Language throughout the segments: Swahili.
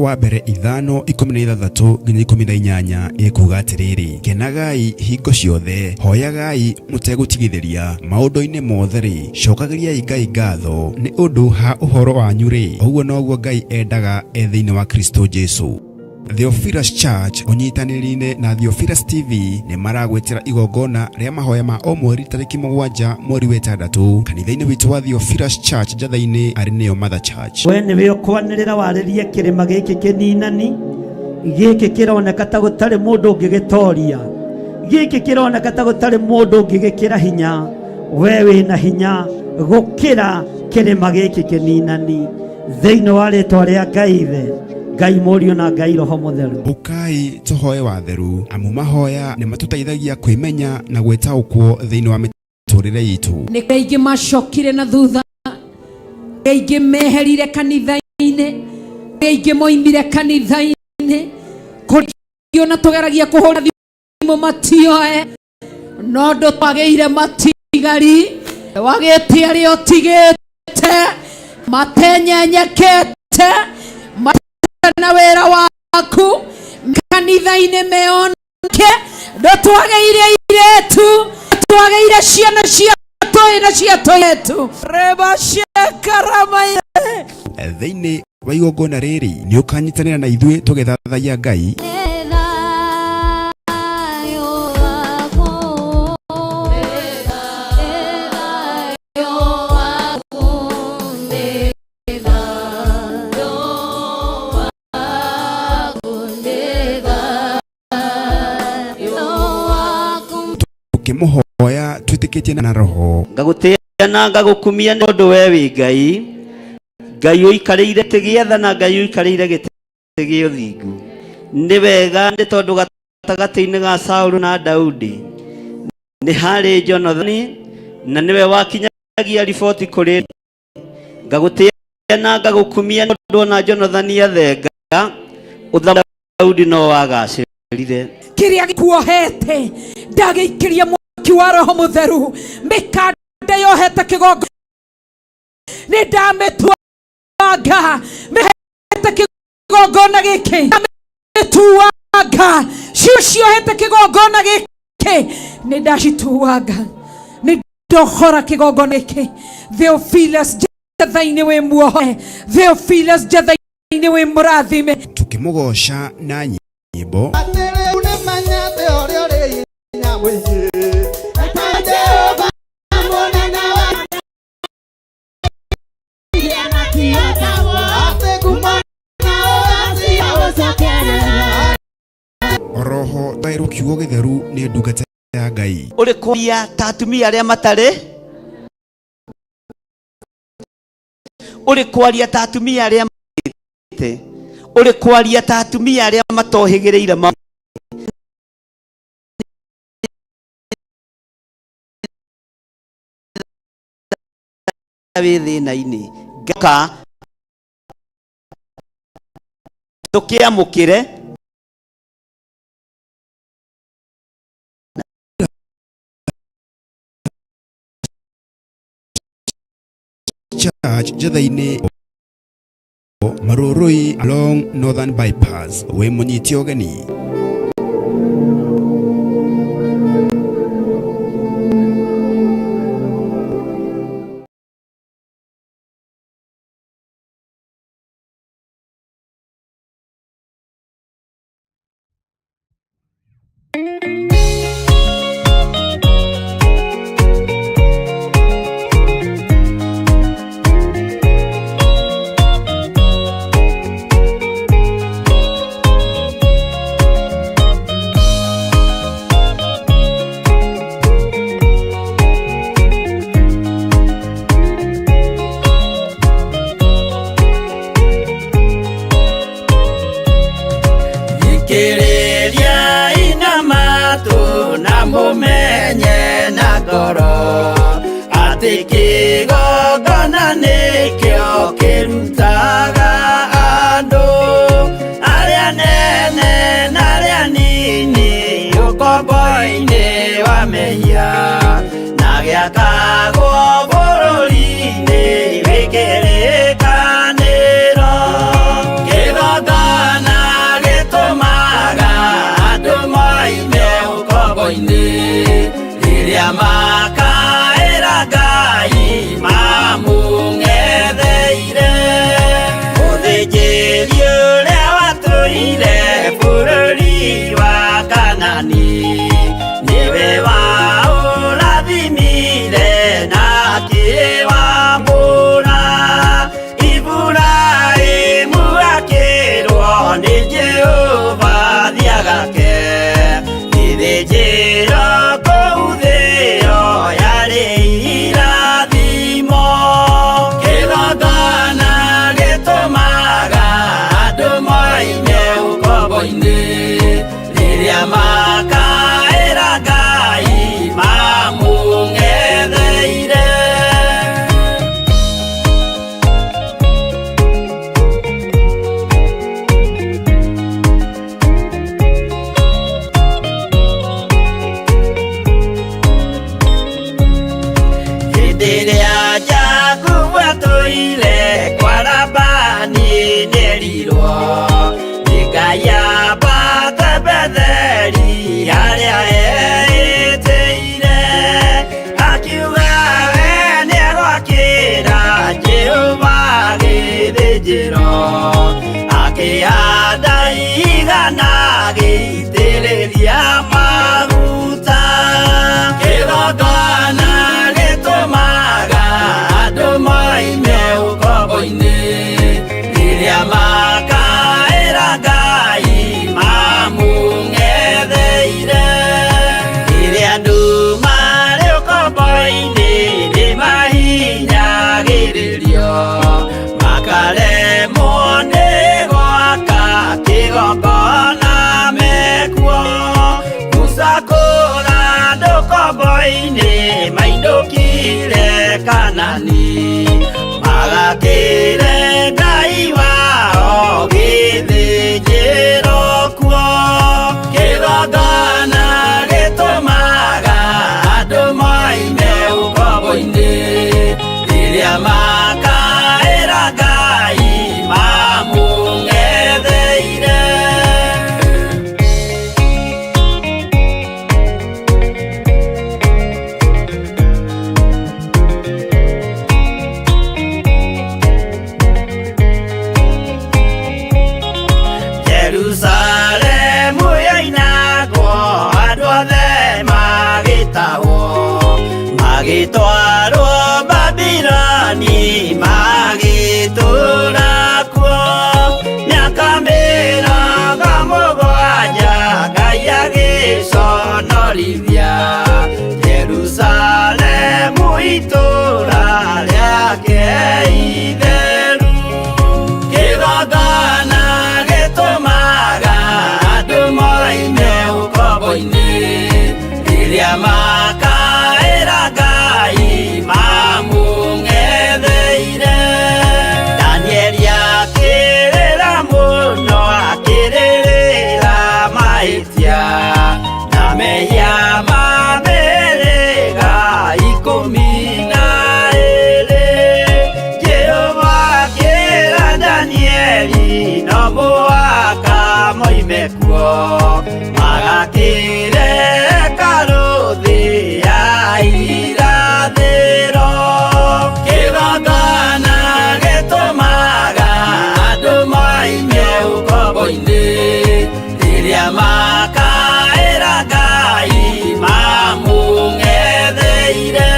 wa mbere 5:16-18 ikuga atiriri: kenagai hingo ciothe, hoyagai mutegutigithiria, maundu-ini mothe ri cokagiriai Ngai ngatho ni undu ha uhoro wanyu ri, uguo noguo Ngai endaga thiini wa Kristo Jesu. Theophilus Church unyitanirine na Theophilus TV ni maragwetera igongona ria mahoya ma o mweri tariki 7 mweri wa 6 kanitha-ini witu wa Theophilus Church Njatha-ini ari niyo Mother Church. We niwe ukwanirira waririe kirima giki kininani giki kironeka ta gutari mundu ungigitoria, giki kironeka ta gutari mundu ungigikira hinya. We wina hinya gukira kirima giki kininani thiini wa ritwa ria Ngai the Ngai Mũriũ na Ngai Roho Mũtheru. Ukai tuhoe watheru, amu mahoya ni matutaithagia kwimenya na gwetaũkwo thiini wa miturire itu. Ni kaingi macokire na thutha, kaingi meherire kanitha-ini, kaingi moimire kanitha-ini, kuriona tugeragia kuhura thimu matioe, no ndo twageire matigari, wagete ari otigete, matenyenyekete na wera waku kanitha-ini meonke, ndo twageire iretu, twageire ciana ciatu na ciatu yetu reba shekarama. Thiini wa igongona riri ni ukanyitanira na ithuĩ tũgĩthathaiya Ngai muhoya twitikitie na roho. Ngagutia na ngagukumia ni undu we wi Ngai. Ngai uikarĩire gĩtĩ gĩa tha na Ngai uikarĩire gĩtĩ gĩa ũthingu. Nĩ wega nĩ tondũ gatagatĩ-inĩ ga Saũlũ na Daudi nĩ harĩ Jonathani, na nĩwe wakinyagia riboti kũrĩ. Ngagutia na ngagukumia nĩ ũndũ ona Jonathani athenga ũthamaki Daudi no wagacĩrire. Kiria gikuohete ndagĩikiria mwaki wa Roho Mũtheru, mikanda yohete kigongo ni ndamitwanga, mihete kigongona giki ndamitwanga, ciohete kigongona giki ni ndacituanga, ni ndohora kigongona giki. Theophilus Njatha-ini wi muohe, Theophilus Njatha-ini wi murathime. Tukimugosha na nyimbo Roho tairu kiugo githeru ni ndungata ya Ngai. Uri kwaria ta atumia aria matari, uri kwaria ta atumia aria matite, uri kwaria ta atumia aria matohigireire thĩna-inĩ ngaka tukiamukire Church Njatha-ini Marurui along Northern Bypass we munyiti ogeni. Kiriria ina matu na mumenye na ngoro ati kigongona nikio kirutaga andu aria nene na aria nini ukombo-ini wa mehia na giakagwo bũrũri-inĩ wĩkĩrĩkanĩro kĩgongona rũĩ-inĩ mainũkire Kanani, magakĩre Ngai wao gĩthĩnjĩro kuo. Kĩgongona gĩtũmaga andũ moime ũkombo-inĩ, rĩrĩa makaĩra Ngai mamũng'etheire. Jerusalemu yainagwo, andũ othe magĩtahwo, magĩtwarwo Babuloni, magĩtũũra kuo mĩaka 70 Ngai agĩconorithia Jerusalemu itũũra rĩake itheru. Kĩgongona gĩtũmaga andũ moime ũkombo-inĩ, rĩrĩa makaĩra Ngai mamũng'etheire. Danieli akĩrĩra mũno, akĩrĩrĩra mahĩtia na mehia ma mĩhĩrĩga 12. Jehova akĩra Danieli no mũhaka moime kuo, magakĩre karũthĩ ya irathĩro. Kĩgongona gĩtũmaga andũ moime ũkombo-inĩ, rĩrĩa makaĩra Ngai mamũng'etheire.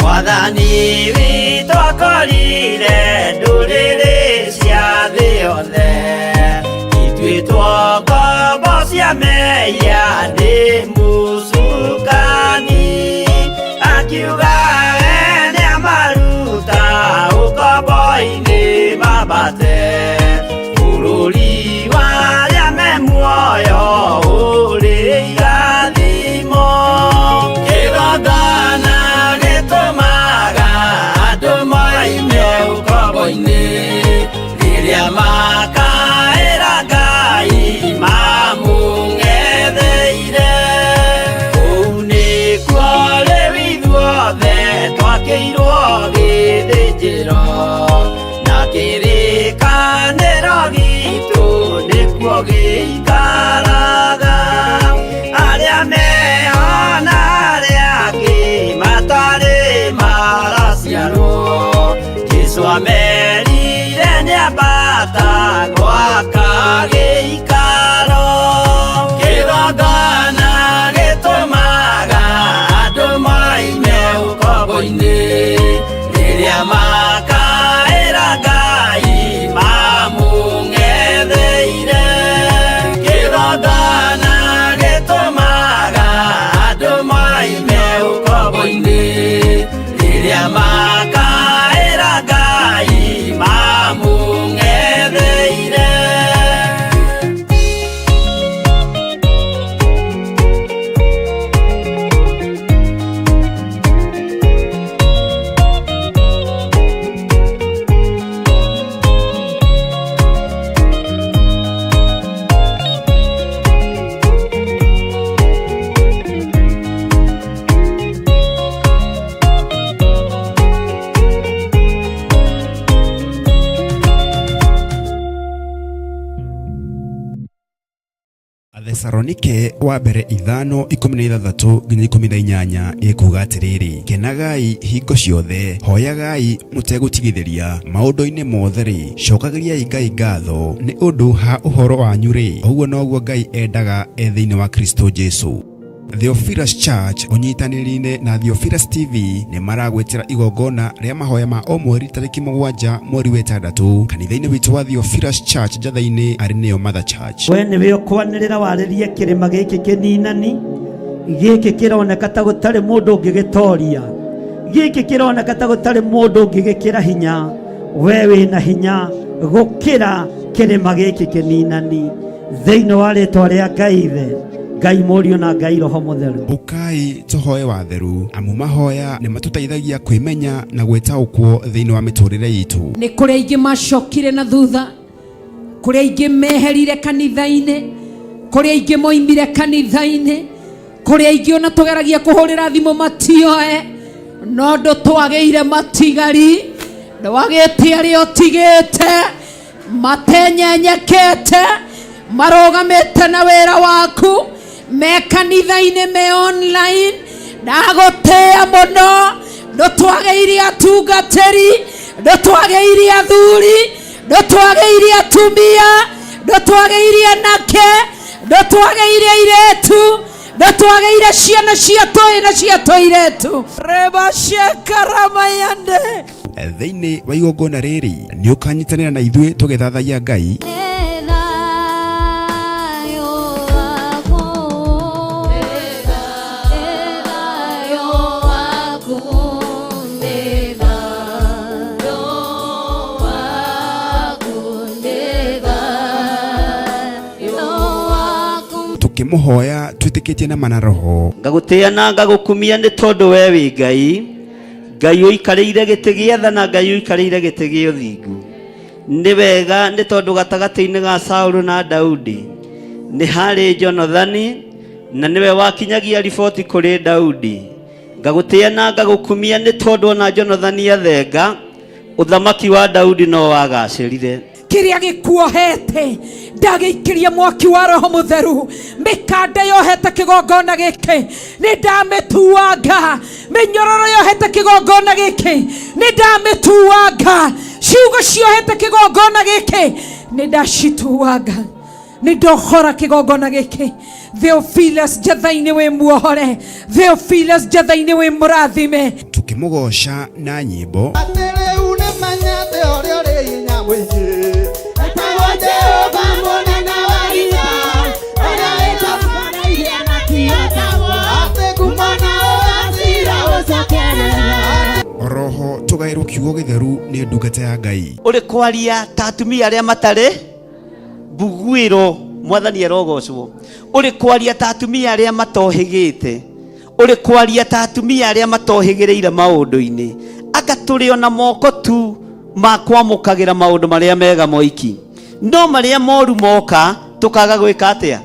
Mwathani witũ akorire ndũrĩrĩ cia thĩ yothe, ituĩtwo ngombo cia mehia nĩ mũcukani. Akiuga nĩamaruta ũkombo-inĩ mambate bũrũri wa arĩa me muoyo ũrĩ irathimo. Kĩgongona gĩtũmaga andũ moime ũkombo-inĩ, rĩrĩa makaĩra Ngai mamũng'etheire. Kũu nĩkuo rĩu ithuothe twakĩirwo gĩthĩnjĩro, na kĩrĩkanĩro gitũ nĩkuo gĩikaraga. Arĩa meho na arĩa angĩ matarĩ maraciarwo, Jesũ amerire nĩambata gwaka gĩikaro. Kĩgongona gĩtũmaga andũ moime ũkombo-inĩ, rĩrĩa makaĩra Ngai mamũng'etheire. Kĩgongona gĩtũmaga andũ moime ũkombo-inĩ, rĩrĩa makaĩra Ngai mamũng'etheire. Athesalonike wa mbere 5:16 nginya 18 ikuga atiriri, kenagai hingo ciothe, hoyagai mutegũtigithĩria, maũndũ-inĩ mothe ri, cokagĩriai Ngai ngatho nĩ ũndũ ha ũhoro wanyu ri, ũguo noguo Ngai endaga thĩinĩ wa Kristo Jesu. Theophilus Church unyitanĩri-inĩ na Theophilus TV nĩ maragwetera igongona rĩa mahoya ma o mweri tarĩki 7 mweri wa 6 kanitha-inĩ witũ wa Theophilus Church Njatha-inĩ arĩ nĩyo Mother Church. We nĩwe ũkwanĩrĩra warĩrie kĩrĩma gĩkĩ kĩninani giki kironeka ta gutari mundu ngigitoria giki kironeka ta gutari mundu ngigikira hinya we wina hinya gukira kirima giki kininani thiini wa ritwa ria Ngai Ithe Ngai Mũriũ na Ngai Roho Mũtheru. Ukai tuhoe watheru amu mahoya ni matutaithagia kwimenya na gwitaũkwo thiini wa miturire itu. Nĩ kũrĩ aingĩ macokire na thutha, kũrĩ aingĩ meherire kanitha-inĩ, kũrĩ aingĩ moimire kanitha-inĩ, kũrĩ aingĩ ona tũgeragia kũhũrĩra thimũ matioe, no ndũtwagĩire matigari, ndwagĩte arĩa ũtigĩte, matenyenyekete, marogamĩte na wĩra waku, me kanitha-inĩ me online, ndagũtĩa mũno, ndũtwagĩire atungatĩri, ndũtwagĩire athuri, ndũtwagĩire atumia, ndũtwagĩire anake, ndũtwagĩire airĩtu, ndũtwagĩire ciana cia tũĩ na cia tũirĩtu. Reba ciakaramayande Thiini wa igongona riri ni ukanyitanira na ithuĩ tũgĩthathaiya Ngai tukimuhoya twitikitie na mana roho. Ngagutia na ngagukumia ni tondu we wi Ngai, Ngai uikarĩire gĩtĩ gĩa tha na Ngai uikarĩire gĩtĩ gĩa ũthingu. Nĩ wega nĩ tondũ gatagatĩ-inĩ ga Saũlũ na Daudi nĩ harĩ Jonathani, na nĩwe wakinyagia riboti kũrĩ Daudi. Ngagutia na ngagukumia nĩ tondũ ona Jonathani athenga, uthamaki wa Daudi no wagacĩrire. Kiria gikuohete ndagĩikĩria mwaki wa Roho Mũtheru, mikanda yohete kigongona gĩkĩ nĩ ndamĩtuanga, mĩnyororo yohete kigongona gĩkĩ nĩ ndamĩtuanga, ciugo ciohete kigongona gĩkĩ nĩ ndacituanga, nĩ ndohora kigongona gĩkĩ. Theophilus njatha-inĩ wĩ muohore, Theophilus njatha-inĩ wĩ mũrathime. Tukimugoca na nyĩmbo roho tugairwo kiugo gĩtheru nĩ ndungata ya Ngai. Uri kwaria ta atumia arĩa matarĩ mbuguĩro, Mwathani arogocwo. Uri kwaria ta atumia arĩa matohĩgĩte, uri kwaria ta atumia arĩa matohĩgĩrĩire maũndũ-inĩ, anga tũrĩ ona moko tu ma kwamũkagĩra maũndũ marĩa mega moiki, no marĩa moru moka tũkaga gwĩka atĩa.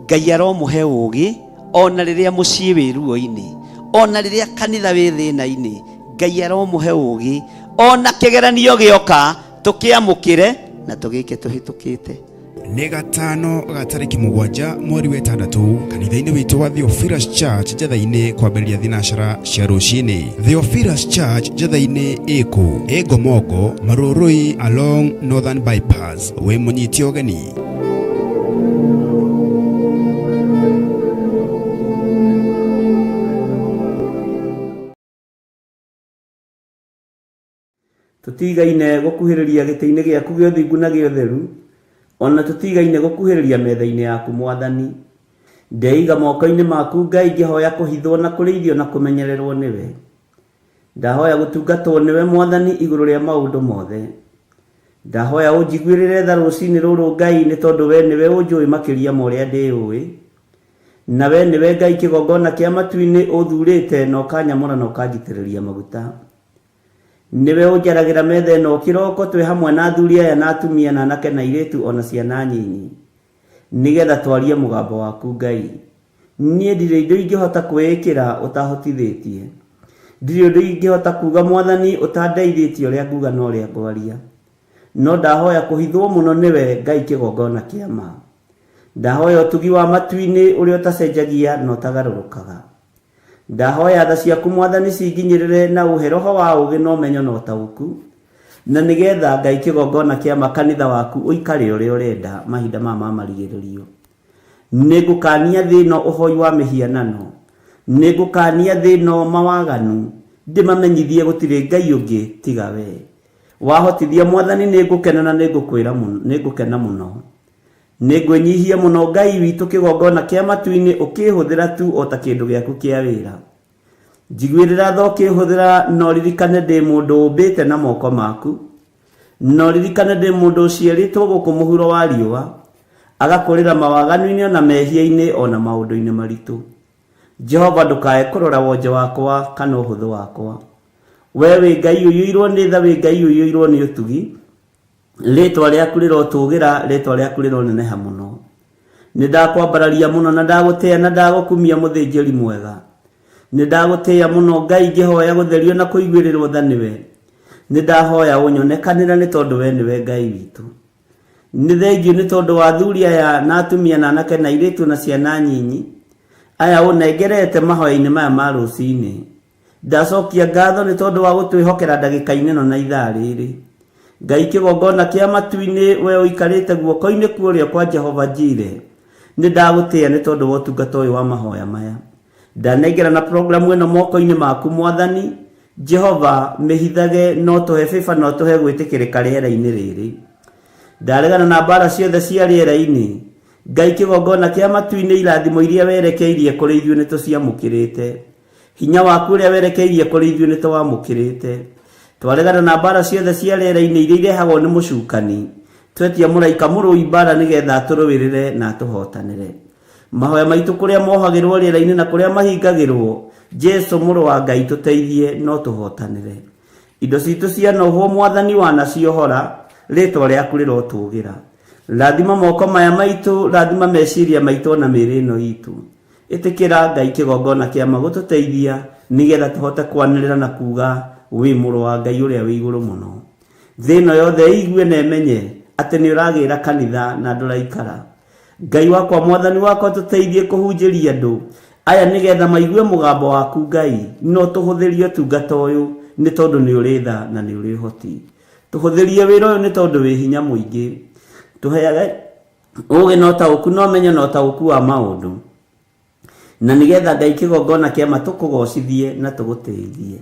Ngai aromũhe ũũgĩ ona rĩrĩa mũciĩ wĩ ruo-inĩ, ona rĩrĩa kanitha wĩ thĩna-inĩ, Ngai aromũhe ũũgĩ ona kĩgeranio gĩoka tũkĩamũkĩre na tũgĩke tũhĩtũkĩte. Nĩ gatano ga tarĩki 7 mweri wa 6 kanitha-inĩ witũ wa Theophilus Church njatha-inĩ kwambĩrĩria thinacara cia rũcinĩ. Theophilus Church njatha-inĩ ĩkũ Ngomongo Marũrũi along Northern Bypass. Wĩ mũnyiti ũgeni. Tutigaine gukuhĩrĩria gĩtĩ-inĩ gĩaku gĩa ũthingu na gĩa ũtheru, ona tutigaine gukuhĩrĩria metha-inĩ yaku Mwathani. Ndeiga moko-inĩ maku Ngai, ngĩhoya kũhithwo na kũrĩithio na kũmenyererwo nĩwe. Ndahoya gũtungatwo nĩwe Mwathani igũrũ rĩa maũndũ mothe. Ndahoya ũnjiguĩrĩre tha rũcinĩ rũrũ Ngai, nĩ tondũ we nĩwe ũnjũĩ makĩria ma ũrĩa ndĩũĩ, na we nĩwe Ngai kĩgongona kĩa matu-inĩ ũthurĩte na ũkanyamũra na ũkanjitĩrĩria maguta. Niwe ũnjaragĩra metha ĩno kĩroko twĩ hamwe na athuri aya na atumia na anake na airĩtu ona ciana nyinyi, nĩgetha twarie mũgambo waku Ngai. Niĩ ndirĩ indo ingĩhota kwĩĩkĩra ũtahotithĩtie, ndirĩ ũndũ ingĩhota kuga Mwathani ũtandeithĩtie ũrĩa nguga na ũrĩa ngwaria, no ndahoya kũhithwo mũno nĩwe Ngai kĩgongona kĩa ma. Ndahoya ũtugi wa matu-inĩ ũrĩa ũtacenjagia na ũtagarũrũkaga. Ndahoya tha ciaku Mwathani cinginyĩrĩre na ũhe roho wa ũũgĩ na ũmenyo na ũtaũku, na nĩgetha Ngai kĩgongona kĩa makanitha waku ũikare ũrĩa ũrenda mahinda ma marigĩrĩrio. Nĩngũkania thĩno ũhoi wa mĩhianano, nĩngũkania thĩno mawaganu, ndĩmamenyithie gũtirĩ Ngai ũngĩ tiga we. Wahotithia Mwathani nĩngũkena na nĩngũkena mũno. nĩngwĩnyihia mũno Ngai witũ kĩgongona kĩa matu-inĩ ũkĩhũthĩra tu o ta kĩndũ gĩaku kĩa wĩra. Njiguĩrĩra tha ũkĩhũthĩra, no ririkane ndĩ mũndũ ũmbĩte na moko maku, no ririkane ndĩ mũndũ ũciarĩtwo gũkũ mũhuro wa riũa, agakũrĩra mawaganu-inĩ na mehia-inĩ ona maũndũ-inĩ maritũ. Jehova ndũkae kũrora wonje wakwa kana ũhũthũ wakwa. We wĩ Ngai ũiyũirwo nĩ tha, wĩ Ngai ũiyũirwo nĩ ũtugi, rĩtwa rĩaku rĩrotũgĩra, rĩtwa rĩaku rĩroneneha mũno. Nĩndakwambararia mũno na ndagũtĩĩa na ndagũkumia mũthĩnjĩri mwega. Nĩndagũtĩĩa mũno Ngai, ngĩhoya gũtherio na kũiguĩrĩrwo tha nĩwe. Nĩndahoya ũnyonekanĩra nĩ tondũ we nĩwe Ngai witũ. Nĩ thengio nĩ tondũ wa athuri aya na atumia na anake na airĩtu na ciana nyinyi aya ũnengerete mahoya-inĩ maya ma rũcinĩ. Ndacokia ngatho nĩ tondũ wa gũtwĩhokera ndagĩka-inĩ ĩno na ithaa rĩrĩ. Ngai kĩgongona kĩa matu-inĩ, we ũikarĩte guoko-inĩ kuoria kwa Jehova Jire. Nĩndagũtĩĩa nĩ tondũ wa ũtungata ũyũ wa mahoya maya. Ndanengera na programu ĩno moko-inĩ maku Mwathani Jehova, mĩhithage no tũhe bĩba no tũhe gwĩtĩkĩrĩka rĩera-inĩ rĩrĩ. Ndaregana na mbara ciothe cia rĩera-inĩ. Ngai kĩgongona kĩa matu-inĩ, irathimo iria werekeirie kũrĩ ithuĩ nĩtũciamũkĩrĩte. Hinya waku ũrĩa werekeirie kũrĩ ithuĩ nĩtũwamũkĩrĩte. Twaregana na mbara ciothe cia rĩera-inĩ iria irehagwo nĩ mũcukani. Twetia mũraika mũrũi mbara nĩgetha tũrũĩrĩre na tũhotanĩre. Mahoya maitũ kũrĩa mohagĩrwo rĩera-inĩ na kũrĩa mahingagĩrwo, Jesu mũrũ wa Ngai tũteithie no tũhotanĩre. Indo citũ cia nohwo Mwathani wanaciohora, rĩtwa rĩaku rĩrotũgĩra. Rathima moko maya maitũ, rathima meciria maitũ na mĩĩrĩ ĩno itũ. Ĩtĩkĩra Ngai kĩgongona kĩama gũtũteithia nĩgetha tũhote kwanĩrĩra na kuga wĩ mũrũ wa Ngai ũrĩa wĩ igũrũ mũno. Thĩ ĩno yothe ĩigue na ĩmenye atĩ nĩ ũragĩra kanitha na ndũraikara. Ngai wakwa, Mwathani wakwa, tũteithie kũhunjĩria andũ aya nĩgetha maigue mũgambo waku Ngai, no tũhũthĩrie ũtungata ũyũ nĩ tondũ nĩ ũrĩ tha na nĩ ũrĩ ũhoti. Tũhũthĩrie wĩra ũyũ nĩ tondũ wĩ hinya mũingĩ. Tũheage ũũgĩ na ũtaũku na ũmenyo na ũtaũku wa maũndũ, na nĩgetha Ngai kĩgongona kĩama tũkũgocithie na tũgũteithie.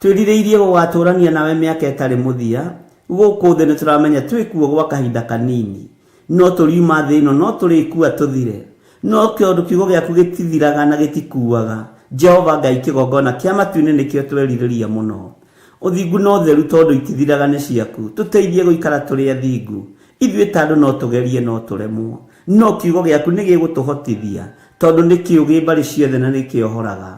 Twĩrirĩirie gũgatũrania nawe mĩaka ĩtarĩ mũthia. Gũkũ thĩ nĩtũramenya twĩkuo gwa kahinda kanini, no tũriuma thĩ ĩno no tũrĩkua tũthire. No kĩondũ kiugo gĩaku gĩtithiraga na gĩtikuaga. Jehova Ngai kĩgongona kĩa matu-inĩ nĩkĩo twerirĩria mũno. Ũthingu no theru tondũ itithiraga nĩ ciaku. Tũteithie gũikara tũrĩ athingu. Ithuĩ ta andũ no tũgerie no tũremwo, no kiugo gĩaku nĩ gĩgũtũhotithia tondũ nĩ kĩũgĩ mbarĩ ciothe na nĩ kĩohoraga.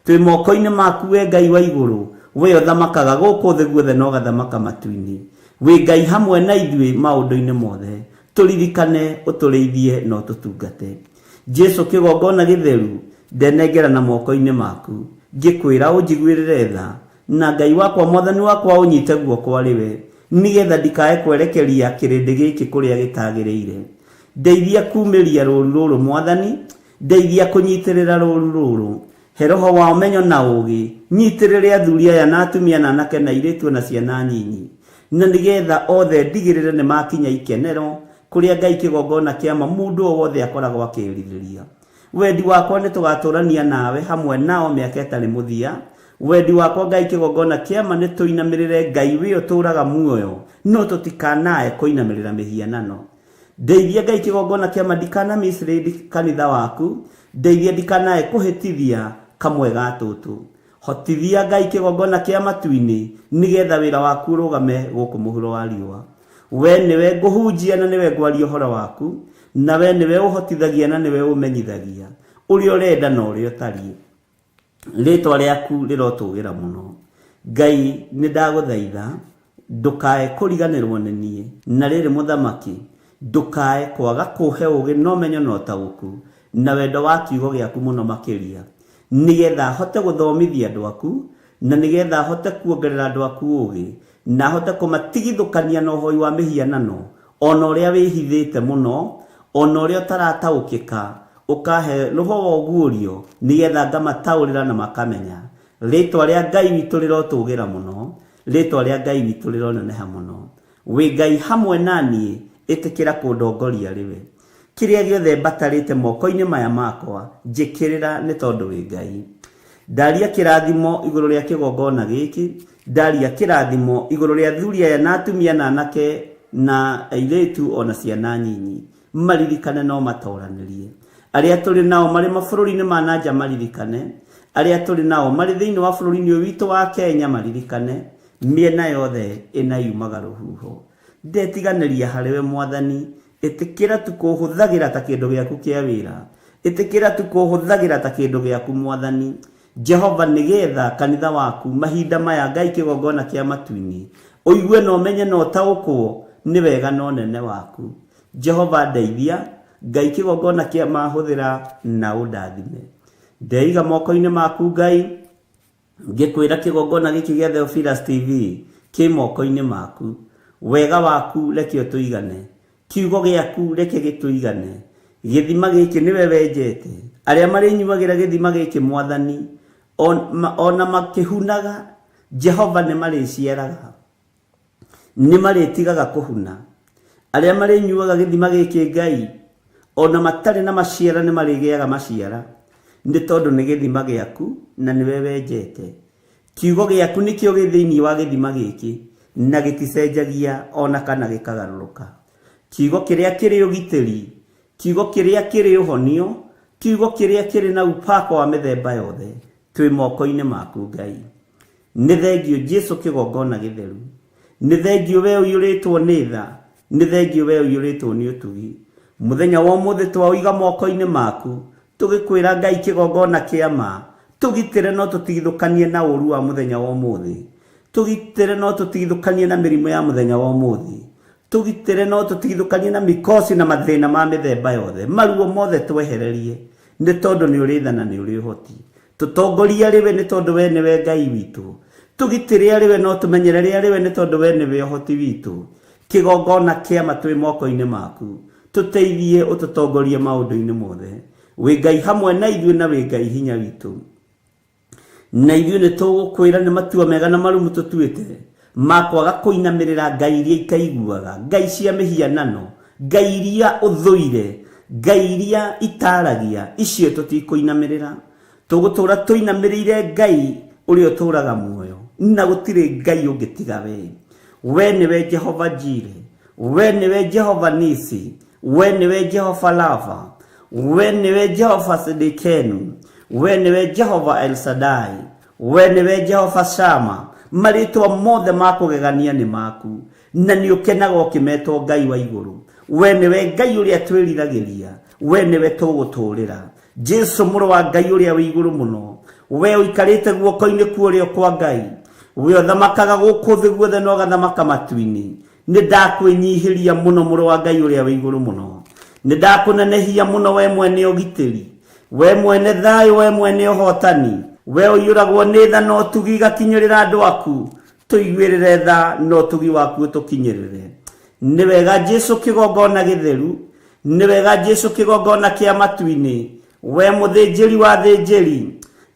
Twĩ moko-inĩ maku, we Ngai wa igũrũ, we ũthamakaga gũkũ thĩ guothe na ũgathamaka matu-inĩ. Wĩ Ngai hamwe na ithuĩ maũndũ-inĩ mothe. Tũririkane, ũtũrĩithie no tũtungate. Jesu kĩgongona gĩtheru, ndenengera na moko-inĩ maku, ngĩkwĩra ũnjiguĩrĩre tha, na Ngai wakwa, Mwathani wakwa, ũnyite guoko arĩwe, nĩgetha ndikae kwerekeria kĩrĩndĩ gĩkĩ kũrĩa gĩtagĩrĩire. Ndeithia kumĩria rũũru rũrũ Mwathani, ndeithia kũnyitĩrĩra rũũru rũrũ. He roho wa ũmenyo na ũũgĩ, nyitĩrĩre athuri aya na atumia na anake na airĩtu na ciana nyinyi, na nĩgetha othe ndigĩrĩre nĩ makinya ikenero kũrĩa Ngai kĩgongona kĩama mũndũ o wothe akoragwo akĩĩrirĩria. Wendi wakwa nĩ tũgatũrania nawe hamwe nao mĩaka ĩtarĩ mũthia. Wendi wakwa Ngai kĩgongona kĩama nĩ tũinamĩrĩre Ngai wĩ ũtũũraga muoyo, no tũtikanae kũinamĩrĩra mĩhianano. Ndeithia Ngai kĩgongona kĩama ndikana mislead kanitha waku. Ndeithia ndikanae kũhĩtithia kamwe ga tũtũ. Hotithia Ngai kĩgongona kĩa matu-inĩ nĩgetha wĩra waku ũrũgame gũkũ mũhuro wa riũa. We nĩwe ngũhunjia na nĩwe ngwaria ũhoro waku, na we nĩwe ũhotithagia na nĩwe ũmenyithagia ũrĩa ũrenda na ũrĩa ũtariĩ. Rĩtwa rĩaku rĩrotũgĩra mũno. Ngai nĩndagũthaitha ndũkae kũriganĩrwo nĩ niĩ, na rĩrĩ Mũthamaki, ndũkae kwaga kũhe ũũgĩ na ũmenyo na ũtaũku na wendo wa kiugo gĩaku mũno makĩria, nĩgetha hote gũthomithia andũ aku, na nĩgetha hote kuongerera andũ aku ũũgĩ, na hote kũmatigithũkania na ũhoi wa mĩhianano, ona ũrĩa wĩhithĩte mũno, ona ũrĩa ũtarataũkĩka, ũkahe roho wa ũguũrio nĩgetha ngamataũrĩra na makamenya. Rĩtwa rĩa Ngai witũ rĩrotũgĩra mũno, rĩtwa rĩa Ngai witũ rĩroneneha mũno. Wĩ Ngai hamwe naniĩ, ĩtĩkĩra kũndongoria rĩwe. Kĩrĩa gĩothe mbatarĩte moko-inĩ maya makwa, njĩkĩrĩra nĩ tondũ wĩ Ngai. Ndaria kĩrathimo igũrũ rĩa kĩgongona gĩkĩ, ndaria kĩrathimo igũrũ rĩa athuri aya na atumia na anake na airĩtu ona ciana nyinyi. maririkane no matoranirie. Aria tuli nao mari mabũrũri-inĩ ma nanja maririkane. Aria tuli nao mari thĩinĩ wa bũrũri-inĩ ũyũ witũ wa Kenya maririkane. Miena yothe ina yumaga rũhuho. Ndetiganĩria harĩwe Mwathani. Ĩtĩkĩra tu kũhũthagĩra ta kĩndũ gĩaku kĩa wĩra. Ĩtĩkĩra tu kũhũthagĩra ta kĩndũ gĩaku Mwathani. Jehova nĩgetha kanitha waku mahinda maya Ngai kĩgongona kĩa matu-inĩ ũigue na ũmenye na ũtaũkwo nĩ wega na ũnene waku. Jehova ndeithia Ngai kĩgongona kĩa mahũthĩra na ũndathime. Ndeiga moko-inĩ maku Ngai, ngĩkwĩra kĩgongona gĩkĩ gĩa Theophilus TV kĩ moko-inĩ maku. Wega waku reke ũtũigane, kiugo gĩaku reke gĩtũigane. Gĩthima gĩkĩ nĩwe wenjete. Arĩa marĩnyuagĩra gĩthima gĩkĩ Mwathani ona makĩhunaga Jehova nĩ marĩciaraga, nĩ marĩtigaga kũhuna. Arĩa marĩnyuaga gĩthima gĩkĩ Ngai ona matarĩ na maciara nĩ marĩgĩaga maciara, nĩ tondũ nĩ gĩthima gĩaku na nĩwe wenjete. Kiugo gĩaku nĩkĩo gĩ thĩinĩ wa gĩthima gĩkĩ na gĩticenjagia ona kana gĩkagarũrũka. Kiugo kĩrĩa kĩrĩ ũgitĩri, kiugo kĩrĩa kĩrĩ ũhonio, kiugo kĩrĩa kĩrĩ na upako wa mĩthemba yothe twĩ moko-inĩ maku Ngai. Nĩ thengio Jesu kĩgongona gĩtheru. Nĩ thengio we ũiyũrĩtwo nĩ tha. Nĩ thengio we ũiyũrĩtwo nĩ ũtugi. Mũthenya wa ũmũthĩ twawĩiga moko-inĩ maku tũgĩkwĩra Ngai kĩgongona kĩa ma. Tũgitĩre no tũtigithũkanie na ũru wa mũthenya wa ũmũthĩ. Tũgitĩre no tũtigithũkanie na mĩrimũ ya mũthenya wa ũmũthĩ. Tũgitĩre no tũtigithũkanie na mĩkosi na mathĩna ma mĩthemba yothe. Maruo mothe twehererie nĩ tondũ nĩ ũrĩ tha na nĩ ũrĩ ũhoti. Tũtongoria rĩwe nĩ tondũ we nĩwe Ngai witũ. Tũgitĩre rĩwe no tũmenyerere rĩwe nĩ tondũ we nĩwe ũhoti witũ. Kĩgongona kĩa ma twĩ moko-inĩ maku. Tũteithie ũtũtongorie maũndũ-inĩ mothe. Wĩ Ngai hamwe na ithuĩ na wĩ Ngai hinya witũ. Na ithuĩ nĩ tũgũkwĩra nĩ matua mega na marumu tũtuĩte makwaga kũinamĩrĩra ngai iria ikaiguaga, ngai cia mĩhianano, ngai iria ũthũire, ngai iria itaragia, icio tũtikũinamĩrĩra. Tũgũtũra tũinamĩrĩire Ngai ũrĩa ũtũraga muoyo, na gũtirĩ Ngai ũngĩ tiga we. We nĩwe Jehova Jire, we nĩwe Jehova Nisi, we nĩwe Jehova Lava, we nĩwe Jehova Sidikenu, we nĩwe Jehova El Shaddai, we nĩwe Jehova Shama. Marĩtwa mothe makũgegania nĩ maku, na nĩ ũkenaga ũkĩmetwo Ngai wa igũrũ. We nĩwe Ngai ũrĩa twĩriragĩria, we nĩwe tũgũtũũrĩra. Jesu mũrũ wa Ngai ũrĩa wĩ igũrũ mũno, we ũikarĩte guoko-inĩ kuorĩo kwa Ngai, we ũthamakaga gũkũ thĩ guothe na ũgathamaka matu-inĩ. Nĩ ndakwĩnyihĩria mũno mũrũ wa Ngai ũrĩa wĩ igũrũ mũno, nĩ ndakũnenehia mũno we mwene ũgitĩri, we mwene thayũ, we mwene ũhotani, we ũiyũragwo nĩ tha no tugi gakinyĩrĩra andũ aku. Tũiguĩrĩre tha no tugi waku tũkinyĩrĩre. Nĩ wega Jesu kĩgongona gĩtheru, nĩ wega Jesu kĩgongona kĩa matu-inĩ, we mũthĩnjĩri wa thĩnjĩri,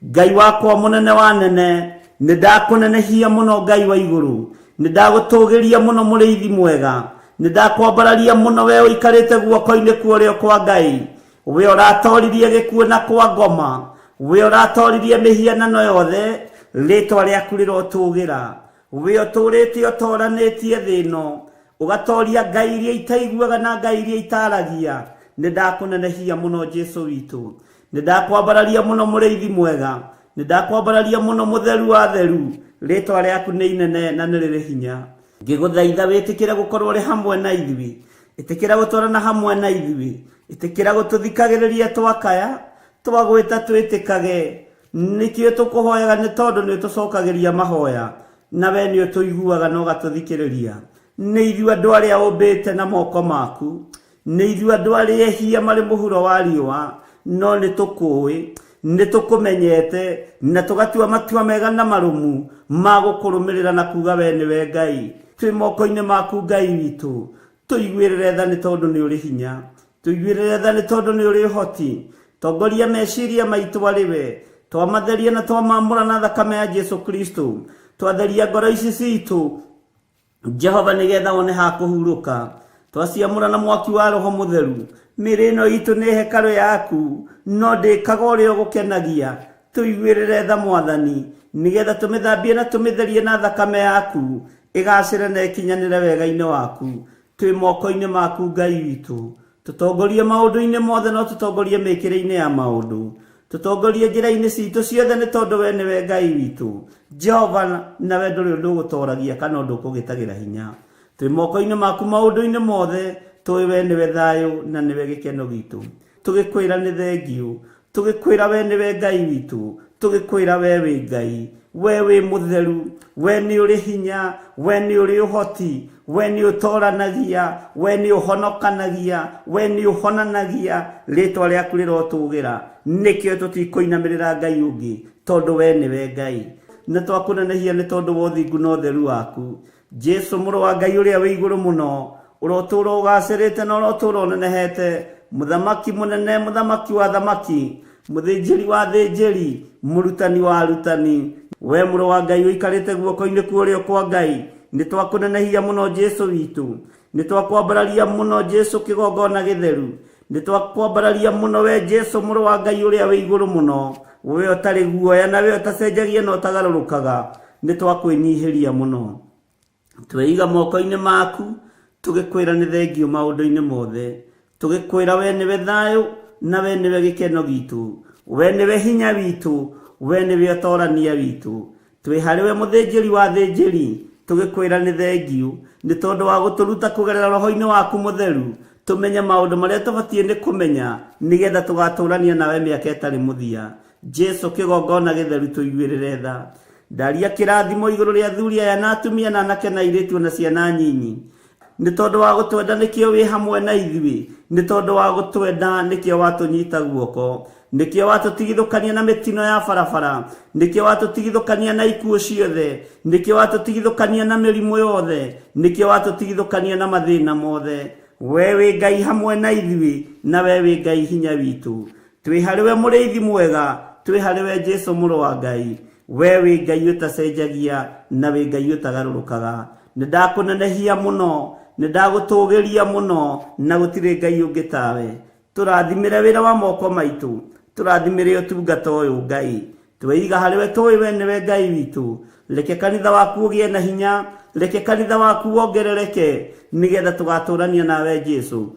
Ngai wakwa mũnene wa nene. Nĩ ndakũnenehia mũno Ngai wa igũrũ, nĩ ndagũtũgĩria mũno mũrĩithi mwega, nĩ ndakwambararia mũno we ũikarĩte guoko-inĩ kuorĩo kwa Ngai, we ũratoririe gĩkuũ na kwa ngoma, we ũratoririe mĩhianano yothe, rĩtwa rĩaku rĩrotũgĩra, we ũtũrĩte ũtoranĩtie thĩ ĩno, ũgatoria ngai iria itaiguaga na ngai iria itaragia. Nĩ ndakũnenehia mũno Jesu witũ, nĩ ndakwambararia mũno mũrĩithi mwega, nĩ ndakwambararia mũno mũtheru wa theru, rĩtwa rĩaku nĩ inene na nĩ rĩrĩ hinya. Ngĩgũthaitha wĩtĩkĩre gũkorwo ũrĩ hamwe na ithuĩ, ĩtĩkĩra gũtwarana hamwe na ithuĩ, ĩtĩkĩra gũtũthikagĩrĩria twakaya, twagwĩta twĩtĩkage. Nĩkĩo tũkũhoyaga nĩ tondũ nĩ tũcokagĩria mahoya, na we nĩ ũtũiguaga na ũgatũthikĩrĩria. Nĩ ithuĩ andũ arĩa ũmbĩte na moko maku, nĩ ithuĩ andũ arĩa ehia marĩ mũhuro wa riũa, no nĩ tũkũĩ, nĩ tũkũmenyete, na tũgatua matua mega na marũmu ma gũkũrũmĩrĩra na kuga we nĩwe Ngai. Twĩ moko-inĩ maku Ngai witũ, tũiguĩrĩre tha nĩ tondũ nĩ ũrĩ hinya, tũiguĩrĩre tha nĩ tondũ nĩ ũrĩ ũhoti. Tongoria meciria maitũ arĩ we, twamatheria na twamamũra na thakame ya Jesu Kristo, twatheria ngoro ici citũ Jehova nĩgetha wone ha kũhurũka. Twaciamũra na mwaki wa Roho Mũtheru, mĩĩrĩ ĩno itũ nĩ hekarũ yaku, no ndĩkaga ũrĩa ũgũkenagia. Tũiguĩrĩre tha Mwathani, nĩgetha tũmĩthambie na tũmĩtherie na thakame yaku, ĩgacĩre na ĩkinyanĩre wega-inĩ waku. Twĩ moko-inĩ maku Ngai witũ, tutongorie maundu-ini mothe no tutongorie mikire-ini ya maundu tutongorie njira-ini citu ciothe ni tondu we niwe Ngai witu Jehova na we nduri undu gutoragia kana undu kugitagira hinya twi moko-ini maku maundu-ini mothe twi we niwe thayu na niwe gikeno gitu tugikwira ni thengiu tugikwira we niwe Ngai witu tugikwira we wi Ngai we wi mutheru we ni uri hinya we ni uri uhoti we ni utoranagia we ni uhonokanagia we ni uhonanagia ritwa riaku rirotugira nikio tutikoinamirira Ngai ungi tondu we niwe Ngai na twakunenehia ni tondu wa uthingu na utheru waku Jesu muru wa Ngai uria wi iguru muno urotura ugacirite na urotura unenehete muthamaki munene muthamaki wa thamaki muthinjiri wa thinjiri murutani wa arutani we muru wa Ngai uikarite guoko-ini kurio kwa Ngai ni twakunenehia muno Jesu witu ni twakwambararia muno Jesu kigongona githeru ni twakwambararia muno we Jesu muru wa Ngai uria wi iguru muno we utari guoya na we utacenjagia na utagarurukaga ni twakwinyihiria muno tweiga moko-ini maku tugikwira ni thengio maundu-ini mothe tugikwira we niwe thayu na we niwe gikeno gitu we niwe hinya witu we niwe utorania witu twi hariwe muthinjiri wa thinjiri tugikwira ni thengiu ni tondu wa guturuta kugerera roho-ini waku mutheru tumenye maundu maria tubatie ni kumenya nigetha tugaturania nawe miaka itari muthia Jesu kigongona githeru tuiguirire tha ndaria kirathimo iguru ria thuri aya na atumia na anake na airitu na ciana nyinyi ni tondu wa gutwenda nikio wi hamwe na ithui ni tondu wa gutwenda nikio watunyita guoko nikio watutigithukania na mitino ya barabara nikio watutigithukania na ikuo ciothe nikio watutigithukania na mirimu yothe nikio watutigithukania na mathina mothe we wi Ngai hamwe na ithui na we wi Ngai hinya witu twi hariwe muriithi mwega twi hariwe Jesu muru wa Ngai we wi Ngai utacenjagia na wi Ngai utagarurukaga ndakunenehia muno ndagutugiria muno na gutire Ngai ungi tawe turathimire wira wa moko maitu turathimire utungata uyu Ngai tweiga hariwe twi we niwe Ngai witu reke kanitha waku ugie na hinya reke kanitha waku wongerereke nigetha tugaturania nawe Jesu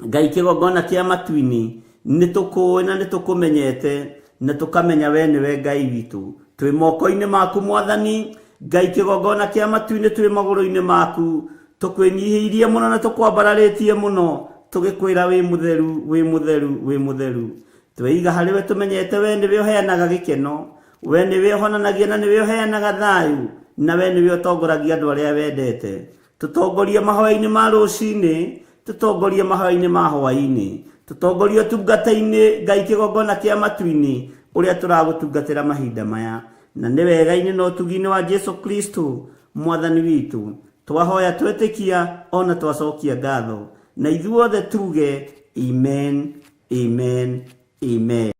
Ngai kigongona kia matu-ini nitukuwe na nitukumenyete na tukamenya we niwe Ngai witu twi moko-ini maku mwathani Ngai kigongona kia matu-ini twi maguru-ini maku tukwinyihiirie muno na tukwambararitie muno tugikwira wi mutheru wi mutheru wi mutheru tweiga hariwe tumenyete we niwe uheanaga gikeno we niwe uhonanagia na niwe uheanaga thayu na we niwe utongoragia andu aria wendete tutongorie mahoya-ini ma rucini tutongorie mahoya-ini ma hwaini tutongorie tungata-ini Ngai kigongona kia matu-ini uria turagutungatira mahinda maya na ni wega-ini no tugi-ini wa Jesu Kristo mwathani witu twahoya twetikia ona twacokia ngatho na ithuothe tuge amen amen amen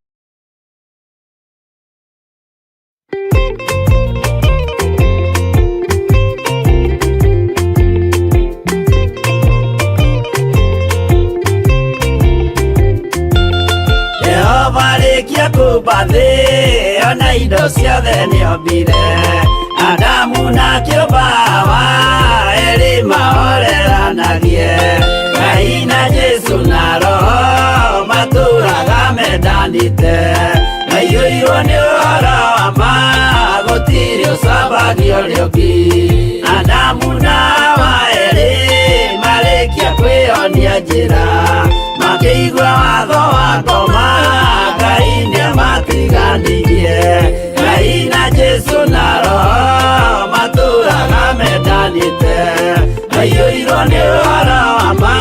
Jehova rikia kumba thi ona indo ciothe niombire Adamu na kĩũmba eri mahoreranagie Ngai na Jesu na Roho matũraga mendanĩte maiyũirwo nĩ ũhoro wa ma gũtirĩ ũcambagio rĩũngĩ Adamu na Hawa eri marĩkia kwĩyonia njĩra makĩigua watho wa ngoma Ngai nĩamatiganirie Ngai na Jesu na Roho matũraga mendanĩte maiyũirwo nĩ ũhoro wa ma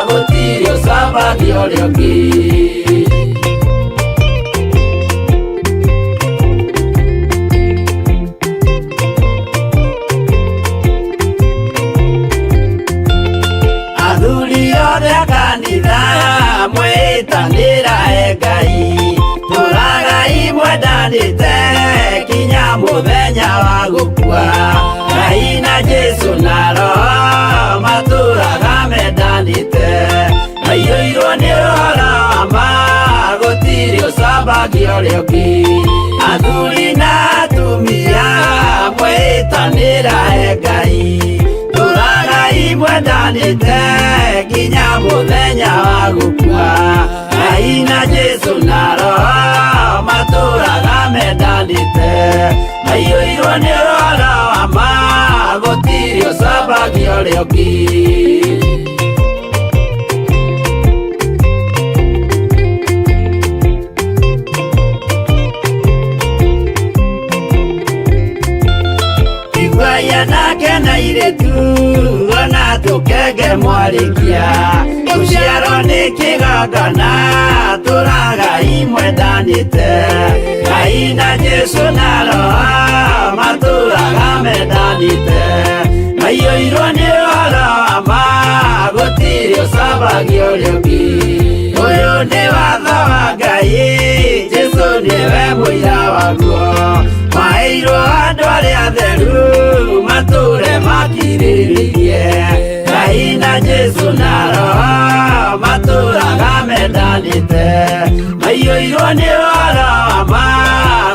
gũtirĩ ũcambagio rĩũngĩ athuri othe a kanitha mwĩtanĩra Ngai tũragai mwendanĩte kinya mũthenya wa gũkua Ngai na Jesu na Roho matũraga mendanĩte maiyũirwo nĩ ũhoro wa ma gũtirĩ ũcambagio rĩũngĩ athuri na atumia mwĩtanĩra Ngai tũragai mwendanite nginya muthenya wa gukua Ngai na Jesu na Roho maturaga mendanite aiyũirwo nĩ ũhoro wa ma gũtirĩ ũcambagio rĩũki nake na iretu ona tukenge mwarikia Uciarwo nĩ kĩgongona tũragai mwendanĩte Ngai na Jesu na Roho matũraga mendanĩte aiyũirwo nĩ ũhoro wa ma gũtirĩ ũcambagio rĩũki ũyũ nĩ watho wa Ngai Jesu nĩwe mũira waguo maheirwo andũ arĩa atheru matũre makirĩrĩirie Ngai na Jesu na Roho matũraga mendanĩte aiyũirwo nĩ ũhoro wa ma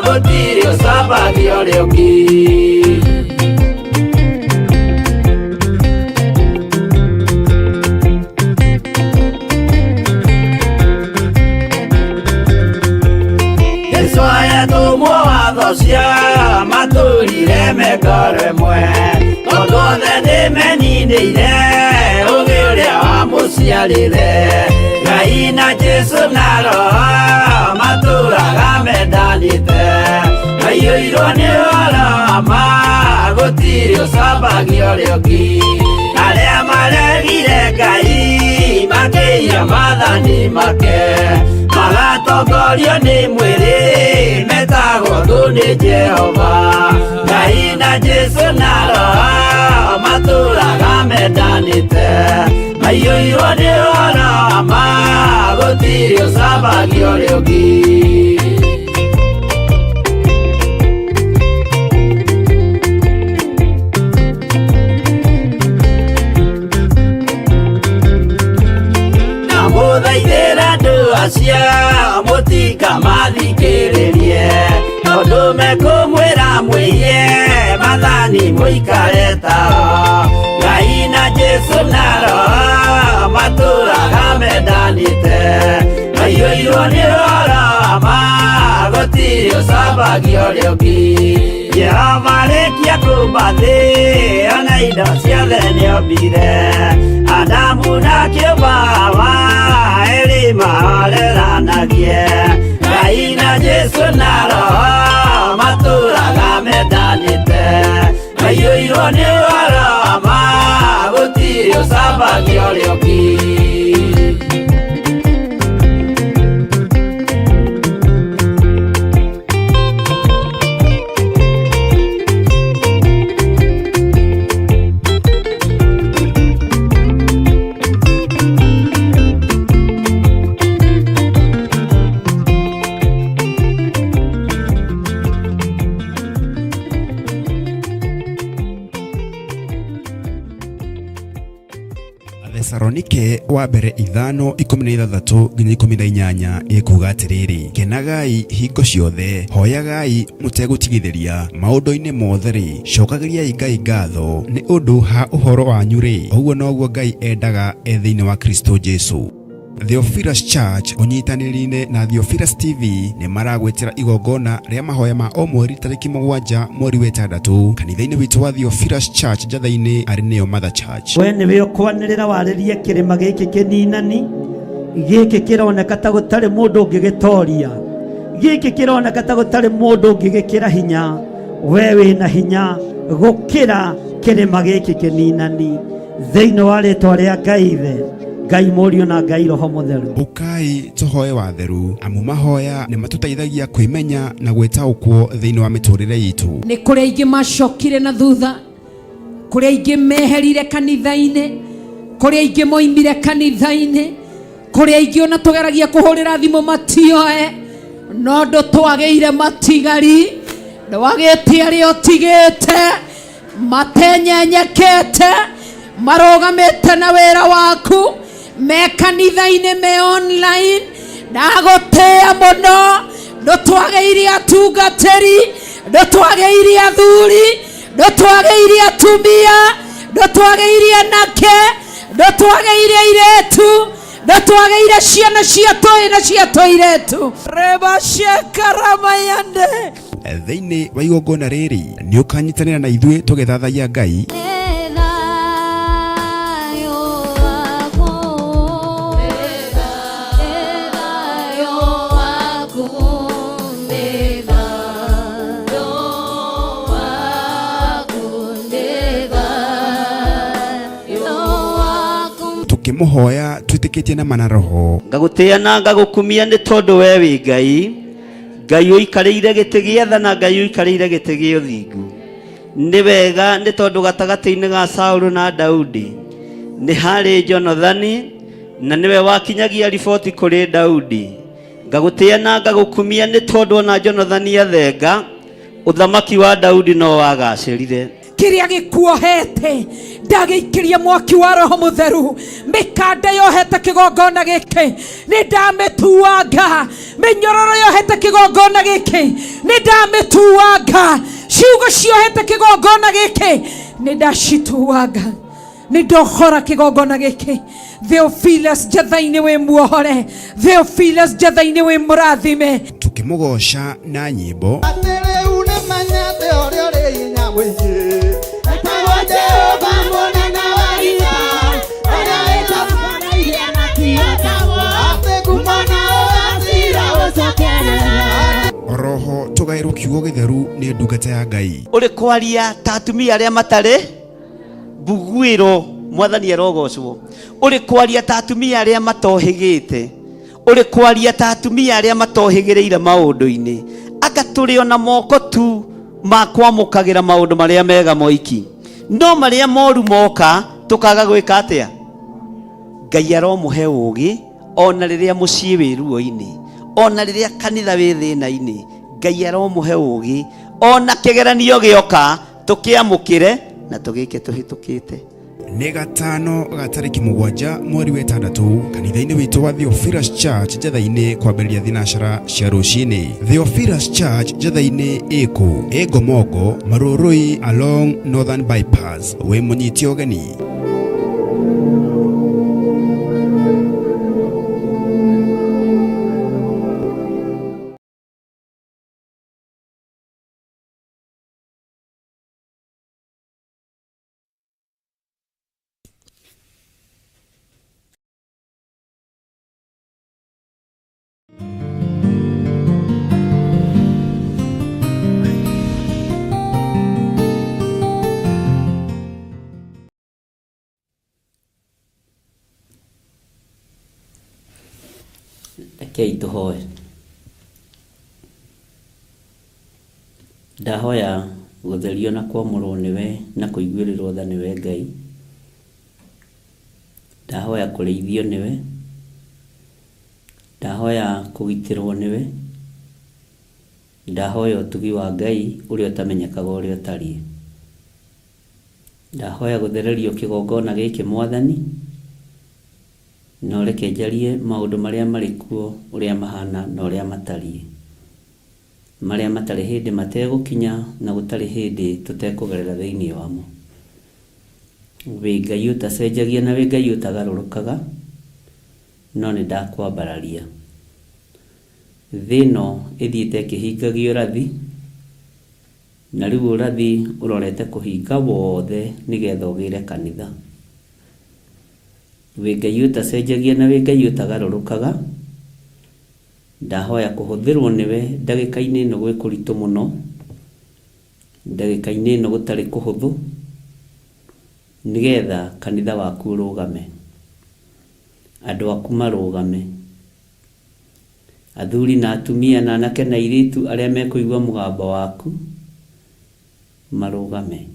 gũtirĩ ũcambagio rĩũki matũrire mekoro ĩmwe tondũ othe nĩmeninĩire ũgĩ ũrĩa wamũciarire Ngai na Jesu na Roho matũraga mendanĩte aiyũirwo nĩ ũhoro wa ma gũtirĩ ũcambagio rĩũki arĩa maregire Ngai makĩiya maathani make magatongorio nĩ mwĩrĩ metagwo tu nĩ Jehova Ngai na Jesu na Roho matũraga mendanĩte aiyũirwo nĩ ũhoro wa ma gũtirĩ ũcambagio rĩũki acia mũtikamathikĩrĩrie tondũ mekũmwĩra mwĩhie maathani mũikare tao Ngai na Jesu na Roho matũraga mendanĩte aiyũirwo nĩ ũhoro wa ma gũtirĩ ũcambagio rĩũki Jehova rĩkia kũmba thĩ ona indo ciothe nĩombire Adamu na kĩũmba Hawa erĩ mahoreranagie Ngai na Jesu na Roho matũraga mendanĩte aiyũirwo nĩ ũhoro wa ma gũtirĩ ũcambagio rĩũki Thesalonike wa mbere 5:16 nginya 18 ikuga atiriri kenagai hingo ciothe hoyagai mutegũtigithĩria maũndũ-inĩ mothe ri cokagĩriai Ngai ngatho nĩ ũndũ ha ũhoro wanyu ri ũguo noguo Ngai endaga thĩinĩ wa Kristo Jesu Theophilus Church unyitanĩri-inĩ na Theophilus TV nĩ maragwetera igongona rĩa mahoya ma o mweri tarĩki 7 mweri wa 6 kanitha-inĩ witũ wa Theophilus Church Njatha-inĩ arĩ nĩyo Mother Church. We nĩwe ũkwanĩrĩra warĩrie kĩrĩma gĩkĩ kĩninani gĩkĩ kĩroneka ta gũtarĩ mũndũ ũngĩgĩtoria gĩkĩ kĩroneka ta gũtarĩ mũndũ ũngĩgĩkĩra hinya we wĩna hinya gũkĩra kĩrĩma gĩkĩ kĩninani thĩinĩ wa rĩtwa rĩa Ngai Ithe Ngai Mũriũ na Ngai Roho Mũtheru. Ukai tuhoe watheru amu mahoya nĩ matũteithagia kwĩmenya na gwĩtaũkwo thĩinĩ wa mĩtũrĩre itũ. Nĩ kũrĩ aingĩ macokire na thutha, kũrĩ aingĩ meherire kanitha-inĩ, kũrĩ aingĩ moimire kanitha-inĩ, kũrĩ aingĩ ona tũgeragia kũhũrĩra thimũ matioe, no ndũtwagĩire matigari, ndwagĩtie arĩa ũtigĩte, matenyenyekete, marogamĩte na wĩra waku, me kanitha-inĩ me online, ndagũtĩa mũno, ndũtwagĩire atungatĩri, ndũtwagĩire athuri, ndũtwagĩire atumia, ndotwageire anake, ndotwageire airetu, ndotwageire ciana cia tũĩ na cia tũiretu. Reba ciakaramayande thĩinĩ wa igongona rĩrĩ nĩ ũkanyitanĩra na ithuĩ tũgĩthathaiya Ngai. Tukĩmũhoya twĩtĩkĩtie na mana roho. Ngagũtĩĩa na ngagũkumia nĩ tondũ we wĩ Ngai. Ngai ũikarĩire gĩtĩ gĩa tha na Ngai ũikarĩire gĩtĩ gĩa ũthingu. Nĩ wega nĩ tondũ gatagatĩ-inĩ ga Saũlũ na Daudi nĩ harĩ Jonathani, na nĩwe wakinyagia riboti kũrĩ Daudi. Ngagũtĩĩa na ngagũkumia nĩ tondũ ona Jonathani athenga, ũthamaki wa Daudi no wagacĩrire. Kiria gikuohete ndagĩikĩria mwaki wa Roho Mũtheru, mĩkanda yohete kĩgongona gĩkĩ nĩ ndamĩtuanga, mĩnyororo yohete kĩgongona gĩkĩ nĩ ndamĩtuanga, ciugo ciohete kĩgongona gĩkĩ nĩ ndacituanga, nĩ ndohora kĩgongona gĩkĩ. Theophilus Njatha-inĩ wĩ muohore, Theophilus Njatha-inĩ wĩ mũrathime. Tukĩmũgoca na nyĩmbo oroho tũgaĩrwo kiugo gĩtheru nĩ ndungata ya Ngai. Ũrĩ kwaria ta atumia arĩa matarĩ mbuguĩro, Mwathani arogocwo. Ũrĩ kwaria ta atumia arĩa matohĩgĩte, ũrĩ kwaria ta atumia arĩa matohĩgĩrĩire maũndũ-inĩ, anga tũrĩ ona moko tu ma kwamũkagĩra maũndũ marĩa mega moiki, no marĩa moru moka tũkaga gwĩka atĩa? Ngai aromũhe ũũgĩ ona rĩrĩa mũciĩ wĩ ruo-inĩ, ona rĩrĩa kanitha wĩ thĩna-inĩ. Ngai aromũhe ũũgĩ ona kĩgeranio gĩoka tũkĩamũkĩre na tũgĩke tũhĩtũkĩte. Nĩ gatano ga tarĩki 7 mweri wa 6 kanitha-inĩ witũ wa Theophilus Church Njatha-inĩ kwambĩrĩria thinacara cia rũcinĩ. Theophilus Church Njatha-inĩ ĩkũ? Ĩ Ngomongo, Marũrũi along Northern Bypass. Wĩ mũnyiti ũgeni. Rekei tũhoe. Ndahoya gũtherio na kwamũrwo nĩwe na kũiguĩrĩrwo tha nĩwe Ngai. Ndahoya kũrĩithio nĩwe, ndahoya kũgitĩrwo nĩwe, ndahoya ũtugi wa Ngai ũrĩa ũtamenyekaga ũrĩa ũtariĩ. Ndahoya gũthererio kĩgongona gĩkĩ Mwathani, no reke njarie maũndũ marĩa marĩ kuo ũrĩa mahana na ũrĩa matariĩ, marĩa matarĩ hĩndĩ mategũkinya na gũtarĩ hĩndĩ tũtekũgerera thĩinĩ wamo. Wĩ Ngai ũtacenjagia na wĩ Ngai ũtagarũrũkaga, no nĩ ndakwambararia. Thĩ ĩno ĩthiĩte ĩkĩhingagio ũrathi, na rĩu ũrathi ũrorete kũhinga wothe nĩgetha ũgĩre kanitha. Wĩ Ngai ũtacenjagia na wĩ Ngai ũtagarũrũkaga, ndahoya kũhũthĩrwo nĩwe ndagĩka-inĩ ĩno gwĩ kũritũ mũno, ndagĩka-inĩ ĩno gũtarĩ kũhũthũ, nĩgetha kanitha waku ũrũgame, andũ aku marũgame, athuri na atumia na anake na airĩtu arĩa mekũigua mũgambo waku marũgame.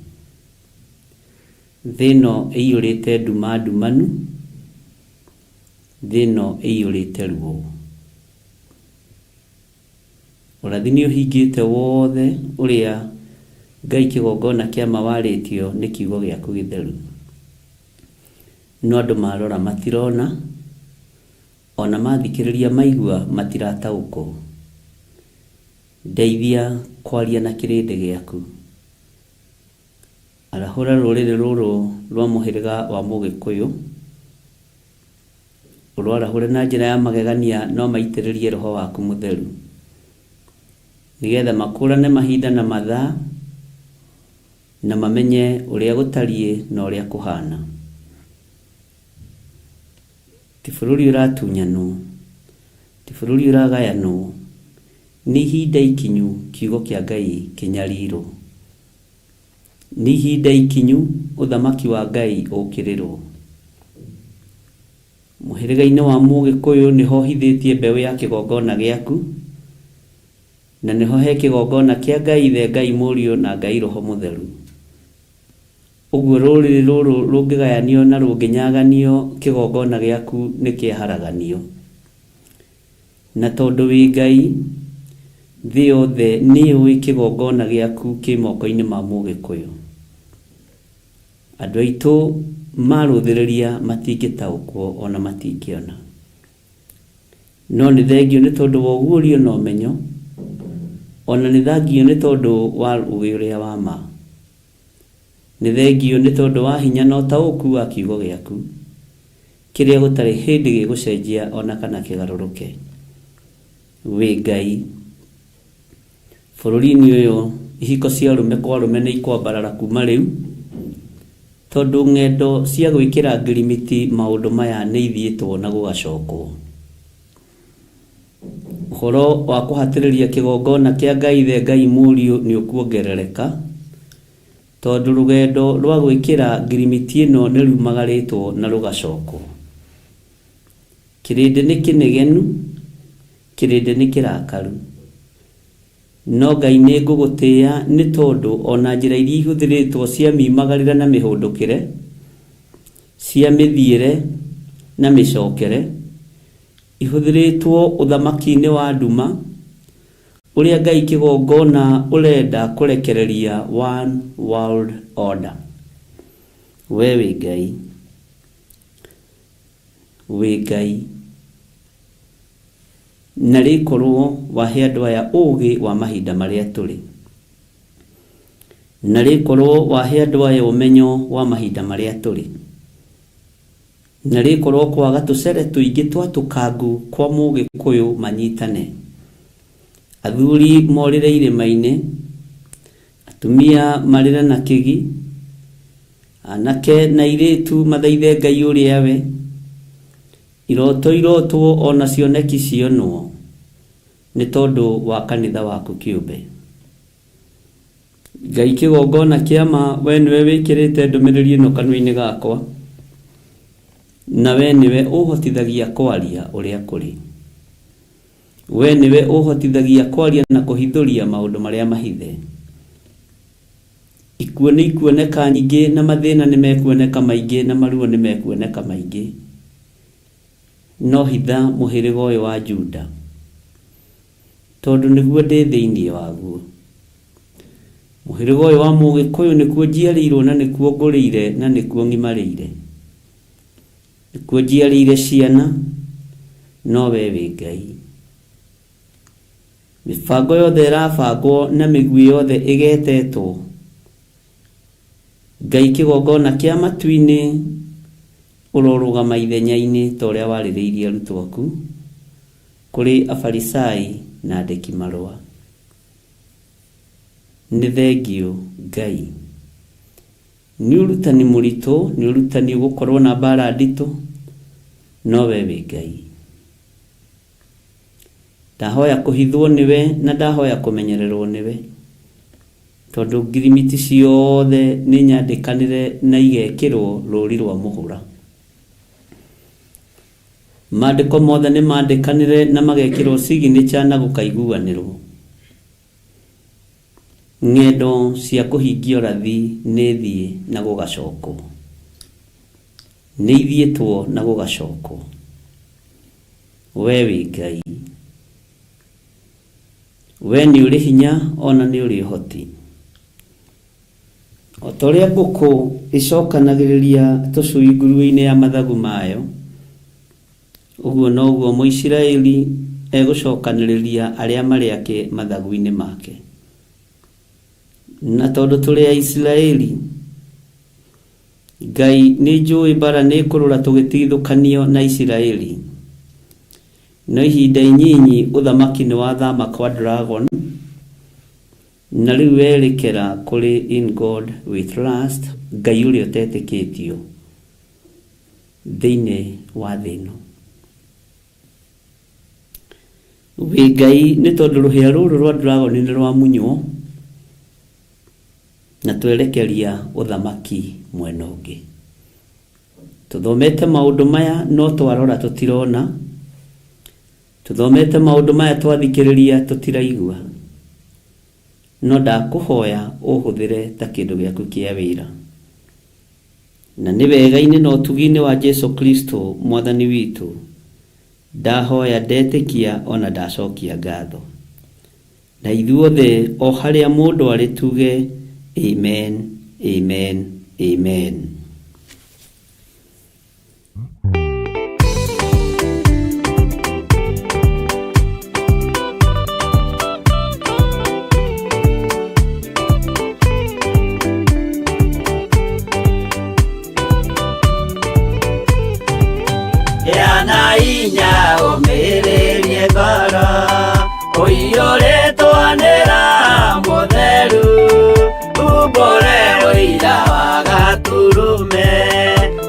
Thĩ ĩno ĩiyũrĩte nduma ndumanu, thĩ ĩno ĩiyũrĩte ruo. Ũrathi nĩ ũhingĩte wothe ũrĩa Ngai kĩgongona kĩa mawarĩtio nĩ kiugo gĩaku gĩtheru, no andũ marora matirona, ona mathikĩrĩria maigua matirataũkwo. Ndeithia kwaria na kĩrĩndĩ gĩaku, arahũra rũrĩrĩ rũrũ rwa mũhĩrĩga wa Mũgĩkũyũ ũrwarahũre na njĩra ya magegania no maitĩrĩrie Roho waku Mũtheru nĩgetha makũrane mahinda na mathaa na mamenye ũrĩa gũtariĩ na ũrĩa kũhana. Ti bũrũri ũratunyanwo, ti bũrũri ũragayanwo, nĩ ihinda ikinyu kiugo kĩa Ngai kĩnyarirwo. Nĩ ihinda ikinyu ũthamaki wa Ngai ũkĩrĩrwo. Mũhĩrĩga-inĩ wa Mũgĩkũyũ nĩho hithĩtie mbeũ ya kĩgongona gĩaku, na nĩho he kĩgongona kĩa Ngai Ithe, Ngai Mũriũ na Ngai Roho Mũtheru. Ũguo rũrĩrĩ rũrũ rũngĩgayanio na rũngĩnyaganio kĩgongona gĩaku nĩ kĩaharaganio. Na tondũ wĩ Ngai, thĩ yothe nĩyũĩ kĩgongona gĩaku kĩ moko-inĩ ma Mũgĩkũyũ. Andũ aitũ marũthĩrĩria matingĩtaũkwo ona matingĩona. No nĩ thengio nĩ tondũ wa ũguũrio na ũmenyo, ona nĩ thengio nĩ tondũ wa ũũgĩ ũrĩa wa ma. Nĩ thengio nĩ tondũ wa hinya na ũtaũku wa kiugo gĩaku, kĩrĩa gũtarĩ hĩndĩ gĩgũcenjia ona kana kĩgarũrũke. Wĩ Ngai, bũrũri-inĩ ũyũ ihiko cia arũme kwa arũme nĩ ikwambarara kuma rĩu, tondũ ng'endo cia gwĩkĩra ngirimiti maũndũ maya nĩ ithiĩtwo na gũgacokwo. Ũhoro wa kũhatĩrĩria kĩgongona kĩa Ngai Ithe, Ngai Mũriũ nĩ ũkuongerereka, tondũ rũgendo rwa gwĩkĩra ngirimiti ĩno nĩ rumagarĩtwo na rũgacokwo. Kĩrĩndĩ nĩ kĩnegenu, kĩrĩndĩ nĩ kĩrakaru. No Ngai nĩ ngũgũtĩĩa nĩ tondũ ona njĩra iria ihũthĩrĩtwo cia miumagarĩre na mĩhũndũkĩre, cia mĩthiĩre na mĩcokere, ihũthĩrĩtwo ũthamaki-inĩ wa nduma, ũrĩa Ngai kĩgongona ũrenda kũrekereria one world order. We wĩ Ngai, wĩ Ngai, na rĩkorwo wahe andũ aya ũũgĩ wa mahinda marĩa tũrĩ, na rĩkorwo wahe andũ aya ũmenyo wa mahinda marĩa tũrĩ, na rĩkorwo kwaga tũcere tũingĩ twatũkangu kwa Mũgĩkũyũ manyitane. Athuri morĩre irĩma-inĩ, atumia marĩre na kĩgi, anake na airĩtu mathaithe Ngai ũrĩa we, iroto irotwo ona cioneki cionwo nĩ tondũ wa kanitha waku kĩũmbe. Ngai kĩgongona kĩama, we nĩwe wĩkĩrĩte ndũmĩrĩri ĩno kanua-inĩ gakwa, na we nĩwe ũhotithagia kwaria ũrĩa kũrĩ. We nĩwe ũhotithagia kwaria na kũhithũria maũndũ marĩa mahithe. Ikuũ nĩ ikuoneka nyingĩ, na mathĩna nĩ mekuoneka maingĩ, na maruo nĩ mekuoneka maingĩ. No hitha mũhĩrĩga ũyũ wa Juda, tondũ nĩguo ndĩ thĩinĩ waguo. Mũhĩrĩga ũyũ wa Mũgĩkũyũ nĩkuo njiarĩirwo, na nĩkuo ngũrĩire, na nĩkuo ng'imarĩire. Nĩkuo njiarĩire ciana, no we wĩ Ngai. Mĩbango yothe ĩrabangwo na mĩgwi yothe ĩgetetwo, Ngai kĩgongona kĩa matu-inĩ ũrorũgama ithenya-inĩ ta ũrĩa warĩrĩirie arutwo aku kũrĩ Afarisai na andĩki marũa. Nĩ thengio Ngai. Nĩ ũrutani mũritũ, nĩ ũrutani ũgũkorwo na mbara nditũ, no we wĩ Ngai. Ndahoya kũhithwo nĩwe, na ndahoya kũmenyererwo nĩwe, tondũ ngirimiti ciothe nĩ nyandĩkanĩre na igekĩrwo rũũri rwa mũhũra. Maandĩko mothe nĩ maandĩkanĩre na magekĩrwo signature na gũkaiguanĩrwo. Ng'endo cia kũhingia ũrathi nĩ thiĩ na gũgacokwo, nĩ ithiĩtwo na gũgacokwo. We wĩ Ngai, we nĩ ũrĩ hinya, ona nĩ ũrĩ ũhoti. O ta ũrĩa ngũkũ ĩcokanagĩrĩria tũcui nguru-inĩ ya mathagu mayo, ũguo noguo Mũisiraeli egũcokanĩrĩria arĩa marĩ ake mathagu-inĩ make. Na tondũ tũrĩ Aisiraeli, Ngai nĩ njũĩ mbara nĩ kũrũra tũgĩtigithũkanio na Isiraeli. No ihinda inyinyi ũthamaki nĩ wathama kwa dragon, na rĩu werekera kũrĩ in God we trust, Ngai ũrĩa ũtetĩkĩtio thĩinĩ wa thĩ ĩno. We Ngai nĩ tondũ rũhĩa rũrũ rwa dragon nĩ rwamunywo, na twerekeria ũthamaki mwena ũngĩ. Tũthomete maũndũ maya no twarora tũtirona, tuthomete maũndũ maya twathikĩrĩria tũtiraigua, no ndakũhoya ũhũthĩre ta kĩndũ gĩaku kĩa wĩra. Na nĩ wega-inĩ na ũtugi-inĩ wa Jesu Kristo mwathani witũ, ndahoya ndetĩkia ona ndacokia ngatho. Na ithuothe o harĩa mũndũ arĩ tuge amen, amen, amen. Yana inya umirerie ngoro uiyũrĩtwanĩra mũtheru umbũre ũira wa gaturume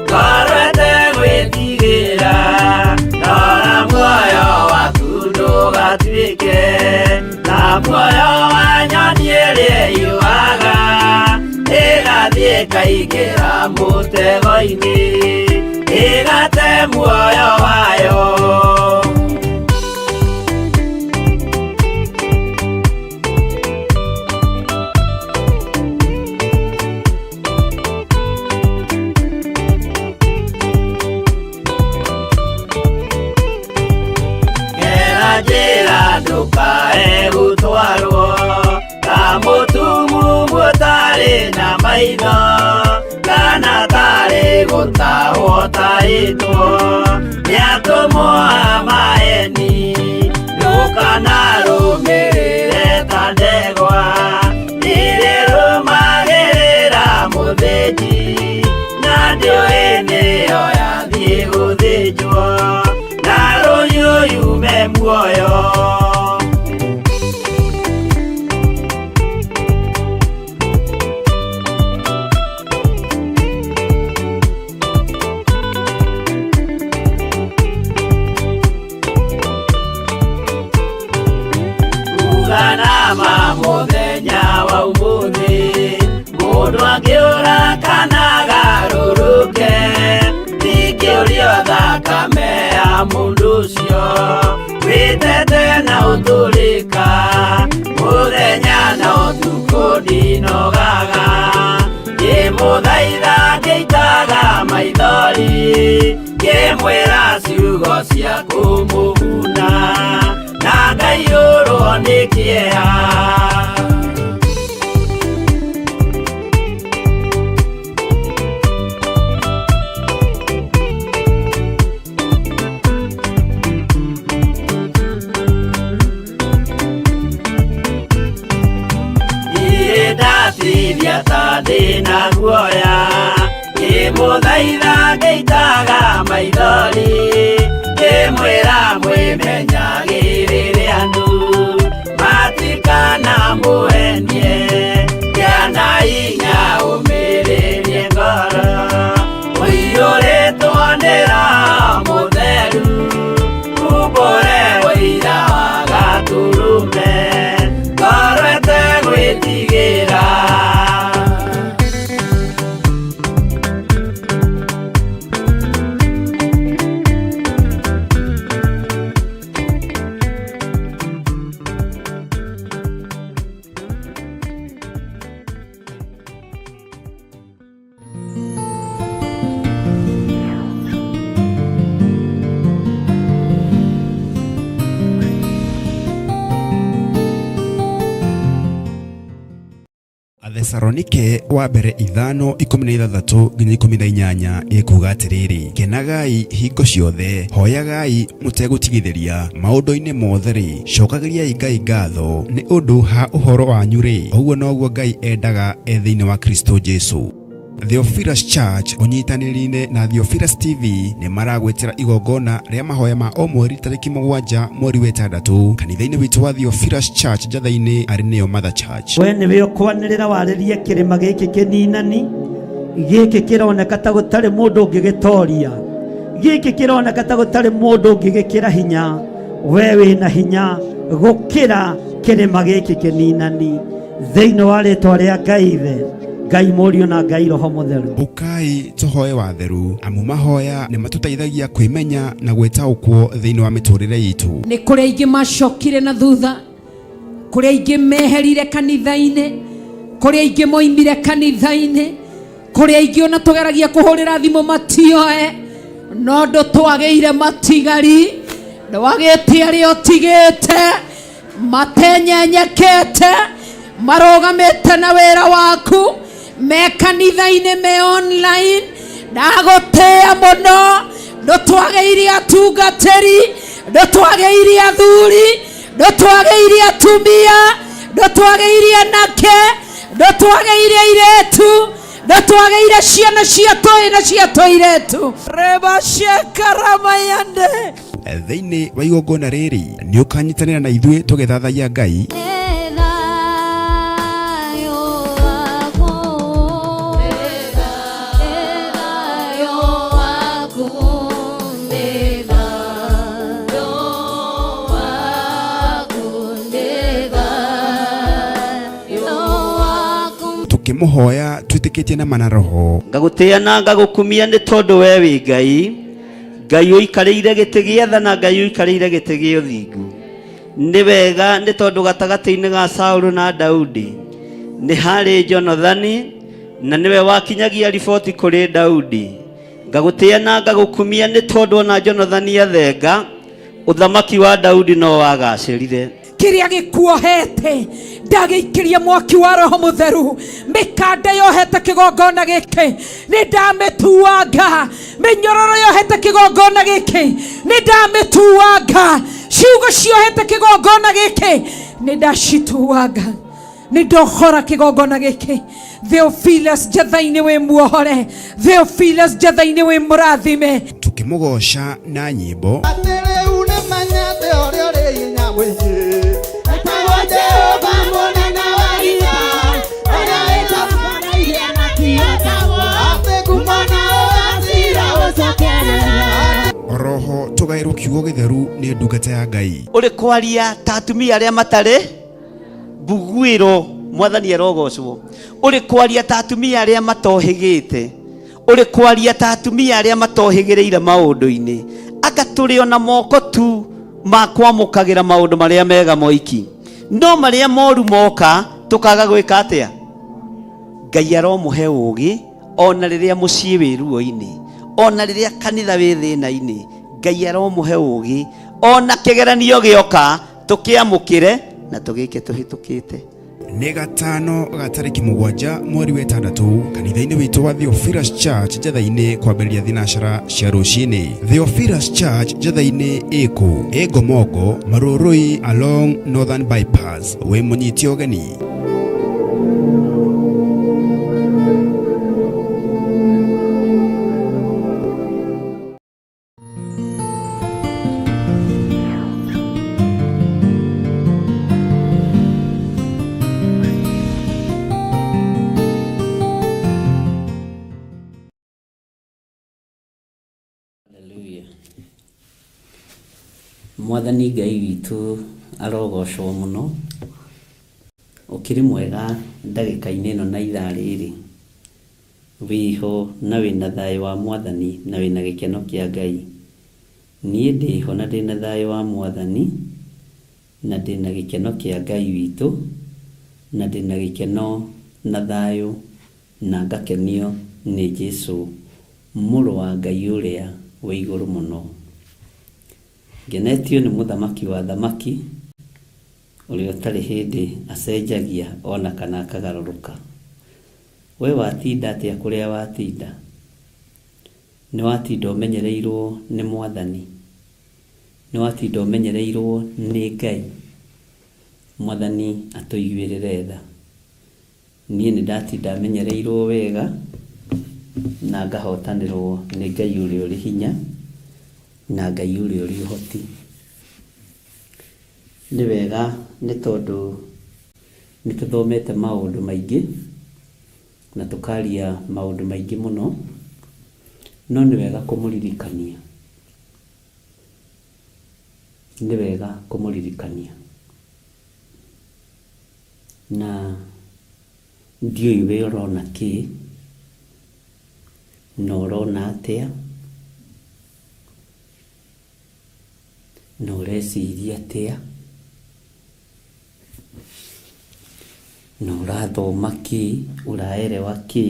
ngorwete gwĩtigĩra nora muoyo waku ndũgatuĩke na muoyo wa nyoni ĩrĩa yuaga ĩgathiĩ ĩkaingĩra mũtego-inĩ ĩgate muoyo wayo. Gera njĩra ndũkae gũtwarwo ta mũtumu mũtarĩ na maitho, kana tarĩ gũtahwo taĩtwo nĩ atũmwo a maeni. Ndũkanarũmĩrĩre ta ndegwa ĩrĩrũmagĩrĩra mũthĩnji, na ndĩũĩ nĩyo yathiĩ gũthĩnjwo na rũhiũ yume muoyo. Mũthenya wa ũmũthĩ mũndũ angĩũra kana agarũrũke, ndingĩũrio thakame ya mũndũ ũcio wĩtete na ũtũrĩka. Mũthenya na ũtukũ ndinogaga, ngĩmũthaitha ngĩitaga maithori, ngĩmwĩra ciugo cia kũmũguna, na ngaiyũrwo nĩ kĩeha. Ndatithia ta ndĩna guoya, ngĩmũthaitha ngĩitaga maithori, ngĩmwĩra mwĩmenyagĩrĩre andũ matikana mũhenie. Gĩana inya ũmĩrĩrie ngoro ũiyũrĩtwanĩra mũtheru umbũre ũira wa gatũrũme ngorwete gwĩtigĩra. Athesalonike wa mbere 5:16 nginya 18 ikuga atiriri, kenagai hingo ciothe, hoyagai mutegũtigithĩria, maũndũ-inĩ mothe ri cokagĩriai Ngai ngatho nĩ ũndũ ha ũhoro wanyu ri, ũguo noguo Ngai endaga thĩinĩ wa Kristo Jesu. Theophilus Church unyitanĩri-inĩ na Theophilus TV nĩ maragwetera igongona rĩa mahoya ma o mweri tarĩki 7 mweri wa 6 kanitha-inĩ witũ wa Theophilus Church njatha-inĩ arĩ nĩyo Mother Church. We nĩwe ũkwanĩrĩra warĩrie kĩrĩma gĩkĩ kĩninani gĩkĩ kĩroneka ta gũtarĩ mũndũ ũngĩgĩtoria, gĩkĩ kĩroneka ta gũtarĩ mũndũ ũngĩgĩkĩra hinya. We wĩna hinya gũkĩra kĩrĩma gĩkĩ kĩninani thĩinĩ wa rĩtwa rĩa Ngai Ithe, Ngai Mũriũ na Ngai Roho Mũtheru. Ũkai tũhoe watheru amu mahoya nĩ matũteithagia kwĩmenya na gwĩtaũkwo thĩinĩ wa mĩtũrĩre itũ. Nĩ kũrĩ aingĩ macokire na thutha, kũrĩ aingĩ meherire kanitha-inĩ, kũrĩ aingĩ moimire kanitha-inĩ, kũrĩ aingĩ ona tũgeragia kũhũrĩra thimũ matioe, no ndũtwagĩire matigari, ndwagĩte arĩa ũtigĩte matenyenyekete marogamĩte na wĩra waku me kanitha-inĩ me online. Ndagũtĩĩa mũno, ndũtwagĩire atungatĩri, ndũtwagĩire athuri, ndũtwagĩire atumia, ndũtwagĩire anake, ndũtwagĩire airĩtu, ndũtwagĩire ciana cia tũĩ na cia tũirĩtu. Reba shekaramayande. Thĩinĩ wa igongona rĩrĩ nĩ ũkanyitanĩra na ithuĩ tũgĩthathaiya Ngai. Tukĩmũhoya twĩtĩkĩtie na mana roho. Ngagũtĩĩa na ngagũkumia nĩ tondũ we wĩ Ngai, Ngai ũikarĩire gĩtĩ gĩa tha na Ngai ũikarĩire gĩtĩ gĩa ũthingu. Nĩ wega nĩ tondũ gatagatĩ-inĩ ga Saũlũ na Daudi nĩ harĩ Jonathani, na nĩwe wakinyagia riboti kũrĩ Daudi. Ngagũtĩĩa na ngagũkumia nĩ tondũ ona Jonathani athenga, ũthamaki wa Daudi no wagacĩrire. Kĩrĩa gĩkuohete ndagĩikĩria mwaki wa Roho Mũtheru, mĩkanda yohete kĩgongona gĩkĩ nĩ ndamĩtuanga, mĩnyororo yohete kĩgongona gĩkĩ nĩ ndamĩtuanga, ciugo ciohete kĩgongona gĩkĩ nĩ ndacituanga, nĩ ndohora kĩgongona gĩkĩ. Theophilus njatha-inĩ wĩ muohore, Theophilus njatha-inĩ wĩ mũrathime. Tukĩmũgoca na nyĩmbo oroho tũgaĩrwo kiugo gĩtheru nĩ ndungata ya Ngai. Ũrĩ kwaria ta atumia arĩa matarĩ mbuguĩro, Mwathani arogocwo. Ũrĩ kwaria ta atumia arĩa matohĩgĩte, ũrĩ kwaria ta atumia arĩa matohĩgĩrĩire maũndũ-inĩ, anga tũrĩ ona moko tu ma kwamũkagĩra maũndũ marĩa mega moiki, no marĩa moru moka tũkaga gwĩka atĩa? Ngai aromũhe ũũgĩ ona rĩrĩa mũciĩ wĩ ruo-inĩ, ona rĩrĩa kanitha wĩ thĩna-inĩ, Ngai aromũhe ũũgĩ ona kĩgeranio gĩoka tũkĩamũkĩre na tũgĩke tũhĩtũkĩte. Nĩ gatano ga tarĩki 7 mweri wa 6 kanitha-inĩ witũ wa Theophilus Church njatha-inĩ kwambĩrĩria thinacara cia rũcinĩ. Theophilus Church njatha-inĩ ĩkũ Ngomongo Marũrũi along Northern Bypass. Wĩ mũnyiti ũgeni. Mwathani Ngai witũ arogocwo mũno, ũkĩrĩ mwega ndagĩka-inĩ ĩno na ithaa rĩrĩ, wĩho na wĩna thayũ wa Mwathani na wĩna gĩkeno kĩa Ngai. Niĩ ndĩho na ndĩna thayũ wa Mwathani na ndĩna gĩkeno kĩa Ngai witũ, na ndĩna gĩkeno na thayũ na ngakenio nĩ Jesũ mũrũ wa Ngai ũrĩa wĩ igũrũ mũno. Ngenetio nĩ mũthamaki wa thamaki ũrĩa ũtarĩ hĩndĩ acenjagia ona kana akagarũrũka. We watinda atĩa kũrĩa watinda? Nĩ watinda ũmenyereirwo nĩ Mwathani, nĩ watinda ũmenyereirwo nĩ Ngai. Mwathani atũiguĩrĩre tha. Niĩ nĩ ndatinda menyereirwo wega na ngahotanĩrwo nĩ Ngai ũrĩa ũrĩ hinya na Ngai ũrĩa ũrĩ ũhoti. Nĩ wega nĩ tondũ nĩ tũthomete maũndũ maingĩ na tũkaria maũndũ maingĩ mũno, no nĩ wega kũmũririkania. Nĩ wega kũmũririkania. Na ndiũĩ we ũrona kĩ na ũrona atĩa na ũreciria atĩa na ũrathoma kĩ, ũraerewa kĩ,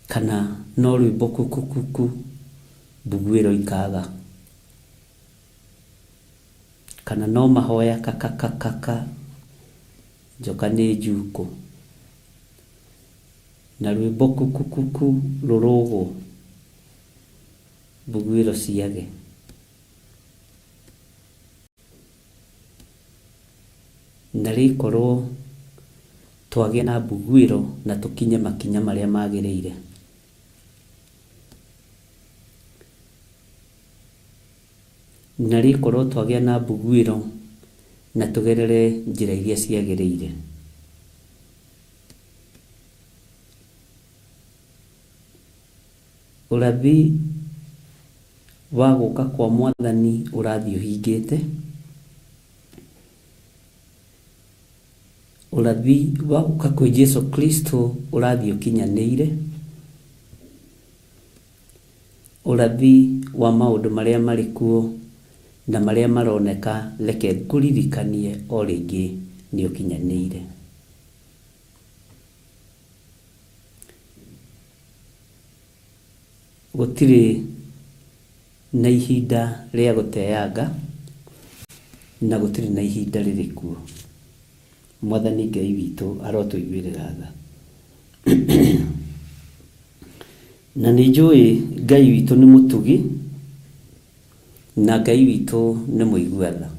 kana no rwĩmbo kukukuku Bugwĩro ikaga, kana no mahoya kakakakaka njoka nĩ njuku, na rwĩmbo kukukuku rũrũgũ Bugwĩro ciage. Na rĩkorwo twagĩa na Bugwĩro na tũkinye makinya marĩa magĩrĩire. Na rĩkorwo twagĩa na Bugwĩro na tũgerere njĩra iria ciagĩrĩire. Ũrathi wa gũka kwa Mwathani ũrathiĩ ũhingĩte. Ũrathi wa gũka kwĩ Jesũ Kristo ũrathiĩ ũkinyanĩire. Ũrathi wa maũndũ marĩa marĩ kuo na marĩa maroneka reke ngũririkanie o rĩngĩ nĩ ũkinyanĩire. Gũtirĩ na ihinda rĩa gũteanga na gũtirĩ na ihinda rĩrĩ kuo. Mwathani Ngai witũ arotũiguĩrĩra tha. Na nĩ njũĩ Ngai witũ nĩ mũtugi na Ngai witũ nĩ mũigua tha.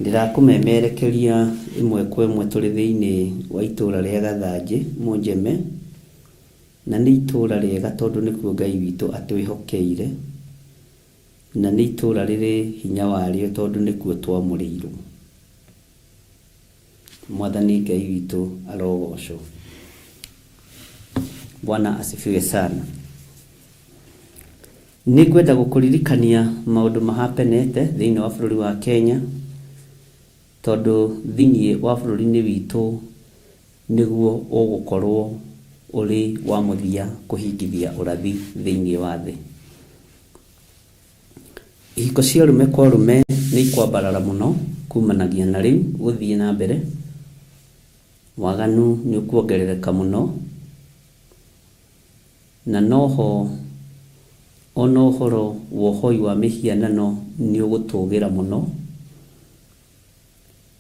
Ndirakũmemerekeria ĩmwe kwa ĩmwe tũrĩ thĩinĩ wa itũũra rĩa Gathanjĩ Mũnjeme, na nĩ itũũra rĩega tondũ nĩkuo Ngai witũ atwĩhokeire, na nĩ itũũra rĩrĩ hinya warĩo tondũ nĩkuo twamũrĩirwo. Mwathani Ngai witũ arogocwo. Bwana asifiwe sana. Nĩngwenda gũkũririkania maũndũ mahapenete thĩinĩ wa bũrũri wa Kenya, tondũ thĩinĩ wa bũrũri-inĩ witũ nĩguo ũgũkorwo ũrĩ wa mũthia kũhingithia ũrathi thĩinĩ wa thĩ. Ihiko cia rũme kwa rũme nĩ ikwambarara mũno kumanagia na rĩu gũthiĩ na mbere. Waganu nĩ ũkuongerereka mũno, na noho ona ũhoro wa ũhoi wa mĩhianano nĩ ũgũtũgĩra mũno,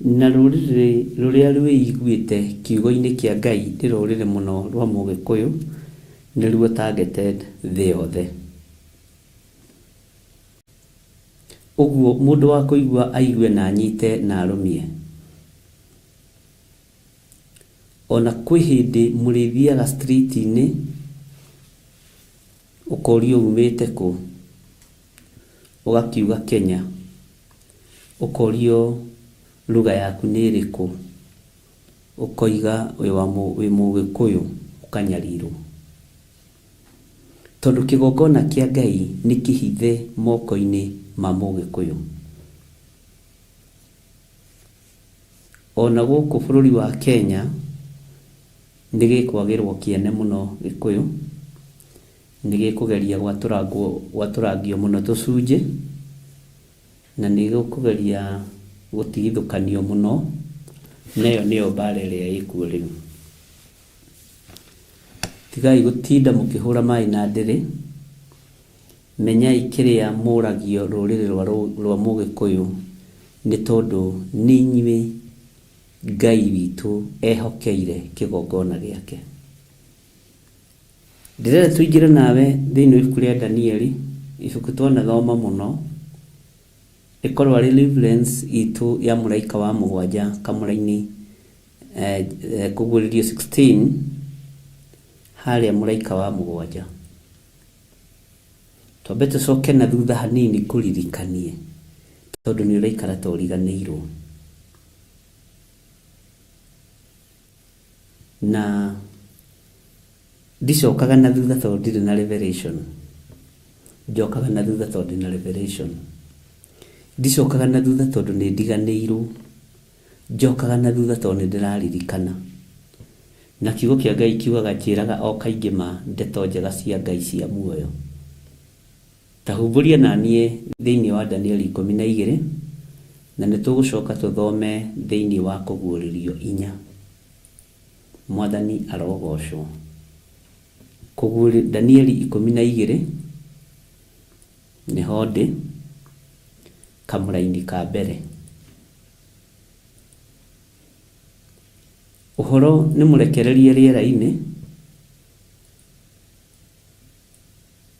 na rũrĩrĩ rũrĩa rwĩiguĩte kiugo-inĩ kĩa Ngai nĩ rũrĩrĩ mũno rwa Mũgĩkũyũ, nĩruo targeted thĩ yothe. Ũguo mũndũ wa kũigua aigue na anyite na arũmie. Ona kwĩ hĩndĩ mũrĩthiaga street-inĩ ũkorio umĩte kũ, ũgakiuga Kenya, ũkorio lugha yaku nĩ ĩrĩkũ, ũkoiga wĩ Mũgĩkũyũ, ũkanyarirwo. Tondũ kĩgongona kĩa Ngai nĩ kĩhithe moko-inĩ ma Mũgĩkũyũ. Ona gũkũ bũrũri wa Kenya nĩ gĩkwagĩrwo kĩene mũno Gĩkũyũ, nĩ gĩkũgeria gwatũrangio mũno tũcunjĩ, na nĩ gĩkũgeria gũtigithũkanio mũno, nayo nĩyo mbara ĩrĩa ĩkuo rĩu. Tigai gũtinda mũkĩhũra maĩ na ndĩrĩ, menyai kĩrĩa mũragio rũrĩrĩ rwa Mũgĩkũyũ, nĩ tondũ nĩ inyuĩ Ngai witũ ehokeire kĩgongona gĩake. Ndĩrenda tũingĩre nawe thĩinĩ wa ibuku rĩa Danieli, ibuku twanathoma mũno, ĩkorwo arĩ deliverance itũ ya mũraika wa mũgwanja kamũra-inĩ kũguũrĩrio 16 harĩa mũraika wa mũgwanja. Twambe tũcoke na thutha hanini kũririkanie, tondũ nĩ ũraikara ta ũriganĩirwo. Na ndicokaga na thutha tondũ ndirĩ na revelation, njokaga na thutha tondũ ndĩ na revelation. Ndicokaga na thutha tondũ nĩ ndiganĩirwo, njokaga na thutha tondũ nĩ ndĩraririkana. Na kiugo kĩa Ngai kiugaga njĩraga o kaingĩ ma ndeto njega cia Ngai cia muoyo. Tahumbũria naniĩ thĩinĩ wa Danieli 12, na nĩ tũgũcoka tũthome thĩinĩ wa kũguũrĩrio 4. Mwathani arogocwo. Danieli 12 nĩho ndĩ kamũra-inĩ ka mbere. Ũhoro nĩ mũrekererie rĩera-inĩ.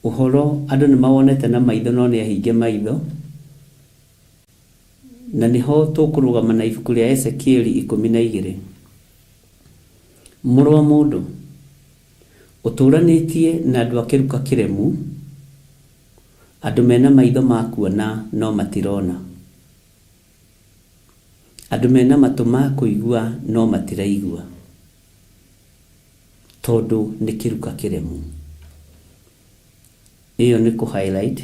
Ũhoro andũ nĩ mawonete na maitho no nĩ ahinge maitho. Na nĩho tũkũrũgama na ibuku rĩa Ezekieli 12. Mũrũ wa mũndũ, ũtũranĩtie na andũ a kĩruka kĩremu, andũ mena maitho ma kuona no matirona, andũ mena matũ ma kũigua no matiraigua, tondũ nĩ kĩruka kĩremu. Iyo nĩ kũ highlight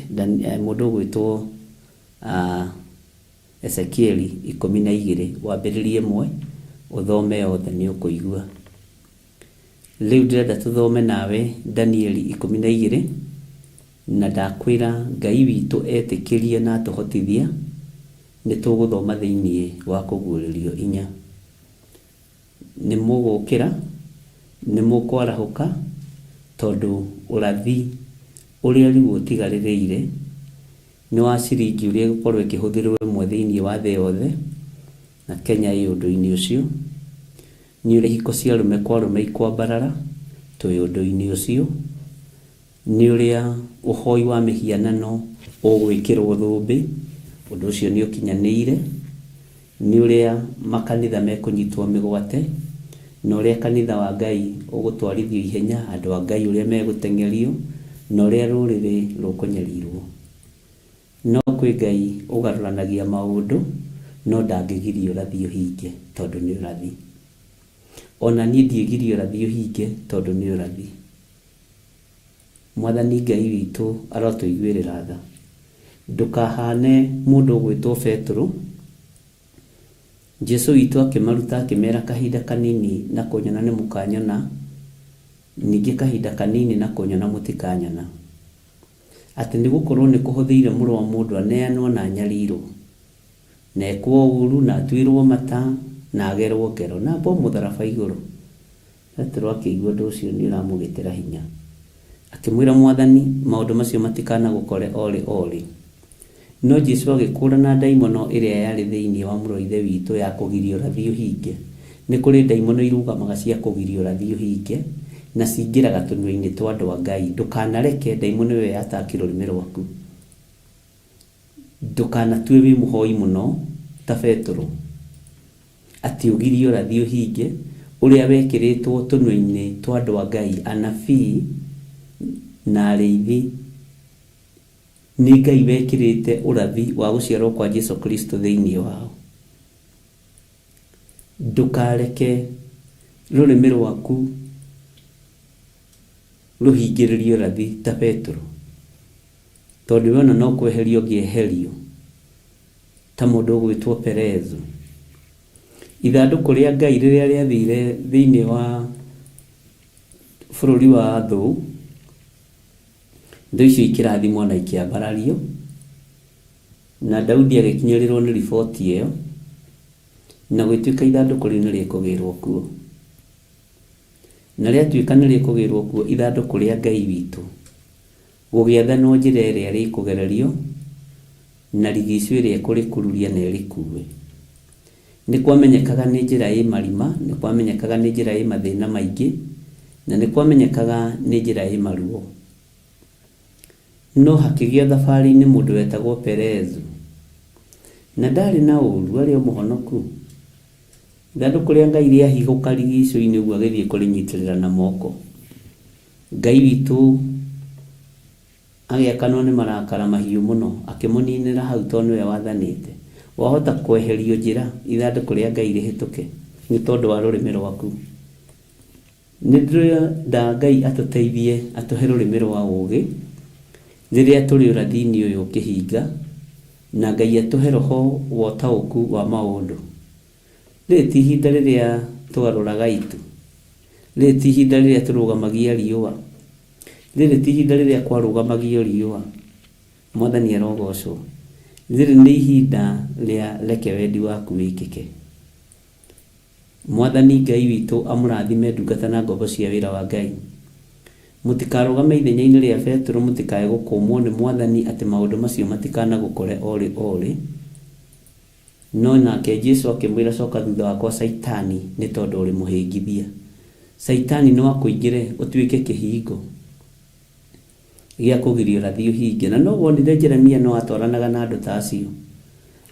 mũndũ gwĩtwo Ezekieli 12 wambĩrĩrie 1 ũthome yothe nĩ ũkũigua. Rĩu ndĩrenda tũthome nawe Danieli 12, na ndakwĩra Ngai witũ etĩkĩrie na atũhotithia nĩ tũgũthoma thĩinĩ wa kũguũrĩrio 4. Nĩ mũgũkĩra, nĩ mũkwarahũka, tondũ ũrathi ũrĩa rĩu ũtigarĩrĩire nĩ wa ciringi ũrĩa gũkorwo ĩkĩhũthĩrwo ĩmwe thĩinĩ wa thĩ yothe, na Kenya ĩ ũndũ-inĩ ũcio. Nĩ ũrĩa ihiko cia arũme kwa arũme ikwambarara twĩ ũndũ-inĩ ũcio. Nĩ ũrĩa ũhoi wa mĩhianano ũgwĩkĩrwo thũmbĩ, ũndũ ũcio nĩ ũkinyanĩire. Nĩ ũrĩa makanitha mekũnyitwo mĩgwate, na ũrĩa kanitha wa Ngai ũgũtwarithio ihenya, andũ a Ngai ũrĩa megũteng'erio, na ũrĩa rũrĩrĩ rũkũnyarirwo. No kwĩ Ngai ũgarũranagia maũndũ, no ndangĩgiria ũrathi ũhinge tondũ nĩ ũrathi. Ona niĩ ndiĩgiria ũrathi ũhinge tondũ nĩ ũrathi. Mwathani Ngai witũ arotũiguĩrĩra tha. Ndũkahane mũndũ ũgwĩtwo Petro. Jesu witũ akĩmaruta akĩmera kahinda kanini na kũnyona nĩ mũkanyona, ningĩ kahinda kanini na kũnyona mũtikanyona. Atĩ nĩ gũkorwo nĩ kũhũthĩire mũrũ wa mũndũ aneanwo na nyarirwo, na ekwo ũũru na atuĩrwo mata na agerwo ngero na ambwo mũtharaba igũrũ. Petro akĩigua ũndũ ũcio nĩ ũramũgĩtĩra hinya, akĩmwĩra Mwathani maũndũ macio matikanagũkore orĩ. No Jesu agĩkũũrana ndaimono ĩrĩa yarĩ thĩinĩ wa mũrũ wa ithe witũ ya kũgiria ũrathi ũhinge. Nĩ kũrĩ ndaimono irũgamaga cia kũgiria ũrathi ũhinge, na cingĩraga tũnua-inĩ twa andũ a Ngai. Ndũkanareke ndaimono ĩyo yataki rũrĩmĩ rwaku. Ndũkanatue wĩ mũhoi mũno ta Petro, atĩ ũgirie ũrathi ũhinge ũrĩa wekĩrĩtwo tũnua-inĩ twa andũ a Ngai, anabii na arĩithi. Nĩ Ngai wekĩrĩte ũrathi wa gũciarwo kwa Jesu Kristo thĩinĩ wao. Ndũkareke rũrĩmĩ rwaku rũhingĩrĩrie ũrathi ta Petro, tondũ wona no kweherio ngĩeherio ta mũndũ ũgwĩtwo Perezu. Ithandũkũ rĩa Ngai rĩrĩa rĩathire thĩinĩ wa bũrũri wa thũ, thũ icio ikĩrathimwo na ikĩambarario, na Daudi agĩkinyĩrĩrwo nĩ riboti ĩyo, na gwĩtuĩka ithandũkũ rĩu nĩ rĩkũgĩrwo kuo. Na rĩatuĩka nĩ rĩkũgĩrwo kuo ithandũkũ rĩa Ngai witũ, gũgĩathanwo njĩra ĩrĩa rĩkũgererio, na rigicu ĩrĩa ĩkũrĩkururia na ĩrĩkuue. Nĩ kwamenyekaga nĩ njĩra ĩ marima, nĩ kwamenyekaga nĩ njĩra ĩ mathĩna maingĩ, na nĩ kwamenyekaga nĩ njĩra ĩ maruo. No hakĩgĩa thabarĩ-inĩ mũndũ wetagwo Perezu, na ndarĩ na ũũru, arĩ o mũhonoku. ithandũkũ rĩa Ngai rĩahingũka rigiicũ-inĩ ũguo agĩthiĩ kũrĩnyitĩrĩra na moko. Ngai witũ agĩakanwo nĩ marakara mahiũ mũno, akĩmũninĩra hau tondũ nĩwe wathanĩte. Wahota kweherio njĩra ithandũkũ rĩa Ngai rĩhĩtũke nĩ tondũ wa rũrĩmĩ rwaku. Nĩ ndĩrenda Ngai atũteithie, atũhe rũrĩmĩ rwa ũũgĩ rĩrĩa tũrĩ ũrathi-inĩ ũyũ ũkĩhinga, na Ngai atũhe roho wa ũtaũku wa maũndũ. Rĩrĩ ti ihinda rĩrĩa twarũraga itu, rĩrĩ ti ihinda rĩrĩa tũrũgamagia riũa, rĩrĩ ti ihinda rĩrĩa kwarũgamagio riũa. Mwathani arogocwo. Rĩrĩ nĩ ihinda rĩa reke wendi waku wĩkĩke. Mwathani Ngai witũ amũrathime ndungata na ngombo cia wĩra wa Ngai. Mũtikarũgame ithenya-inĩ rĩa Petero, mũtikae gũkũmwo nĩ Mwathani atĩ maũndũ macio matikanagũkore orĩ. No nake Jesũ akĩmwĩra, coka thutha wakwa Saitani, nĩ tondũ ũrĩ mũhĩngithia. Saitani no akũingĩre ũtuĩke kĩhingo gĩa kũgiria ũrathi ũhinge. Na no wonire Jeremia no atwaranaga na andũ ta acio.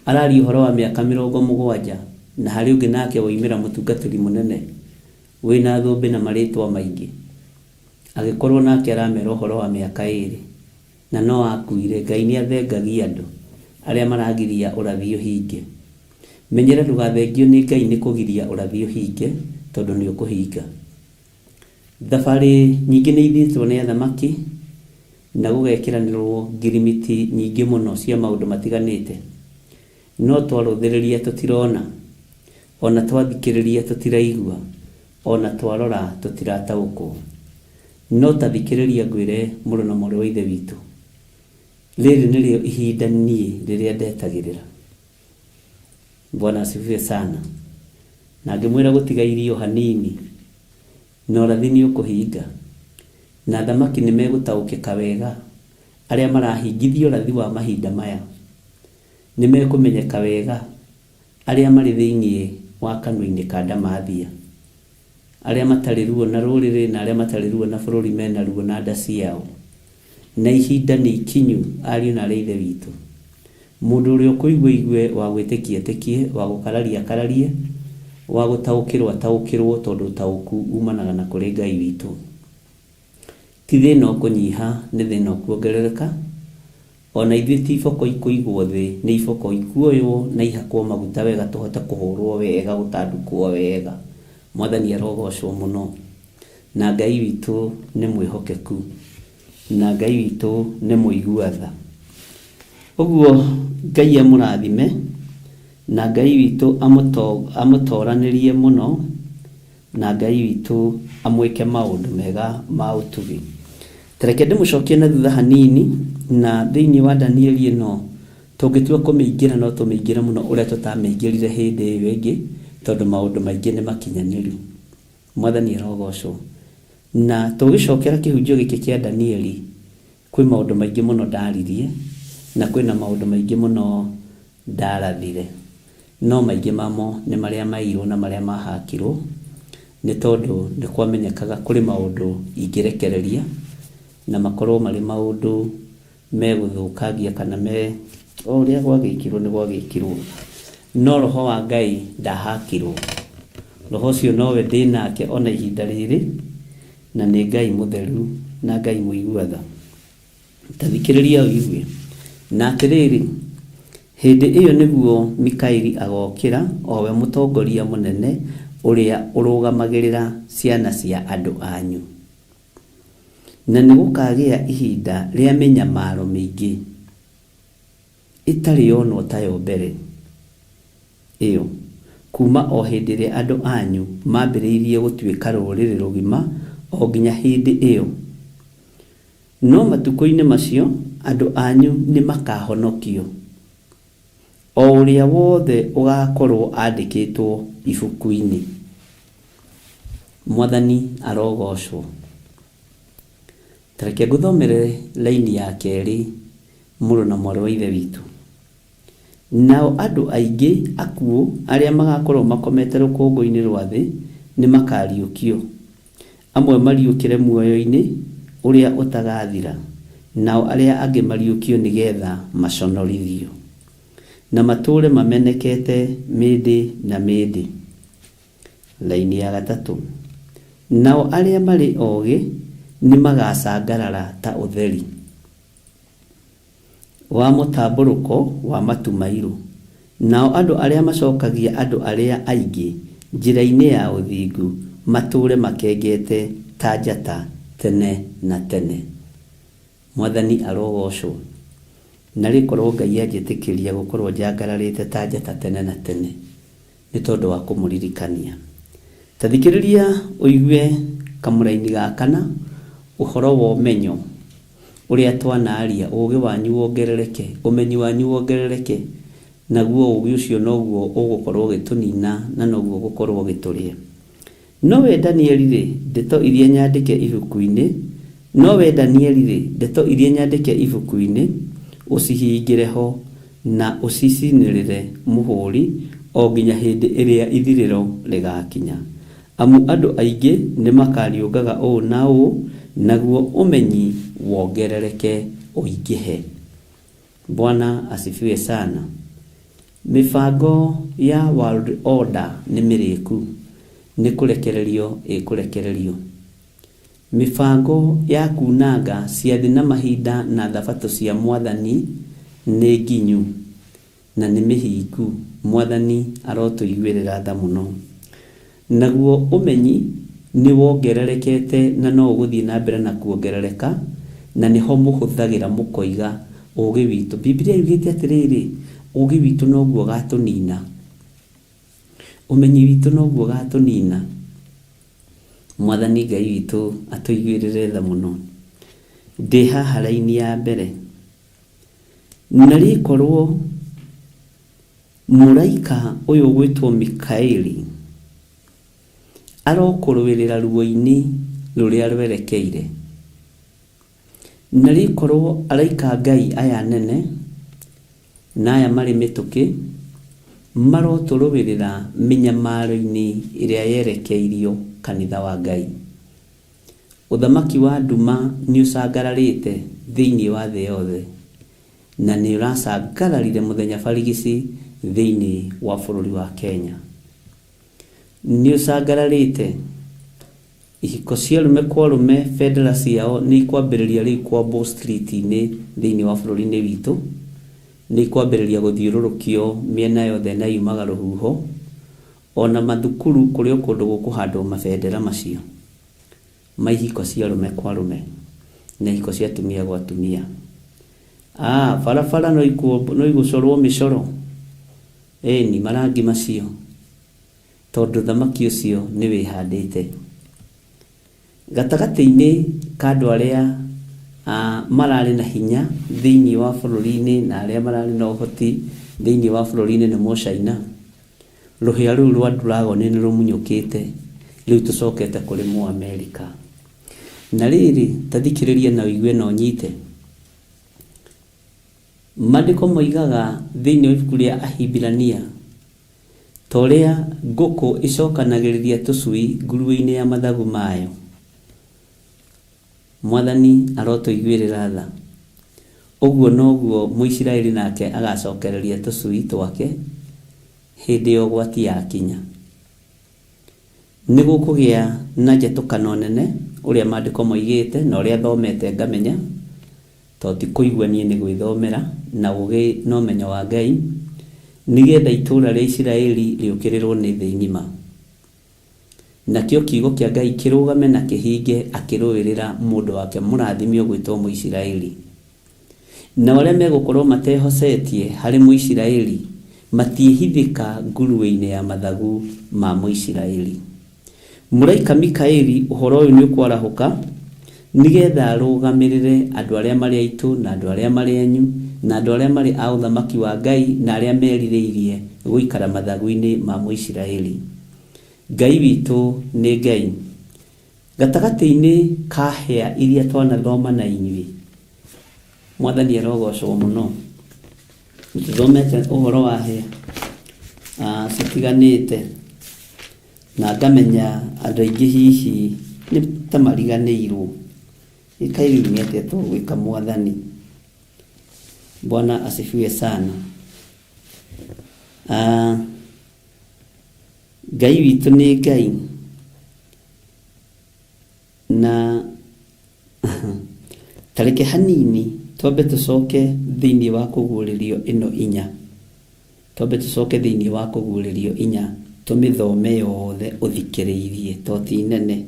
Araria ũhoro wa mĩaka 70, na harĩ ũngĩ nake woimĩra mũtungatĩri mũnene wĩna thũmbĩ na marĩtwa maingĩ, agĩkorwo nake aramera ũhoro wa mĩaka 2, na no akuire. Ngai nĩ athengagia andũ arĩa maragiria ũrathi ũhinge. Menyera ndũgathengio nĩ Ngai nĩ kũgiria ũrathi ũhinge, tondũ nĩ ũkũhinga. Thabarĩ nyingĩ nĩ ithĩtwo nĩ athamaki na gũgekĩranĩrwo ngirimiti nyingĩ mũno cia maũndũ matiganĩte, no twarũthĩrĩria tũtirona, ona twathikĩrĩria tũtiraigua, ona twarora tũtirataũkwo. No tathikĩrĩria ngwĩre mũrũ na mwarĩ wa ithe witũ, rĩrĩ nĩrĩo ihinda niĩ rĩrĩa ndetagĩrĩra. Bwana asifiwe sana. Na ngĩmwĩra gũtiga irio hanini, na ũrathi nĩ ũkũhinga, na athamaki nĩ megũtaũkĩka wega. Arĩa marahingithio ũrathi wa mahinda maya nĩ mekũmenyeka wega, arĩa marĩ thĩinĩ wa kanua-inĩ ka ndamathia, arĩa matarĩ ruo na rũrĩrĩ, na arĩa matarĩ ruo na bũrũri mena ruo na nda ciao. Na ihinda nĩ ikinyu, ariũ na arĩa ithe witũ. Mũndũ ũrĩa ũkũigua igue, wa gwĩtĩkia tĩkie, wa gũkararia kararie, wa gũtaũkĩrwo ataũkĩrwo, tondũ ũtaũku umanaga na kũrĩ Ngai witũ. Ti thĩna ũkũnyiha, nĩ thĩna ũkuongerereka. Ona ithuĩ ti iboko ikũigwo thĩ, nĩ iboko ikuoywo na ihakwo maguta wega, tũhote kũhũrwo wega, gũtandũkwo wega. Mwathani arogocwo mũno. Na Ngai witũ nĩ mwĩhokeku, na Ngai witũ nĩ mũigua tha. Ũguo Ngai amũrathime, na Ngai witũ amũtoranĩrie mũno, na Ngai witũ amwĩke maũndũ mega ma ũtugi. Tareke ndĩmũcokie na thutha hanini, na thĩinĩ wa Danieli ĩno tũngĩtua kũmĩingĩra no tũmĩingĩre mũno ũrĩa tũtamĩingĩrire hĩndĩ ĩyo ĩngĩ, tondũ maũndũ maingĩ nĩ makinyanĩru. Mwathani arogocwo. Na tũgĩcokera kĩhunjio gĩkĩ kĩa Danieli, kwĩ maũndũ maingĩ mũno ndaririe, na kwĩna maũndũ maingĩ mũno ndarathire, no maingĩ mamo nĩ marĩa mairwo na marĩa mahakirwo, nĩ tondũ nĩ kwamenyekaga kũrĩ maũndũ ingĩrekereria na makorwo marĩ maũndũ megũthũkangia kana o ũrĩa gwagĩkirwo nĩ gwagĩkirwo. No roho wa Ngai ndahakirwo. Roho ũcio nowe ndĩ nake ona ihinda rĩrĩ, na nĩ Ngai mũtheru na Ngai mũigua tha. Tathikĩrĩria ũigue. Na atĩrĩrĩ, hĩndĩ ĩyo nĩguo Mikaeli agokĩra, owe mũtongoria mũnene ũrĩa ũrũgamagĩrĩra ciana cia andũ anyu. Na nĩ gũkagĩa ihinda rĩa mĩnyamaro mĩingĩ ĩtarĩ yonwo tayo mbere ĩyo, kuma o hĩndĩ ĩrĩa andũ anyu mambĩrĩirie gũtuĩka rũrĩrĩ rũgima o nginya hĩndĩ ĩyo. No matukũ-inĩ macio andũ anyu nĩ makahonokio, o ũrĩa wothe ũgakorwo andĩkĩtwo ibuku-inĩ. Mwathani arogocwo. Tareke ngũthomere laini ya kerĩ, mũrũ na mwarĩ wa ithe witũ. Nao andũ aingĩ akuũ arĩa magakorwo makomete rũkũngũ-inĩ rwa thĩ nĩ makariũkio, amwe mariũkĩre muoyo-inĩ ũrĩa ũtagathira, nao arĩa angĩ mariũkio nĩgetha maconorithio na matũũre mamenekete mĩndĩ na mĩndĩ. Laini ya gatatũ, nao arĩa marĩ ogĩ nĩ magacangarara ta ũtheri wa mũtambũrũko wa matu mairũ, nao andũ arĩa macokagia andũ arĩa aingĩ njĩra-inĩ ya ũthingu matũũre makengete ta njata tene na tene. Mwathani arogocwo. Na rĩkorwo Ngai anjĩtĩkĩria gũkorwo njangararĩte ta njata tene na tene nĩ tondũ wa kũmũririkania. Ta thikĩrĩria ũigue kamũraini gakana ũhoro wa ũmenyo ũrĩa twanaria, ũũgĩ wanyu wongerereke, ũmenyi wanyu wongerereke, naguo ũũgĩ ũcio noguo ũgũkorwo ũgĩtũnina na noguo ũgũkorwo ũgĩtũrĩa. Nowe Danieli-rĩ, ndeto iria nyandĩke ibuku-inĩ, nowe Danieli-rĩ, ndeto iria nyandĩke ibuku-inĩ ũcihingĩre ho na ũcicinĩrĩre mũhũri o nginya hĩndĩ ĩrĩa ithirĩro rĩgakinya. Amu andũ aingĩ nĩ makariũngaga ũũ na ũũ, naguo ũmenyi wongerereke ũingĩhe. Bwana asifiwe sana. Mibango ya world order nĩ mĩrĩku, nĩ kũrekererio ĩkũrekererio. Mibango ya kunanga ciathĩ na mahinda na thabatũ cia Mwathani nĩ nginyu na nĩ mĩhingu. Mwathani arotũiguĩrĩra tha mũno. Naguo ũmenyi nĩ wongererekete na no ũgũthiĩ na mbere na kuongerereka, na nĩho mũhũthagĩra mũkoiga ũũgĩ witũ. Biblia yugĩte atĩrĩrĩ, ũũgĩ witũ noguo gatũnina, ũmenyi witũ noguo gatũnina. Mwathani Ngai witũ atũiguĩrĩre tha mũno. Ndĩ haha raini ya mbere, na rĩkorwo mũraika ũyũ gwĩtwo Mikaeli arokũrũĩrĩra ruo-inĩ rũrĩa rwerekeire, na rĩkorwo araika Ngai aya nene na aya marĩ mĩtũkĩ marotũrũĩrĩra mĩnyamaro-inĩ ĩrĩa yerekeirio kanitha wa Ngai. Ũthamaki wa nduma nĩ ũcangararĩte thĩinĩ wa thĩ yothe, na nĩ ũracangararire mũthenya barigici thĩinĩ wa bũrũri wa Kenya. Nĩ ũcangararĩte ihiko cia arũme kwa arũme, bendera ciao nĩ ikwambĩrĩria rĩu kwambwo street-inĩ thĩinĩ wa bũrũri-inĩ witũ, nĩ ikwambĩrĩria gũthiũrũrũkio mĩena yothe na yumaga rũhuho, ona mathukuru kũrĩ kũndũ gũkũhandwo mabendera macio ma ihiko cia arũme kwa arũme na ihiko cia atumia gwa atumia. Barabara no igũcorwo mĩcoro, ni marangi macio, tondũ thamaki ũcio nĩ wĩhandĩte. Gatagatĩ-inĩ ka andũ arĩa mararĩ na hinya thĩinĩ wa bũrũri-inĩ na arĩa mararĩ na ũhoti thĩinĩ wa bũrũri-inĩ nĩ Mũcaina, rũhĩa rũu rwa dragoni nĩ rũmunyũkĩte, rĩu tũcokete kũrĩ Mũamerika. Na rĩrĩ, ta thikĩrĩria na ũigue na ũnyite. Maandĩko moigaga thĩinĩ wa ibuku rĩa Ahibirania ta ũrĩa ngũkũ icokanagĩrĩria tũcui nguruwe-inĩ ya mathagu mayo. Mwathani arotũiguĩrĩra tha. Ũguo noguo Mũisiraeli nake agacokereria tũcui twake hĩndĩ ya ũgwati yakinya. Nĩ gũkũgĩa na njatũkano nene ũrĩa maandĩko moigĩte na ũrĩa thomete ngamenya, tondũ ti kũigua niĩ nĩ gwĩthomera na ũũgĩ na ũmenyo wa Ngai, nĩgetha itũũra rĩa Isiraeli rĩũkĩrĩrwo nĩ thĩ ng'ima. Nakĩo kiugo kĩa Ngai kĩrũgame na kĩhinge akĩrũĩrĩra mũndũ wake mũrathime ũgwĩtwo Mũisiraeli. Na arĩa megũkorwo matehocetie harĩ Mũisiraeli matiĩhithĩka nguruwe-inĩ ya mathagu ma Mũisiraeli. Mũraika Mikaeli ũhoro ũyũ nĩ ũkwarahũka nĩgetha arũgamĩrĩre andũ arĩa marĩ aitũ na andũ arĩa marĩ anyu na andũ arĩa marĩ a ũthamaki wa Ngai na arĩa merirĩirie gũikara mathagu-inĩ ma Mũisiraeli. Ngai witũ nĩ Ngai. Gatagatĩ-inĩ ka hĩa iria twanathoma na inyuĩ, Mwathani arogocwo mũno. Nĩtũthomete ũhoro wa hĩa citiganĩte, na ngamenya andũ aingĩ hihi nĩ ta mariganĩirwo, ikairiu nĩ atĩa tũgwĩka Mwathani. Bwana asifiwe sana. Ngai witũ nĩ Ngai na tareke hanini twambe tũcoke thĩinĩ wa kũguũrĩrio ĩno inya, twambe tũcoke thĩinĩ wa kũguũrĩrio inya tũmĩthome yothe ũthikĩrĩirie to ti nene,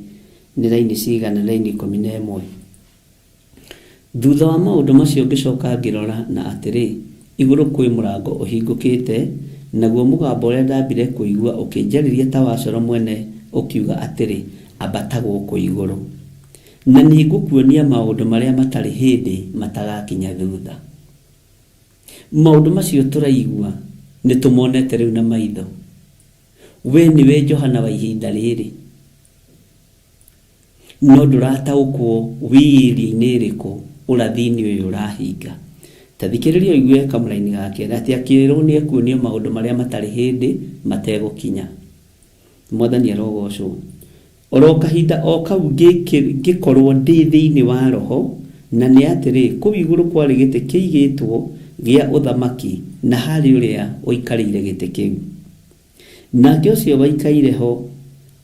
nĩ raini cigana, raini 11. Thutha wa maũndũ macio ngĩcoka ngĩrora na atĩrĩ, igũrũ kwĩ mũrango ũhingũkĩte, naguo mũgambo ũrĩa ndambire kũigua ũkĩnjarĩria ta wa coro mwene ũkiuga atĩrĩ, ambata gũkũ igũrũ, na nĩ ngũkuonia maũndũ marĩa matarĩ hĩndĩ matagakinya thutha. Maũndũ macio tũraigua nĩ tũmonete rĩu na maitho. We nĩwe Johana wa ihinda rĩrĩ, no ndũrataũkwo wĩĩria-inĩ rĩkũ ũrathi-inĩ ũyũ ũrahinga. Ta thikĩrĩria ũigue kamũraini gake atĩ akĩrwo nĩ ekuonio maũndũ marĩa matarĩ hĩndĩ mategũkinya. Mwathani arogocwo. Oro kahinda o kau ngĩkorwo ndĩ thĩinĩ wa roho, na nĩ atĩrĩ, kũu igũrũ kwarĩ gĩtĩ kĩigĩtwo gĩa ũthamaki, na harĩ ũrĩa ũikarĩire gĩtĩ kĩu. Nake ũcio waikaire ho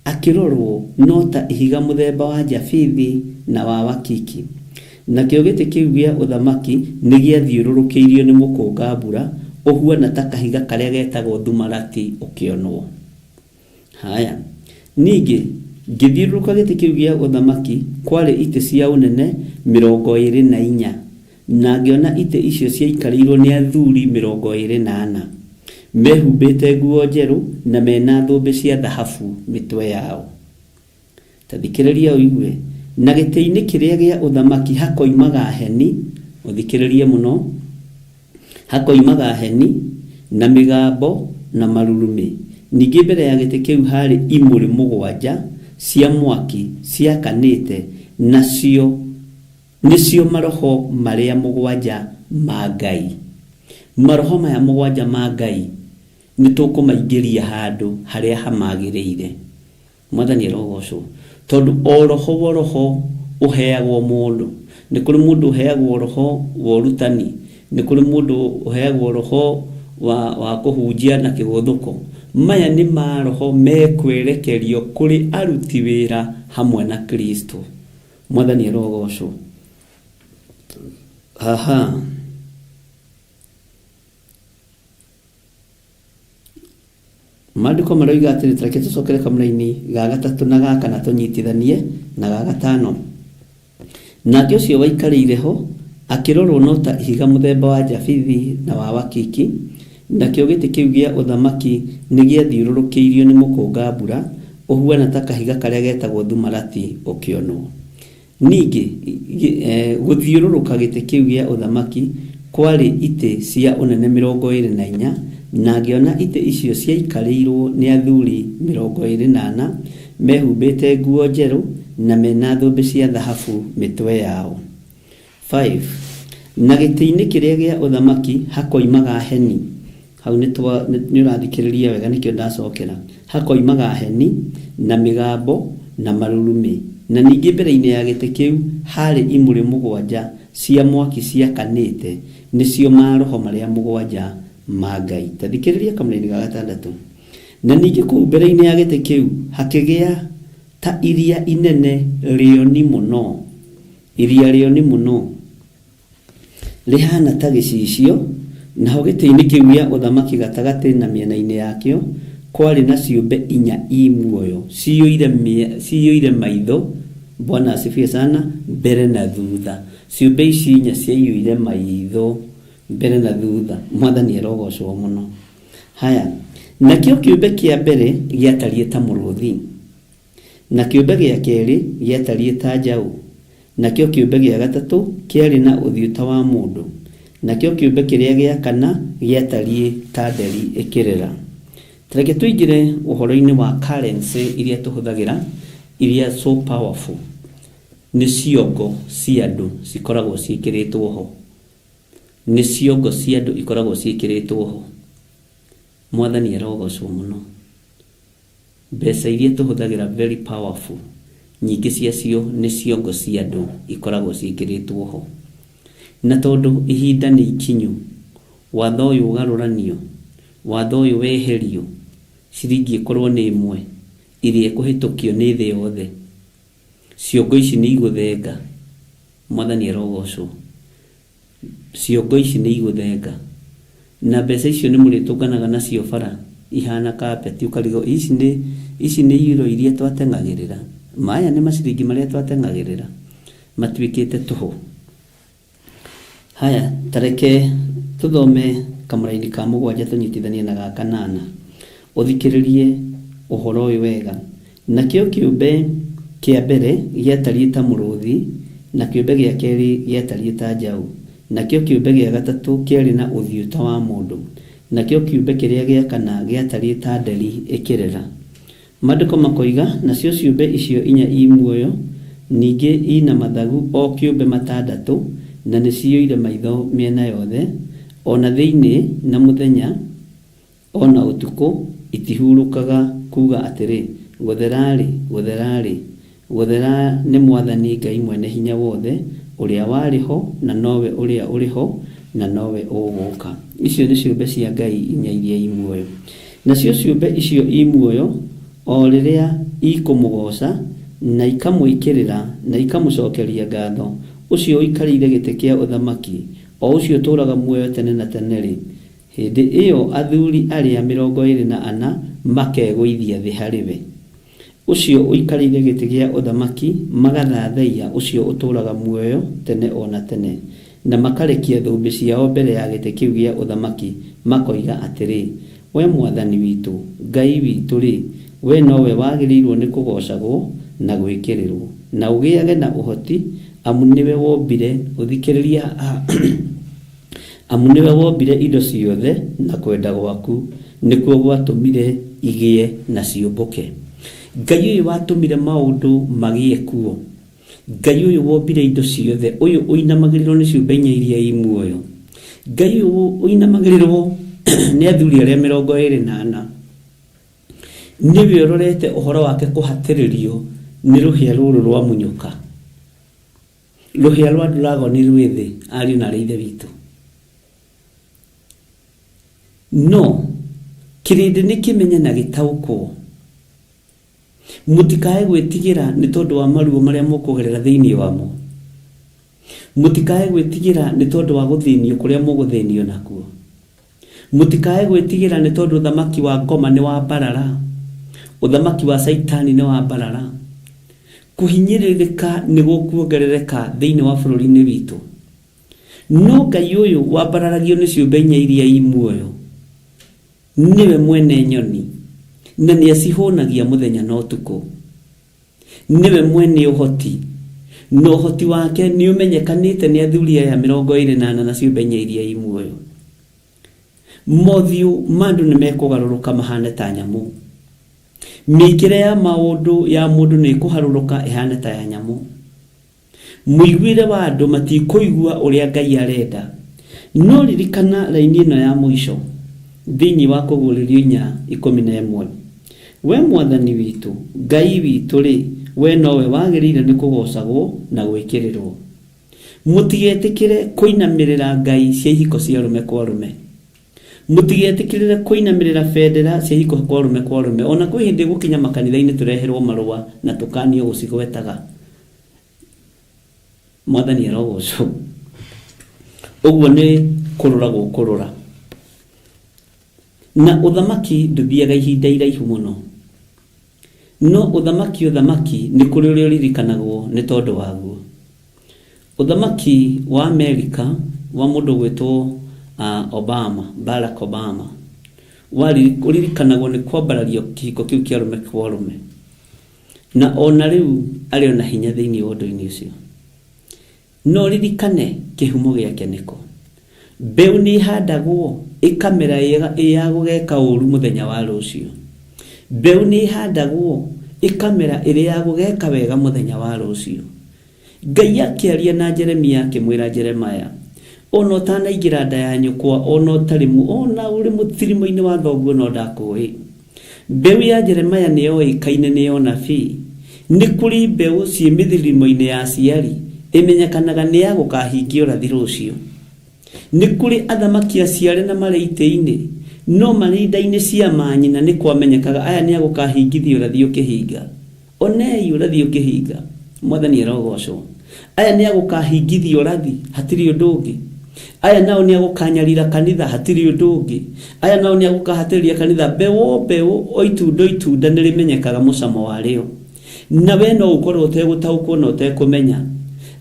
akĩrorwo no ta ihiga mũthemba wa njabithi na wa wakiki. Nakĩo gĩtĩ kĩu gĩa ũthamaki nĩ gĩathiũrũrũkĩirio nĩ mũkũnga-mbura ũhuana ta kahiga karĩa getagwo thumarati ũkĩonwo. Haya, ningĩ ngĩthiũrũrũka gĩtĩ kĩu gĩa ũthamaki kwarĩ itĩ cia ũnene 24, na ngĩona itĩ icio ciaikarĩirwo nĩ athuri 24, mehumbĩte nguo njerũ na mena thũmbĩ cia thahabu mĩtwe yao. Ta thikĩrĩria ũigue, na gĩtĩ-inĩ kĩrĩa gĩa ũthamaki hakoimaga heni, ũthikĩrĩrie mũno, hakoimaga heni na mĩgambo na marurumĩ. Ningĩ mbere ya gĩtĩ kĩu harĩ imũrĩ 7 cia mwaki ciakanĩte, nacio nĩcio maroho marĩa 7 ma Ngai. Maroho maya 7 ma Ngai nĩ tũkũmaingĩria handũ harĩa hamagĩrĩire. Mwathani arogocwo. Tondũ o roho wa roho ũheagwo mũndũ. Nĩ kũrĩ mũndũ ũheagwo roho wa ũrutani, nĩ kũrĩ mũndũ ũheagwo roho wa kũhunjia na kĩgũthũko. Maya nĩ maroho mekwerekerio kũrĩ aruti wĩra hamwe na Kristo. Mwathani arogocwo. Aha. Maandĩko maroiga atĩrĩ, tareke tũcokere kamũraini ga 3 na ga 4 tũnyitithanie na ga 5. Nake ũcio waikarĩire ho akĩrorwo no ta ihiga mũthemba wa njabithi na wa wakiki, nakĩo gĩtĩ kĩu gĩa ũthamaki nĩ gĩathiũrũrũkĩirio nĩ mũkũnga-mbura ũhuana ta kahiga karĩa getagwo thumarati ũkĩonwo. Ningĩ gũthiũrũrũka gĩtĩ kĩu gĩa ũthamaki kwarĩ itĩ cia ũnene 24, na ngĩona itĩ icio ciaikarĩirwo nĩ athuri 24, mehumbĩte nguo njerũ na mena thũmbĩ cia thahabu mĩtwe yao. 5. Na gĩtĩ-inĩ kĩrĩa gĩa ũthamaki hakoimaga heni. Hau nĩ ũrathikĩrĩria wega, nĩkĩo ndacokera. Hakoimaga heni na mĩgambo na marurumĩ. Na ningĩ mbere-inĩ ya gĩtĩ kĩu harĩ imũrĩ 7 cia mwaki ciakanĩte, nĩcio maroho marĩa 7 ma Ngai. Ta thikĩrĩria kamũraini ga 6. Na ningĩ kũu mbere-inĩ ya gĩtĩ kĩu hakĩgĩa ta iria inene rĩoni mũno, iria rĩoni mũno rĩhana ta gĩcicio, naho gĩtĩ-inĩ kĩu gĩa ũthamaki gatagatĩ na mĩena-inĩ yakĩo kwarĩ na ciũmbe 4 muoyo ciyũire maitho. Bwana asifiwe sana. Mbere na thutha, ciũmbe ici 4 ciaiyũire maitho mbere na thutha. Mwathani arogocwo mũno. Haya, nakĩo kĩũmbe kĩa mbere gĩatariĩ ta mũrũthi, na kĩũmbe gĩa kerĩ gĩatariĩ ta njaũ, nakĩo kĩũmbe gĩa gatatũ kĩarĩ na ũthiũ ta wa mũndũ, nakĩo kĩũmbe kĩrĩa gĩa kana gĩatariĩ ta nderi ĩkĩrera. Tareke tũingĩre ũhoro-inĩ wa currency iria tũhũthagĩra, iria so powerful. Nĩ ciongo cia andũ cikoragwo ciĩkĩrĩtwo ho. Nĩ ciongo cia andũ ikoragwo ciĩkĩrĩtwo ho. Mwathani arogocwo mũno. Mbeca iria tũhũthagĩra very powerful, nyingĩ ciacio nĩ ciongo cia andũ ikoragwo ciĩkĩrĩtwo ho. Na tondũ ihinda nĩ ikinyu, watho ũyũ ũgarũranio, watho ũyũ weherio, ciringi ikorwo nĩ ĩmwe iria ĩkũhĩtũkio nĩ thĩ yothe, ciongo ici nĩ igũthenga. Mwathani arogocwo. Ciongo ici nĩ igũthenga, na mbeca icio nĩ mũrĩtũnganaga nacio bara ihana kapeti, ukarigo ici nĩ euro iria twatengagĩrĩra. Maya nĩ maciringi marĩa twatengagĩrĩra, matuĩkĩte tũhũ. Haya, tareke tuthome kamũraini ka mũgwanja tũnyitithanie na ga kanana, ũthikĩrĩrie ũhoro ũyũ wega. Nakĩo kĩũmbe kĩa mbere gĩatariĩ ta mũrũthi, na kĩũmbe gĩa kerĩ gĩatariĩ ta njaũ, nakĩo kĩũmbe gĩa gatatũ kĩarĩ na ũthiũ ta wa mũndũ, nakĩo kĩũmbe kĩrĩa gĩa kana gĩatariĩ ta nderi ĩkĩrera. Maandĩko makoiga, nacio ciũmbe icio inya muoyo, ningĩ ina mathagu o kĩũmbe matandatũ, na nĩ ciyũire maitho mĩena yothe, ona thĩinĩ na mũthenya, ona ũtukũ, itihurũkaga kuga atĩrĩ, gũtherarĩ, gũtherarĩ, gũthera nĩ Mwathani Ngai mwene hinya wothe, ũrĩa warĩ ho na nowe ũrĩa ũrĩ ho na nowe ũgũka. Icio nĩ ciũmbe cia Ngai inya iria muoyo. Nacio ciũmbe icio muoyo, o rĩrĩa ikũmũgoca na ikamwĩkĩrĩra na ikamũcokeria ngatho, ũcio ũikarĩire gĩtĩ kĩa ũthamaki, o ũcio ũtũũraga muoyo tene na tene-rĩ, hĩndĩ ĩyo athuri arĩa 24 makegũithia thĩ harĩ we. Ũcio ũikarĩire gĩtĩ gĩa ũthamaki magathathaiya ũcio ũtũũraga muoyo tene ona tene, na makarekia thũmbĩ ciao mbere ya gĩtĩ kĩu gĩa ũthamaki, makoiga atĩrĩ, we Mwathani witũ, Ngai witũ-rĩ, we nowe wagĩrĩirwo nĩ kũgocagwo na gwĩkĩrĩrwo, na ũgĩage na ũhoti, amu nĩwe wombire, ũthikĩrĩria amu nĩwe wombire indo ciothe, na kwenda gwaku nĩkuo gwatũmire igĩe na ciũmbũke. Ngai ũyũ watũmire maũndũ magĩe kuo, Ngai ũyũ wombire indo ciothe, ũyũ ũinamagĩrĩrwo nĩ ciũmbe inya iria muoyo, Ngai ũyũ ũinamagĩrĩrwo nĩ athuri arĩa 24, nĩwe ũrorete ũhoro wake kũhatĩrĩrio nĩ rũhĩa rũrũ rwa munyũka, rũhĩa rwa dragoni rwĩ thĩ, ariũ na ithe witũ. No kĩrĩndĩ nĩ kĩmenye na gĩtaũkwo, mũtikae gwĩtigĩra nĩ tondũ wa maruo marĩa mũkũgerera thĩinĩ wamo, mũtikae gwĩtigĩra nĩ tondũ wa gũthĩnio kũrĩa mũgũthĩnio nakuo, mũtikae gwĩtigĩra nĩ tondũ ũthamaki wa ngoma nĩ wa mbarara, ũthamaki wa Saitani nĩ wa mbarara. Kũhinyĩrĩrĩka nĩ gũkuongerereka thĩinĩ wa bũrũri-inĩ witũ, no Ngai ũyũ wambararagio nĩ ciũmbe inya iria muoyo, niwe mwene nyoni, na nĩ acihũnagia mũthenya na ũtukũ, niwe mwene ũhoti, na ũhoti wake nĩ ũmenyekanĩte nĩ athuri aya 24 na ciũmbe inya iria muoyo. Mothiũ ma andũ nĩ mekũgarũrũka mahane ta nyamũ, mĩĩkĩre ya maũndũ ya mũndũ nĩ ĩkũharũrũka ĩhane ta ya nyamũ, mũiguĩre wa andũ matikũigua ũrĩa Ngai arenda. No ririkana raini ĩno ya mũico thĩinĩ wa Kũguũrĩrio 4:11, we Mwathani witũ, Ngai witũ-rĩ, we nowe wagĩrĩire nĩ kũgocagwo na gwĩkĩrĩrwo. Mũtigetĩkĩre kũinamĩrĩra ngai cia ihiko cia arũme kwa arũme, mũtigetĩkĩrĩre kũinamĩrĩra bendera cia ihiko kwa arũme kwa arũme. Ona kwĩ hĩndĩ gũkinya makanitha-inĩ tũreherwo marũa na tũkanio gũcigwetaga. Mwathani arogocwo. Ũguo nĩ kũrũra gũkũrũra, na ũthamaki ndũthiaga ihinda iraihu mũno, no ũthamaki nĩ kũrĩ ũrĩa ũririkanagwo nĩ tondũ waguo. Ũthamaki wa Amerika wa mũndũ gwĩtwo Barack Obama ũririkanagwo nĩ kwambarario kĩhiko kĩu kĩa arũme kwa arũme, na ona rĩu arĩ ona hinya thĩinĩ wa ũndũ-inĩ ũcio. No ririkane kĩhumo gĩake nĩkũ. Mbeũ nĩ ihandagwo ĩkamera ya gũgeka ũru mũthenya wa rũciũ. Mbeũ nĩ ihandagwo ĩkamera ĩrĩ ya gũgeka wega mũthenya wa rũciũ. Ngai akĩaria na Jeremia akĩmwĩra Jeremaya, ona ũtanaingĩra nda ya nyũkwa, ona ũtarĩ ona ũrĩ mũtirimo-inĩ wa thoguo no ndakũĩ. Mbeũ ya Jeremaya nĩ yoĩkaine nĩ yonabii. Nĩ kũrĩ mbeũ ciĩ mĩthirimo-inĩ ya aciari ĩmenyekanaga nĩ ya gũkahingio rathi rũciũ. Nĩ kũrĩ athamaki aciare na marĩ itĩ-inĩ no marinda-inĩ cia manyina nĩ kwamenyekaga aya nĩ agũkahingithio ũrathiĩ ũkĩhinga. Onei ũrathiĩ ũkĩhinga. Mwathani arogocwo. Aya nĩ agũkahingithio ũrathi, hatirĩ ũndũ ũngĩ. Aya nao nĩ agũkanyarira kanitha, hatirĩ ũndũ ũngĩ. Aya nao nĩ agũkahatĩrĩria kanitha, mbeũ o itunda nĩ rĩmenyekaga mũcamo warĩo. Na we no ũkorwo ũtegũtaũkwo na ũtekũmenya.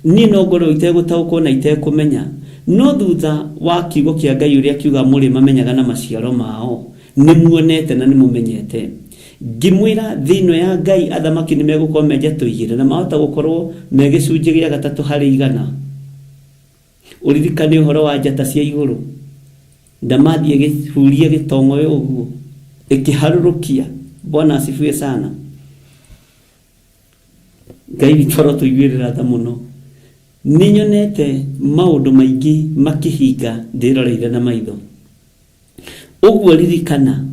Niĩ no ngorwo itegũtaũkwo na itekũmenya. No thutha wa kiugo kĩa Ngai ũrĩa kiuga mũrĩ mamenyaga na maciaro mao, nĩ muonete na nĩ mũmenyete. Ngĩmwĩra thĩinĩ ya Ngai athamaki nĩ megũkorwo me njatũ igĩrĩ na mahota gũkorwo me gĩcunjĩ gĩa 3/100. Ũririkane ũhoro wa njata cia igũrũ. Ndamathiĩ gĩhuria gĩtongoe ũguo ĩkĩharũrũkia. Bwana asifiwe sana. Ngai witũ tũiguĩrĩra tha mũno. Ninyonete maũndũ maingĩ makĩhinga ndĩroreire na maitho. Ũguo ririkana,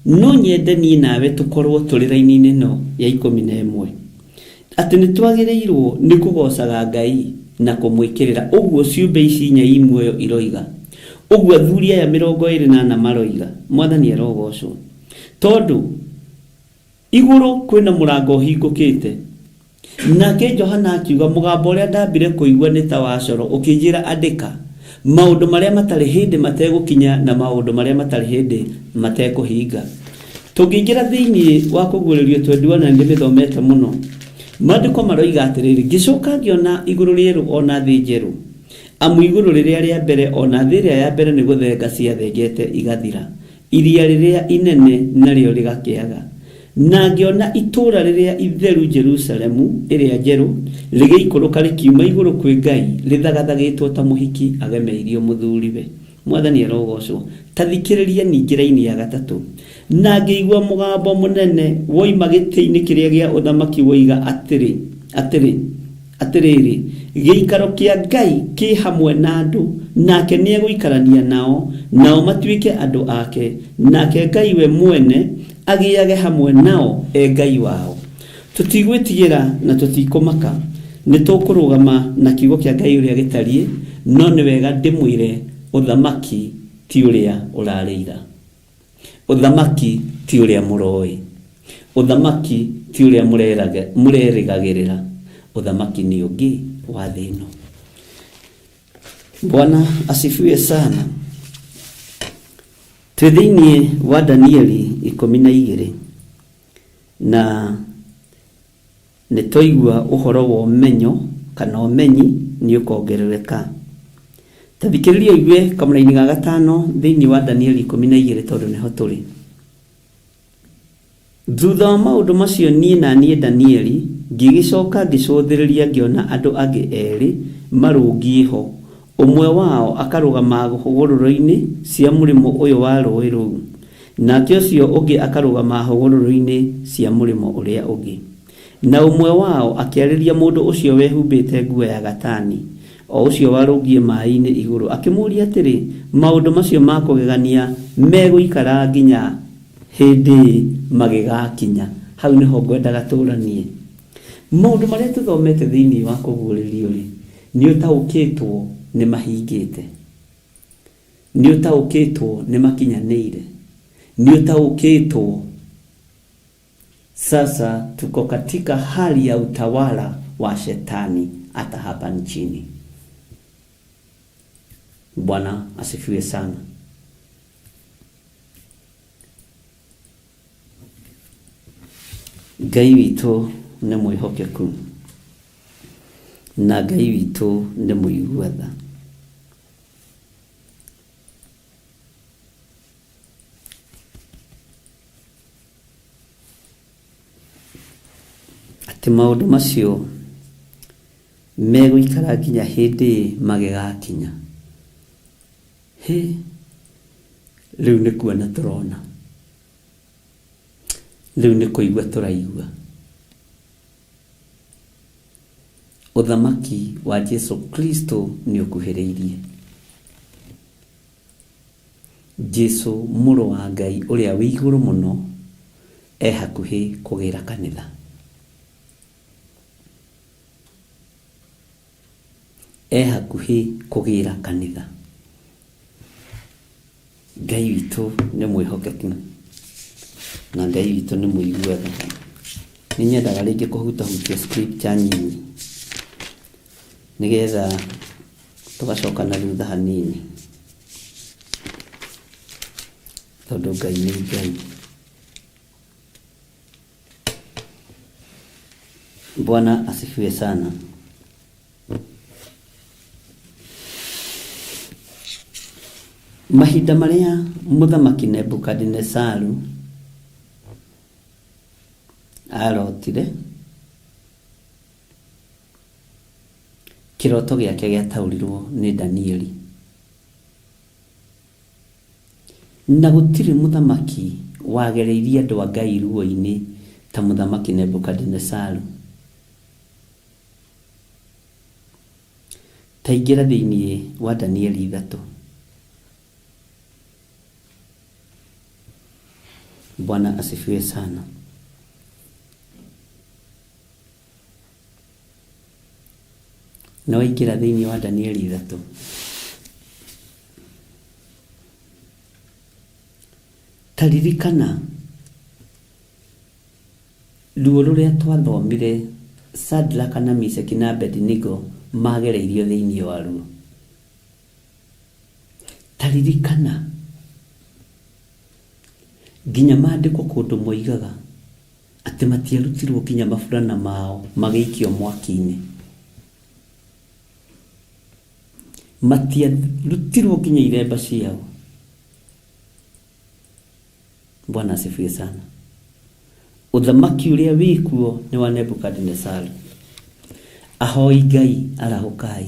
no nyende niĩ nawe tũkorwo tũrĩ raini-inĩ ĩno ya 11. Atĩ nĩ twagĩrĩirwo nĩ kũgocaga Ngai na kũmwĩkĩrĩra. Ũguo ciũmbe ici inya muoyo iroiga. Ũguo athuri aya 24 maroiga. Mwathani arogocwo. Tondũ igũrũ kwĩna mũrango ũhingũkĩte. Nake Johana akiuga mũgambo ũrĩa ndambire kũigua nĩ ta wa coro ũkĩnjĩra andĩka maũndũ marĩa matarĩ hĩndĩ mategũkinya na maũndũ marĩa matarĩ hĩndĩ matekũhinga. Tũngĩingĩra thĩinĩ wa kũguũrĩrio 21 na nĩmĩthomete mũno. Maandĩko maroiga atĩrĩrĩ, ngĩcoka ngĩona igũrũ rĩerũ ona thĩ njerũ. Amu igũrũ rĩrĩa rĩa mbere ona thĩ ĩrĩa ya mbere nĩ gũthenga ciathengete igathira. Iria rĩrĩa inene narĩo rĩgakĩaga. Na ngĩona itũũra rĩrĩa itheru Jerusalemu ĩrĩa njerũ rĩgĩikũrũka rĩkiuma igũrũ kwĩ Ngai rĩthagathagĩtwo ta mũhiki agemeirio mũthuriwe. Mwathani arogocwo. Ta thikĩrĩria ningĩ raini ya 3. Na ngĩigua mũgambo mũnene woima gĩtĩ-inĩ kĩrĩa gĩa ũthamaki woiga atĩrĩrĩ, gĩikaro kĩa Ngai kĩ hamwe na andũ, nake nĩ egũikarania nao matuĩke andũ ake, nake Ngai we mwene agĩage hamwe nao Ngai wao. Tũtigwĩtigĩra na tũtikũmaka. Nĩ tũkũrũgama na kiugo kĩa Ngai ũrĩa gĩtariĩ, no nĩ wega ndĩmwĩre ũthamaki ti ũrĩa ũrarĩira. Ũthamaki ti ũrĩa mũroĩ. Ũthamaki ti ũrĩa mũrerĩgagĩrĩra. Ũthamaki nĩ ũngĩ wa thĩ ĩno. Bwana asifiwe sana. Twĩ thĩinĩ wa Danieli 12 na nĩ twaigua ũhoro wa ũmenyo kana ũmenyi nĩ ũkongerereka. Tathikĩrĩria igue kamũra-inĩ ga 5 thĩinĩ wa Danieli 12 tondũ nĩho tũrĩ. Thutha wa maũndũ macio niĩ Danieli ngĩgĩcoka ngĩcũthĩrĩria ngĩona andũ angĩ erĩ marũngiĩ ho. Ũmwe wao akarũgama hũgũrũrũ-inĩ cia mũrĩmo ũyũ wa rũĩ rũu. Nake ũcio ũngĩ akarũgama hũgũrũrũ-inĩ cia mũrĩmo ũrĩa ũngĩ. Na ũmwe wao akĩarĩria mũndũ ũcio wehumbĩte nguo ya gatani, o ũcio warũngiĩ maaĩ-inĩ igũrũ, akĩmũũria atĩrĩ, maũndũ macio ma kũgegania megũikara nginya hĩndĩ magĩgakinya? Hau nĩho ngwendaga tũranie. Maũndũ marĩa tũthomete thĩinĩ wa kũguũrĩrio rĩ, nĩ ũtaũkĩtwo nĩ mahingĩte, nĩ ũtaũkĩtwo nĩ makinyanĩire, nĩ ũtaũkĩtwo sasa tuko katika hali ya utawala wa shetani hata hapa nchini. Bwana asifiwe sana. Ngai witũ nĩ mwĩhokeku na Ngai witũ nĩ mũigua tha. Atĩ maũndũ macio megũikara nginya hĩndĩ magĩgakinya. Rĩu nĩ kuona tũrona, rĩu nĩ kũigua tũraigua. Ũthamaki wa Jesu Kristo nĩ ũkuhĩrĩirie. Jesu mũrũ wa Ngai ũrĩa wĩ igũrũ mũno hakuhĩ kũgĩra kanitha. Hakuhĩ kũgĩra kanitha. Ngai witũ nĩ mwĩhokeku na Ngai witũ nĩ mũiguaga. Nĩ nyendaga rĩngĩ kũhutahutia scripture nyinyi nĩgetha tũgacoka na thutha hanini, tondũ Ngai nĩ Ngai. Bwana asifiwe sana. Mahinda marĩa Mũthamaki Nebukadinezaru arotire, kĩroto gĩake gĩataurirwo nĩ Danieli, na gũtirĩ mũthamaki wagereirie andũ a Ngai ruo-inĩ ta Mũthamaki Nebukadinezaru. Ta ingĩra thĩinĩ wa Danieli 3. Bwana asifiwe sana. Na waingĩra thĩinĩ wa Danieli 3, ta ririkana ruo rũrĩa twathomire Shadraka na Meshaki na Abednego magereirio thĩinĩ waruo. Ta ririkana nginya maandĩko kũndũ moigaga atĩ matiarutirwo nginya maburana mao magĩikio mwaki-inĩ, matiarutirwo nginya iremba ciao. Bwana asifiwe sana. Ũthamaki ũrĩa wĩkuo nĩ wa Nebukadinezaru. Ahoi Ngai arahũkai.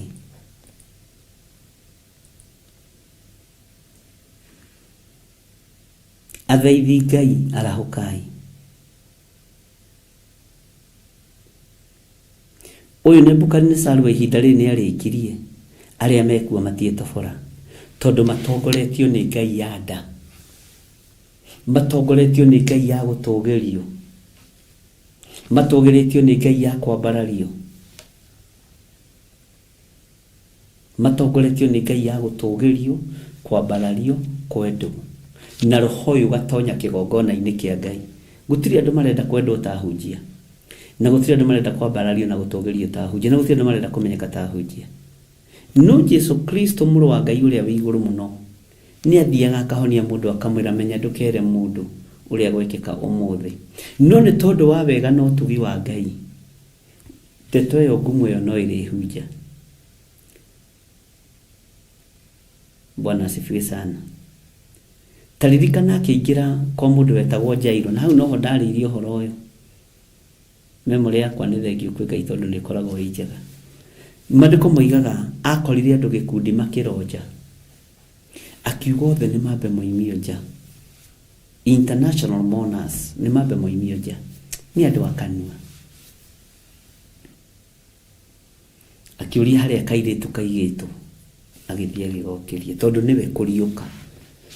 Athaithi Ngai arahũkai. Ũyũ Nebukadinezaru ihinda rĩrĩ nĩ arĩkirie arĩa mekuo matietobora, tondũ matongoretio nĩ Ngai ya nda, matongoretio nĩ Ngai ya gũtũgĩrio, matongoretio nĩ Ngai ya kwambarario, matongoretio nĩ Ngai ya gũtũgĩrio, kwambarario, kwendwo, na roho ũyũ gatonya kĩgongona-inĩ kĩa Ngai. Gũtirĩ andũ marenda kwendwo ta hunjia, na gũtirĩ andũ marenda kwambarario na gũtũgĩrio ta hunjia, na gũtirĩ andũ marenda kũmenyeka ta hunjia. No Jesu Kristo mũrũ wa Ngai ũrĩa wĩ igũrũ mũno nĩ athiaga akahonia mũndũ akamwĩra menya ndũkere mũndũ ũrĩa gwĩkĩka ũmũthĩ. No nĩ tondũ wa wega na ũtugi wa Ngai, ndeto ĩyo ngumu ĩyo no ĩrĩhunja. Bwana asifiwe sana. Ta ririkana akĩingĩra kwa mũndũ wetagwo Jairo, na hau noho ndarĩirie ũhoro ũyũ. Memory yakwa nĩ thengiũ kwĩ Ngai tondũ nĩ ĩkoragwo ĩ njega. Maandĩko moigaga akorire andũ gĩkundi makĩronja, akiuga othe nĩ mambe moimio nja. International mourners nĩ mambe moimio nja, nĩ andũ a kanua. Akĩũria harĩa kairĩtu kaigĩtwo, agĩthiĩ agĩgokĩria, tondũ nĩwe kũriũka.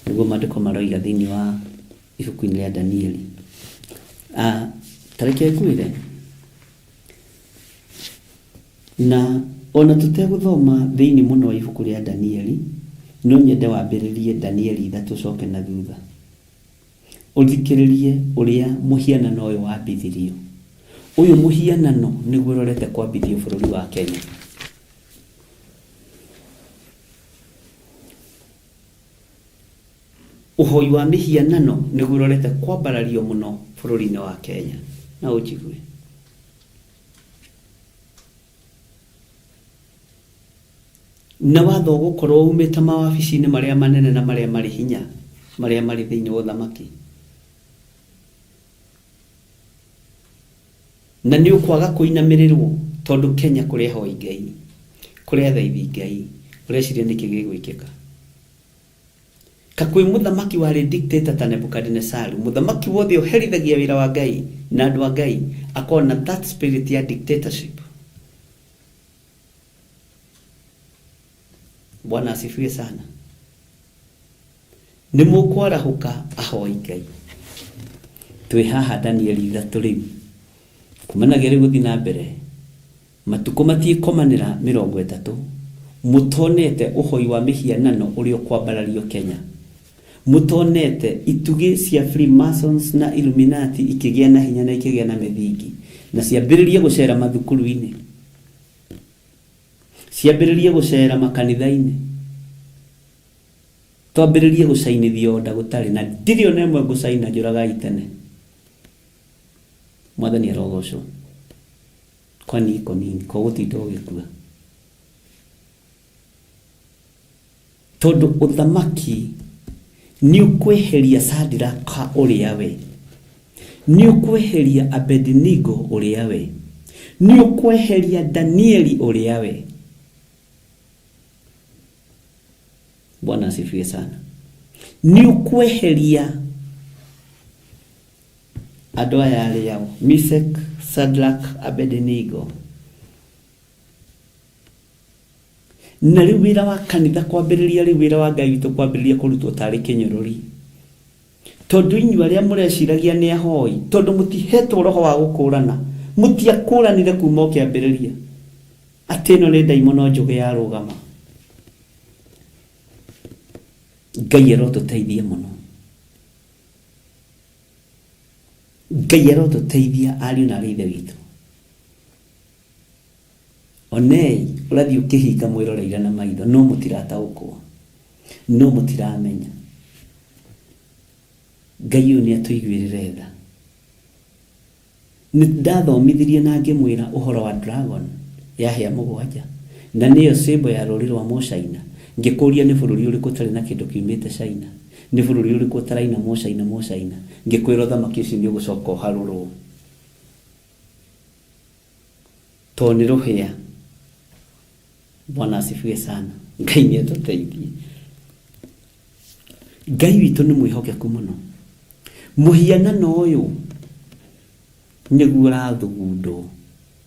Nĩguo maandĩko maroiga thĩinĩ wa ibuku-inĩ rĩa Danieli. Tareke ngwĩre, na ona tũtegũthoma thĩinĩ mũno wa ibuku rĩa Danieli, no nyende wambĩrĩrie Danieli 3 ũcoke na thutha, ũthikĩrĩrie ũrĩa mũhianano ũyũ wambithirio. Ũyũ mũhianano nĩguo ũrorete kwambithio bũrũri wa Kenya. Ũhoi wa mĩhianano nĩguo ũrorete kwambarario mũno bũrũri-inĩ wa Kenya. Na ũnjigue. Na watho gũkorwo umĩte mawabici-inĩ marĩa manene na marĩa marĩ hinya, marĩa marĩ thĩinĩ wa ũthamaki. Na nĩ ũkwaga kũinamĩrĩrwo tondũ Kenya kũrĩ ahoi Ngai, kũrĩ athaithi Ngai, ũreciria nĩkĩ gĩgwĩkĩka. Kakwĩ mũthamaki warĩ dictator ta Nebukadinezaru, mũthamaki wothe ũherithagia wĩra wa Ngai na andũ a Ngai, akona that spirit ya dictatorship. Bwana asifiwe sana. Nĩ mũkwarahũka ahoi Ngai. Twĩ haha Danieli 3 rĩu. Kumanagia rĩu gũthiĩ na mbere. Matukũ matikomanĩra 30. Mũtonete ũhoi wa mĩhianano ũrĩa ũkwambarario Kenya. mutonete itugi cia Freemasons na Illuminati ikigĩa na hinya na ikigĩa na mithingi na ciambĩrĩria gũcera mathukuru-inĩ, ciambĩrĩria gũcera makanitha-inĩ, twambĩrĩrie gũcainithio nda gũtarĩ na ndirĩ ona ĩmwe ngũcaina njũragai tene. Mwathani arogocwo kwani konini kogũtinda ũgĩkua tondũ ũthamaki nĩ ũkweheria Shadraka ũrĩa we, nĩ ũkweheria Abednego ũrĩa we, nĩ ũkweheria Danieli ũrĩa we. Bwana asifiwe sana. Ni ukweheria andũ aya arĩ yao Meshach, Shadrach, Abednego. Na rĩu wĩra wa kanitha kwambĩrĩria, rĩu wĩra wa Ngai witũ kwambĩrĩria kũrutwo tarĩ kĩnyũrũri, tondũ inyuĩ arĩa mũreciragia nĩ ahoi, tondũ mũtihetwo roho wa gũkũrana, mũtiakũranire kuma o kĩambĩrĩria atĩ ĩno nĩ ndaimono njũgĩ ya rũgama. Ngai arotũteithia mũno, Ngai arotũteithia ariũ na ithe witũ. Onei ũrathiĩ ũkĩhinga mwĩroreire na maitho, no mũtirataũkwo, no mũtiramenya. Ngai ũyũ nĩ atũiguĩrĩre tha. Nĩ ndathomithirie na ngĩmwĩra ũhoro wa dragon ya hĩa mũgwanja, na nĩyo symbol ya rũrĩrĩ rwa Mũcaina. Ngĩkũria nĩ bũrũri ũrĩkũ ũtarĩ na kĩndũ kiumĩte China, nĩ bũrũri ũrĩkũ ũtaraina Mũcaina. Ngĩkwĩra ũthamaki ũcio nĩ ũgũcoka ũharũrwo, tondũ nĩ rũhĩa. Bwana asifiwe sana. Ngai nĩ atũteithie. Ngai witũ nĩ mwĩhokeku mũno. Mũhianano ũyũ nĩguo ũrathugundwo,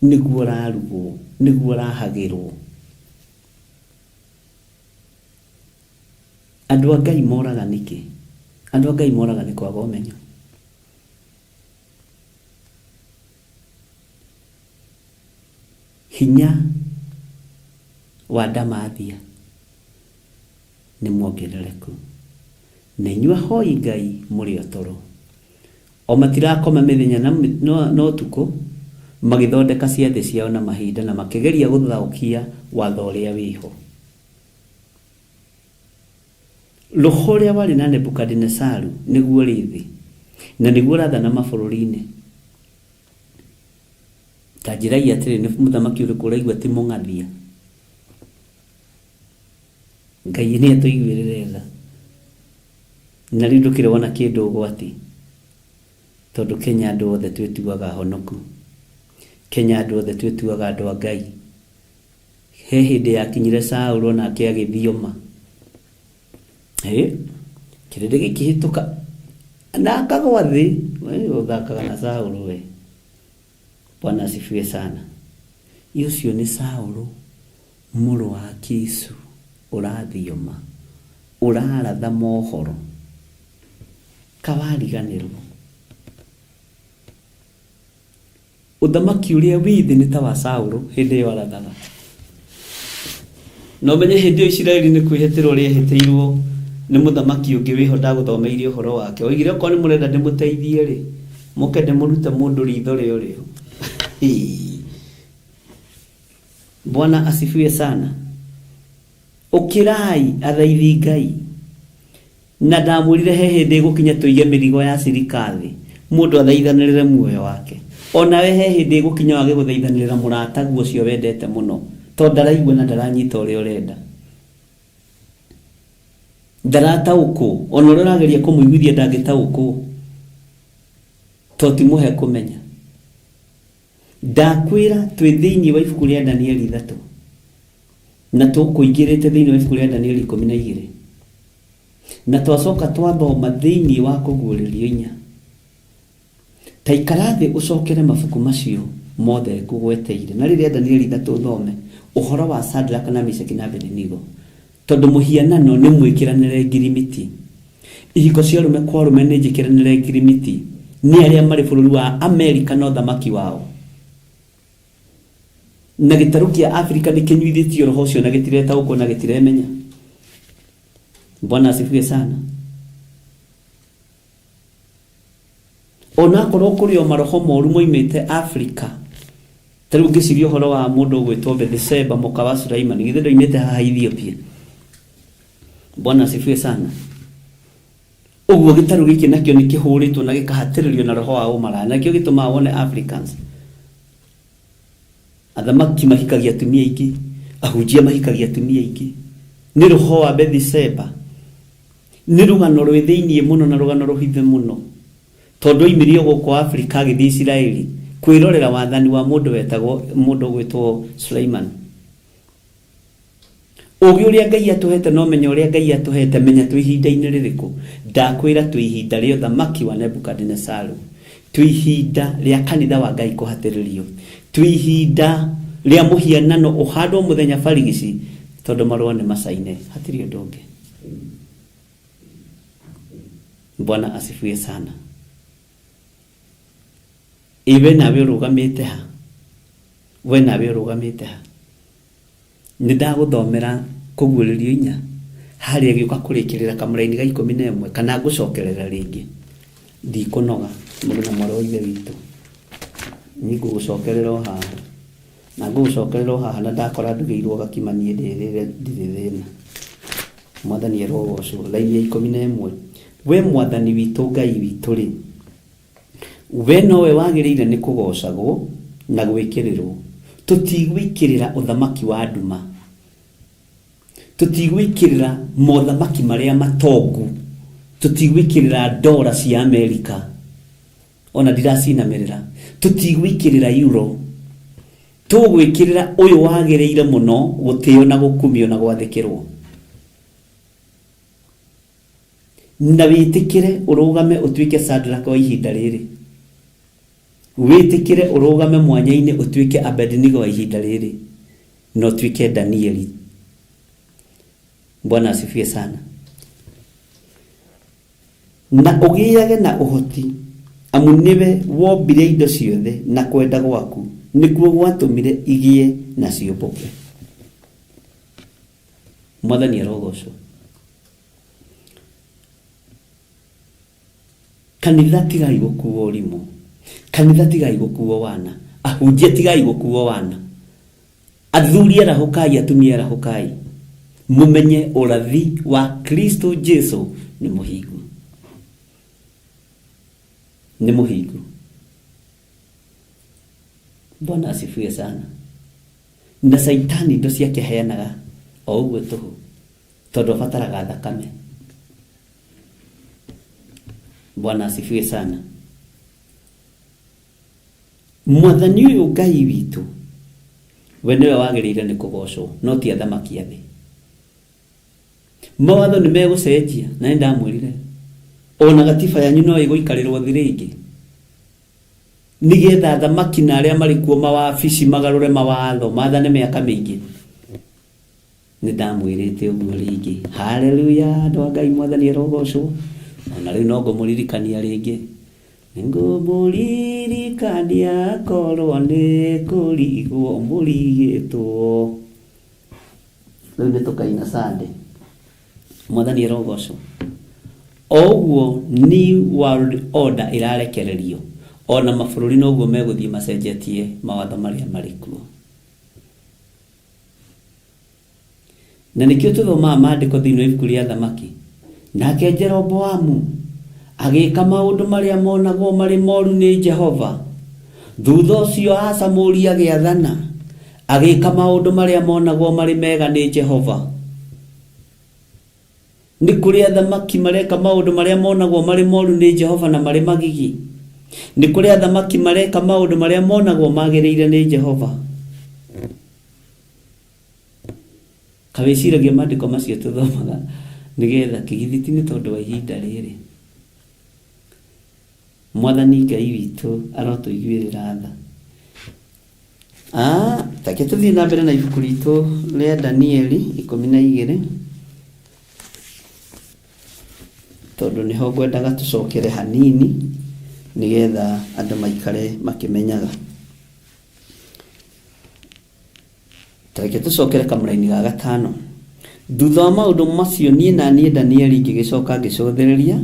nĩguo ũrarugwo, nĩguo ũrahagĩrwo. Andũ a Ngai moraga nĩkĩ? Andũ a Ngai moraga nĩ kwaga ũmenyo. Hinya wa ndamathia nĩ mwongerereku, na inyuĩ ahoi Ngai mũrĩ o toro. O matirakoma mĩthenya na ũtukũ magĩthondeka ciathĩ ciao na mahinda na makĩgeria gũthaũkia watho ũrĩa wĩho. Roho ũrĩa warĩ na Nebukadinezaru nĩguo ũrĩ thĩ na nĩguo ũrathana mabũrũri-inĩ. Ta njĩrai atĩrĩ, nĩ mũthamaki ũrĩkũ ũraigua ti mũng'athia? Ngai nĩ atũiguĩrĩre tha. Na rĩu ndũkĩrĩ wona kĩndũ ũgwati, tondũ Kenya andũ othe twĩtuaga honoku, Kenya andũ othe twĩtuaga andũ a Ngai. He hĩndĩ yakinyire Saũlũ nake agĩthioma, kĩrĩndĩ gĩkĩhĩtũka na akagwa thĩ. We ũthakaga na Saũlũ we. Bwana asifiwe sana. Ũcio nĩ Saũlũ mũrũ wa Kisu, ũrathioma, ũraratha mohoro, kawariganĩrwo. Ũthamaki ũrĩa wĩ thĩ nĩ ta wa Saũlũ hĩndĩ ĩyo arathaga. No menye hĩndĩ ĩyo Isiraeli nĩ kwĩhĩtĩra ũrĩa ehĩtĩirwo nĩ mũthamaki ũngĩ wĩho ndagũthomeirie ũhoro wake. Oigire okorwo nĩ mũrenda ndĩmũteithie rĩ, mũke ndĩmũrute mũndũ ritho rĩo rĩo. Bwana asifiwe sana. Ũkĩrai athaithi Ngai, na ndamwĩrire he hĩndĩ gũkinya tũige mĩrigo ya sirikathi, mũndũ athaithanĩrĩre muoyo wake. Onawe he hĩndĩ gũkinya wage gũthaithanĩrĩra mũrataguo ũcio wendete mũno, tondũ ndaraigua na ndaranyita ũrĩa ũrenda. Ndarataũkwo, ona ũrĩa ũrageria kũmũiguithia ndangĩtaũkwo, tondũ ti mũhe kũmenya. Ndakwĩra twĩ thĩinĩ wa ibuku rĩa Danieli 3 na tũkũingĩrĩte thĩinĩ wa ibuku rĩa Danieli 12 na twacoka twathoma thĩinĩ wa kũguũrĩrio 4. Ta ikara thĩ ũcokere mabuku macio mothe ngũgweteire, na rĩrĩa Danieli 3 thome ũhoro wa Shadrach na Meshach na Abednego, tondũ mũhianano nĩ mwĩkĩranĩre ngirimiti. Ihiko cia arũme kwa arũme nĩ njĩkĩranĩre ngirimiti nĩ arĩa marĩ bũrũri wa Amerika na ũthamaki wao. Na gĩtarũ kĩa Afrika nĩ kĩnyuithĩtio roho ũcio na gĩtiretaũkwo na gĩtiremenya. Bwana asifiwe sana. ona korwo kuri o maroho moru moimite Africa taru ngiciria horo wa mundu gwitwo Bethseba muka wa Sulaiman githe ndoimite haha Ethiopia. Bwana asifiwe sana. Uguo gitaru giki nakio ni kihuritwo na gikahatiririo na roho wa umara nakio gituma wone Africans athamaki mahikagia atumia ingi, ahunjia mahikagia atumia ingi, ni roho wa Bethseba, ni rugano rwi thiini muno na rugano ruhithe muno tondu imirio guko Africa githi Israeli kwirorera wathani wa mundu wetagwo mundu gwitwo Sulaiman. Ugi uria Ngai atuhete no menya uria Ngai atuhete menya tu ihinda-ini ririku ndakwira tu ihinda ria thamaki wa Nebukadnezaru, tu ihinda ria kanitha wa Ngai kuhatiririo, tu ihinda ria muhianano uhadwo muthenya barigici tondu marwa ni macaine hatiri undu ungi. Bwana asifiwe sana. Iwe nawe urugamite ha, we nawe urugamite ha, nindaguthomera kuguririo inya haria giuka kurikirira kamuraini ga 11 kana gucokerera ringi ndikunoga mundu na mwaro ithe witu nigugucokerera haha na gugucokerera haha na ndakora ndugiirwo gakimanie ndirire thina. Mwathani erogoco laini 11. We mwathani witu Ngai witu ri, we nowe wagiriire ni kugocagwo na gwikirirwo. Tutigwikirira uthamaki wa nduma, tutigwikirira mothamaki maria matongu, tutigwikirira dola cia Amerika ona ndiracinamirira, tutigwikirira euro, tugwikirira uyu wagiriire muno gutio na gukumio na gwathikirwo. Na witikire urugame utuike Shadrach wa ihinda riri, witikire urugame mwanya-ini utuike Abednego wa ihinda riri, no tuike Danieli. Bwana asifiwe sana. Na ugiage na uhoti amu niwe wombire indo ciothe na kwenda gwaku nikuo gwatumire igie na ciomboke. Mwathani arogocwo. Kanitha tigai gukuo urimo, kanitha tigai gukuo wana, ahunjia tigai gukuo wana, athuri arahukai atumia arahukai, mumenye urathi wa Kristo Jesu ni muhingu, ni muhingu. Bwana asifiwe sana. Na Saitani ndo ciake heanaga o uguo tuhu tondu bataraga thakame. Bwana asifiwe sana. Mwathani uyu Ngai witu we niwe wagiriire ni kugocwo no ti athamaki athi. Mawatho ni megucenjia na ndamwirire ona gatiba yanyu no iguikarirwo thiringi nigetha athamaki na aria mari kuo mawabici magarure mawatho mathane miaka mingi. Ni ndamwirite uguo ringi. Haleluya. Andu a Ngai mwathani arogocwo. Ona riu no ngumuririkania ringi, ngumuririkania korwo ni kurigwo murigitwo. Riu ni tukaina Sunday. Mwathani arogocwo. Oguo ni world order irarekererio, ona mabururi noguo meguthie macenjetie mawatho maria mari kuo. Na nikio tuthoma maandiko thiini wa ibuku ria Thamaki. Nake Jeroboamu agika maundu maria monagwo mari moru ni Jehova. Thutha ucio Asa muri agiathana agika maundu maria monagwo mari mega ni Jehova. Ni kuri athamaki mareka maundu maria monagwo mari moru ni Jehova na mari magigi. Ni kuri athamaki mareka maundu maria monagwo magiriire ni Jehova. Kawiciragia maandiko macio tuthomaga nigetha kigithiti ni tondu wa ihinda riri. Mwathani Ngai witu arotuiguirira tha. Take tuthii na mbere na ibuku ritu ria Danieli 12 tondu niho ngwendaga tucokere hanini nigetha andu maikare makimenyaga. Take tucokere kamuraini ga 5. Thutha wa maundu macio nie na nie Danieli ngigicoka ngicothereria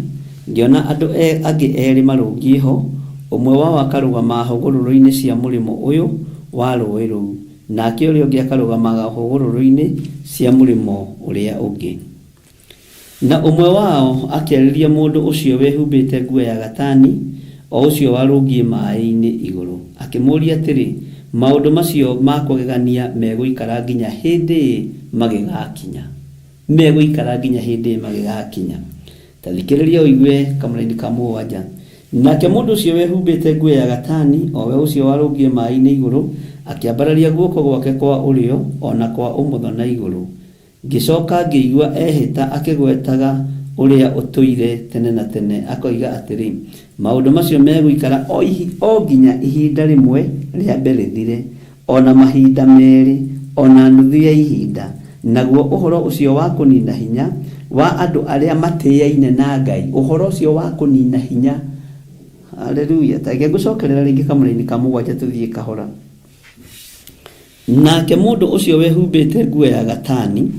ngiona andu angi eri marungie ho, Umwe wao akarugama hũgũrũrũ-inĩ cia mũrĩmo ũyũ wa rũĩ rũu, nake ũrĩa ũngĩ akarũgamaga hũgũrũrũ-inĩ cia mũrĩmo ũrĩa ũngĩ. Na ũmwe wao akĩarĩria mũndũ ũcio wehumbĩte nguo ya gatani, o ũcio warũngiĩ maĩ-inĩ igũrũ, akĩmũũria atĩrĩ, maũndũ macio ma kũgegania megũikara nginya hĩndĩ magĩgakinya? Megũikara nginya hĩndĩ magĩgakinya? Ta thikĩrĩria ũigue kamũra-inĩ ka mũgwanja. Nake mũndũ ũcio wehumbĩte nguo ya gatani, o we ũcio warũngiĩ maĩ-inĩ igũrũ, akĩambararia guoko gwake kwa ũrĩo ona kwa ũmotho na igũrũ. Ngĩcoka ngĩigua ehĩta akĩgwetaga ũrĩa ũtũire tene na tene, akoiga atĩrĩ, maũndũ macio megũikara o nginya ihinda rĩmwe rĩa mbere thire, ona mahinda merĩ, ona nuthu ya ihinda. Naguo ũhoro ũcio wa kũnina hinya wa andũ arĩa matĩĩaine na Ngai, ũhoro ũcio wa kũnina hinya, haleluya. Tage ngũcokerera rĩngĩ kamũra-inĩ ka mũgwanja tũthiĩ kahora. Nake mũndũ ũcio wehumbĩte nguo ya gatani,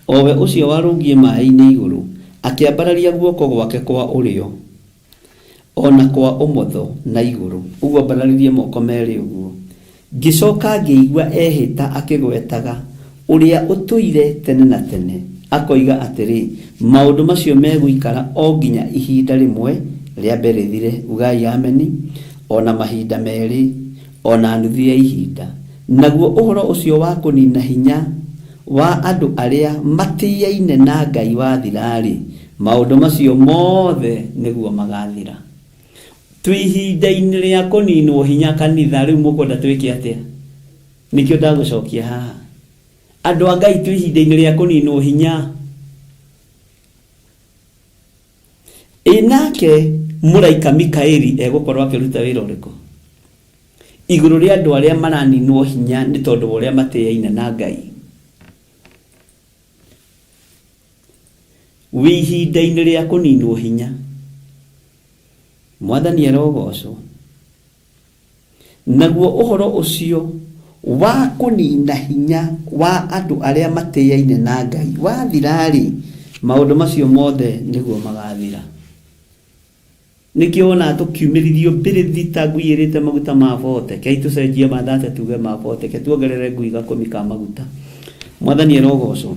o we ũcio warũngiĩ maĩ-inĩ igũrũ, akĩambararia guoko gwake kwa ũrĩo ona kwa ũmotho na igũrũ, ũguo ambararirie moko merĩ ũguo. Ngĩcoka ngĩigua ehĩta akĩgwetaga ũrĩa ũtũire tene na tene, akoiga atĩrĩ, maũndũ macio megũikara o nginya ihinda rĩmwe rĩa mbere thire, ugai ameni, ona mahinda merĩ, ona nuthu ya ihinda. Naguo ũhoro ũcio wa kũnina hinya wa andũ arĩa matĩĩaine na Ngai wathira-rĩ, maũndũ macio mothe nĩguo magathira. Twĩ ihinda-inĩ rĩa kũninwo hinya kanitha, rĩu mũkwenda twĩke atĩa? Nĩkĩo ndagũcokia haha. Andũ a Ngai twĩ ihinda-inĩ rĩa kũninwo hinya. Nake mũraika Mikaeli egũkorwo akĩruta wĩra ũrĩkũ igũrũ rĩa andũ arĩa maraninwo hinya nĩ tondũ wa ũrĩa matĩĩaine na Ngai? Wĩ ihinda-inĩ rĩa kũninwo hinya. Mwathani arogocwo. Naguo ũhoro ũcio wa kũnina hinya wa andũ arĩa matĩĩaine na Ngai wathira-rĩ, maũndũ macio mothe nĩguo magathira. Nĩkĩo wona tũkiumĩrithio mbĩrĩthi ta ngui ĩrĩte maguta ma bote, kei tũcenjie mathate tuge ma bote, ke tuongerere ngui gakũmi ka maguta. Mwathani arogocwo.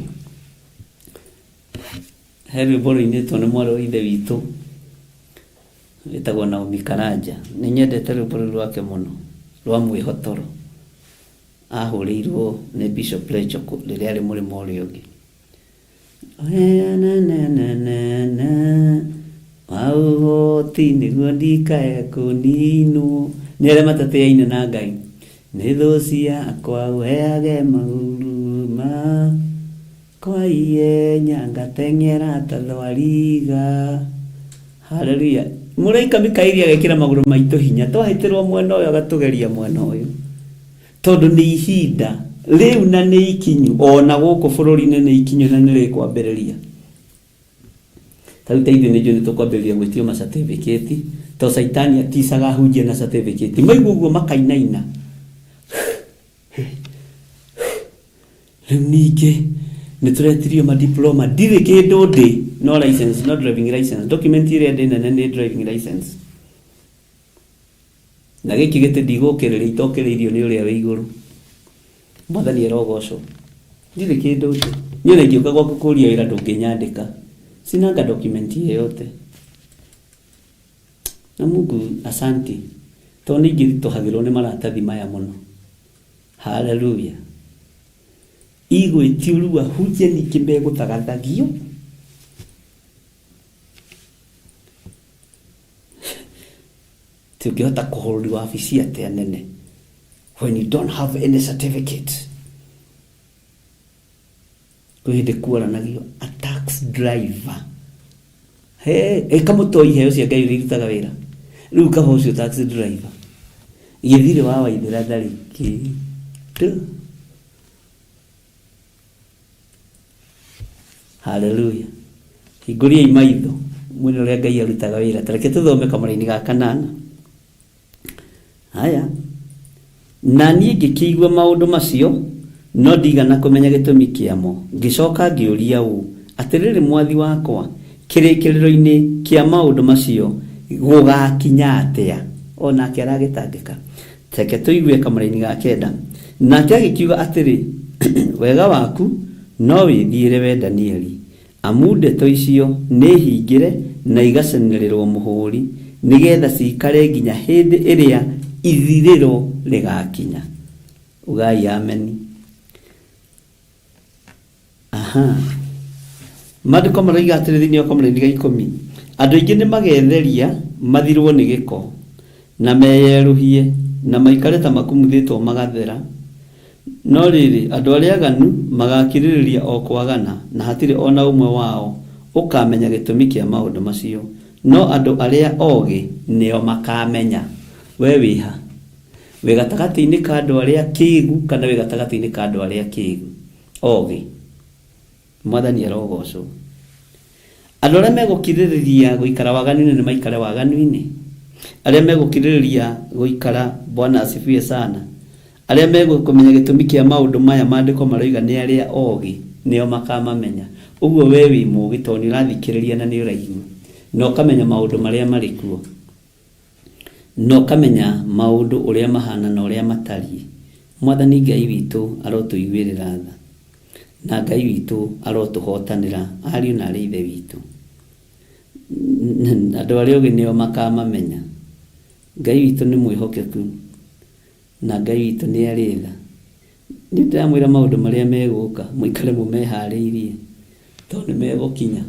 He rwĩmbo rũinĩtwo nĩ mwarĩ wa ithe witũ wĩtagwo Naomi Karanja. Nĩ nyendete rwĩmbo rũu rwake mũno rwa mwĩhotoro, ahũrĩirwo nĩ Bishop Lechoko rĩrĩa arĩ mũrĩmo ũrĩa ũngĩ. Wauhoti nĩguo ndikae kũninwo nĩ arĩa matatĩĩaine na Ngai, nĩ thũ ciakwa weage mahuruma, kwa ihenya ngateng'era ta thwariga. Haleluya. Mũraika Mikaeli agekĩra magũrũ maitũ hinya, twahĩtĩrwo mwena ũyũ agatũgeria mwena ũyũ, tondũ nĩ ihinda rĩu na nĩ ikinyu, ona gũkũ bũrũri-inĩ nĩ ikinyu na nĩ rĩkwambĩrĩria. Tarĩu ta ithuĩ nĩ njũĩ nĩ tũkwambĩrĩria gwĩtio ma certificate, to Saitani aticaga ahunjia na certificate, maigua ũguo makainaina. Rĩu ningĩ nĩ tũretirio ma diploma, ndirĩ kĩndũ ndĩ, no license, no driving license. Document ĩrĩa ndĩ nene nĩ driving license. Na gĩkĩ gĩtĩ ndigũkĩrĩria itokĩrĩirio nĩ ũrĩa wĩ igũrũ. Mwathani arogocwo. Ndirĩ kĩndũ ndĩ. Niĩ ona ingĩũka gwaku kũũria wĩra ndũngĩnyandĩka. Sinanga document yoyote. Na Mungu asanti. Tondũ nĩ ingĩritũhagĩrwo nĩ maratathi maya mũno. Hallelujah. Igwĩtiũrua hunjia ningĩ megũthagathagio. Tũngĩhota kũhũrũri wabici atĩa nene when you don't have any certificate. Kwĩhĩndĩ kuoranagio a tax driver. Kamũtoi heo cia Ngai ũrĩrutaga wĩra. Rĩu kaba ũcio tax driver. Gĩthirĩ wa Waithĩra ndarĩ kĩndũ. Hallelujah. Hingũriai maitho mwene ũrĩa Ngai arutaga wĩra. Tareke tũthome kamũra-inĩ ga kanana. Haya. Na niĩ ngĩkĩigua maũndũ macio, no ndigana kũmenya gĩtũmi kĩamo. Ngĩcoka ngĩũria ũũ, atĩrĩrĩ mwathi wakwa, kĩrĩkĩrĩro-inĩ kĩa maũndũ macio gũgakinya atĩa? onake aragĩtangĩka. Reke tũigue kamũra-inĩ ga kenda. Nake agĩkiuga atĩrĩ, wega waku no wĩthiĩre we Danieli, amu ndeto icio nĩ hingĩre na igacanĩrĩrwo mũhũri, nĩgetha cikare nginya hĩndĩ ĩrĩa ithirĩro rĩgakinya. Ugai ameni. Maandĩko maroiga atĩrĩ thĩinĩ wa kamũra-inĩ ga 10, andũ aingĩ nĩ magetheria mathirwo nĩ gĩko na meyerũhie na maikare ta makumuthĩtwo magathera. No rĩrĩ andũ arĩa aganu magakirĩrĩria o kwagana, na hatirĩ ona ũmwe wao ũkamenya gĩtũmi kĩa maũndũ macio. No andũ arĩa ogĩ nĩo makamenya. We wĩha? Wĩ gatagatĩ-inĩ ka andũ arĩa kĩĩgu kana wĩ gatagatĩ-inĩ ka andũ arĩa kĩĩgu? Ogĩ. Mwathani arogocwo. Andũ arĩa megũkirĩrĩria gũikara waganu-inĩ nĩ maikare waganu-inĩ. Arĩa megũkirĩrĩria gũikara, Bwana asifiwe sana, arĩa megũkũmenya gĩtũmi kĩa maũndũ maya maandĩko maroiga nĩ arĩa ogĩ nĩo makamamenya. Ũguo we wĩ mũũgĩ tondũ nĩ ũrathikĩrĩria na nĩ ũraigua na ũkamenya maũndũ marĩa marĩ kuo, na ũkamenya maũndũ ũrĩa mahana na ũrĩa matariĩ. Mwathani Ngai witũ arotũiguĩrĩra tha, na Ngai witũ arotũhotanĩra, ariũ na arĩ ithe witũ. Andũ arĩa ogĩ nĩo makamamenya. Ngai witũ nĩ mwĩhokeku na Ngai witũ nĩ arĩ tha. Nĩ ndĩramwĩra maũndũ marĩa megũka mũikare mũmeharĩirie tondũ nĩ megũkinya,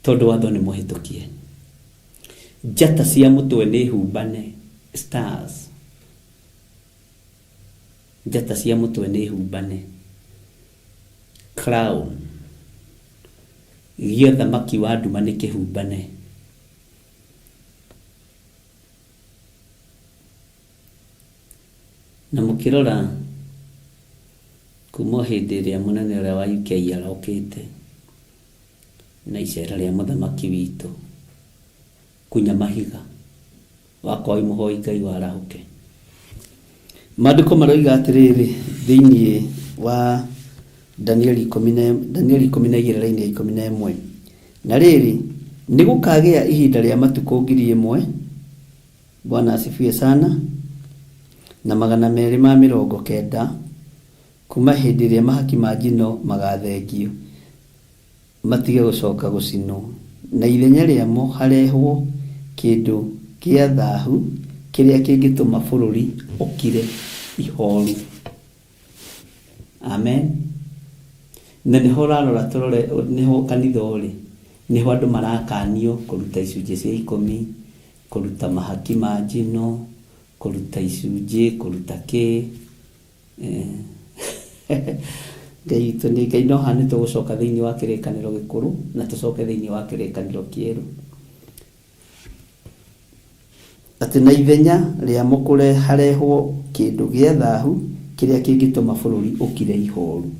tondũ watho nĩ mũhĩtũkie. Njata cia mũtwe nĩ humbane, stars. Njata cia mũtwe nĩ humbane, crown. Gĩa thamaki wa nduma nĩ kĩhumbane. Na mũkĩrora kuma hĩndĩ ĩrĩa mũnene ũrĩa wa UK arokĩte na icera rĩa mũthamaki witũ kunya mahiga wakoi mũhoi Ngai warahũke. Maandĩko maroiga atĩrĩrĩ thĩinĩ wa Danieli 12:11, na rĩrĩ nĩ gũkagĩa ihinda rĩa matukũ 1000, Bwana asifiwe sana, na 290 kuma hĩndĩ ĩrĩa mahaki ma njino magathengio matige gũcoka gũcinwo, na ithenya rĩamo harehwo kĩndũ kĩa thahu kĩrĩa kĩngĩtũma bũrũri ũkire ihoru. Amen. Na nĩho ũrarora tũrore, nĩho kanitha ũrĩ, nĩho andũ marakanio kũruta icunjĩ cia 10, kũruta mahaki ma njino, kũruta icunjĩ, kũruta kĩ. Ngai witũ nĩ Ngai, no haha nĩ tũgũcoka thĩinĩ wa kĩrĩkanĩro gĩkũrũ na tũcoke thĩinĩ wa kĩrĩkanĩro kĩerũ. Atĩ na ithenya rĩamo harehwo kĩndũ gĩa thahu kĩrĩa kĩngĩtũma bũrũri ũkire ihoru,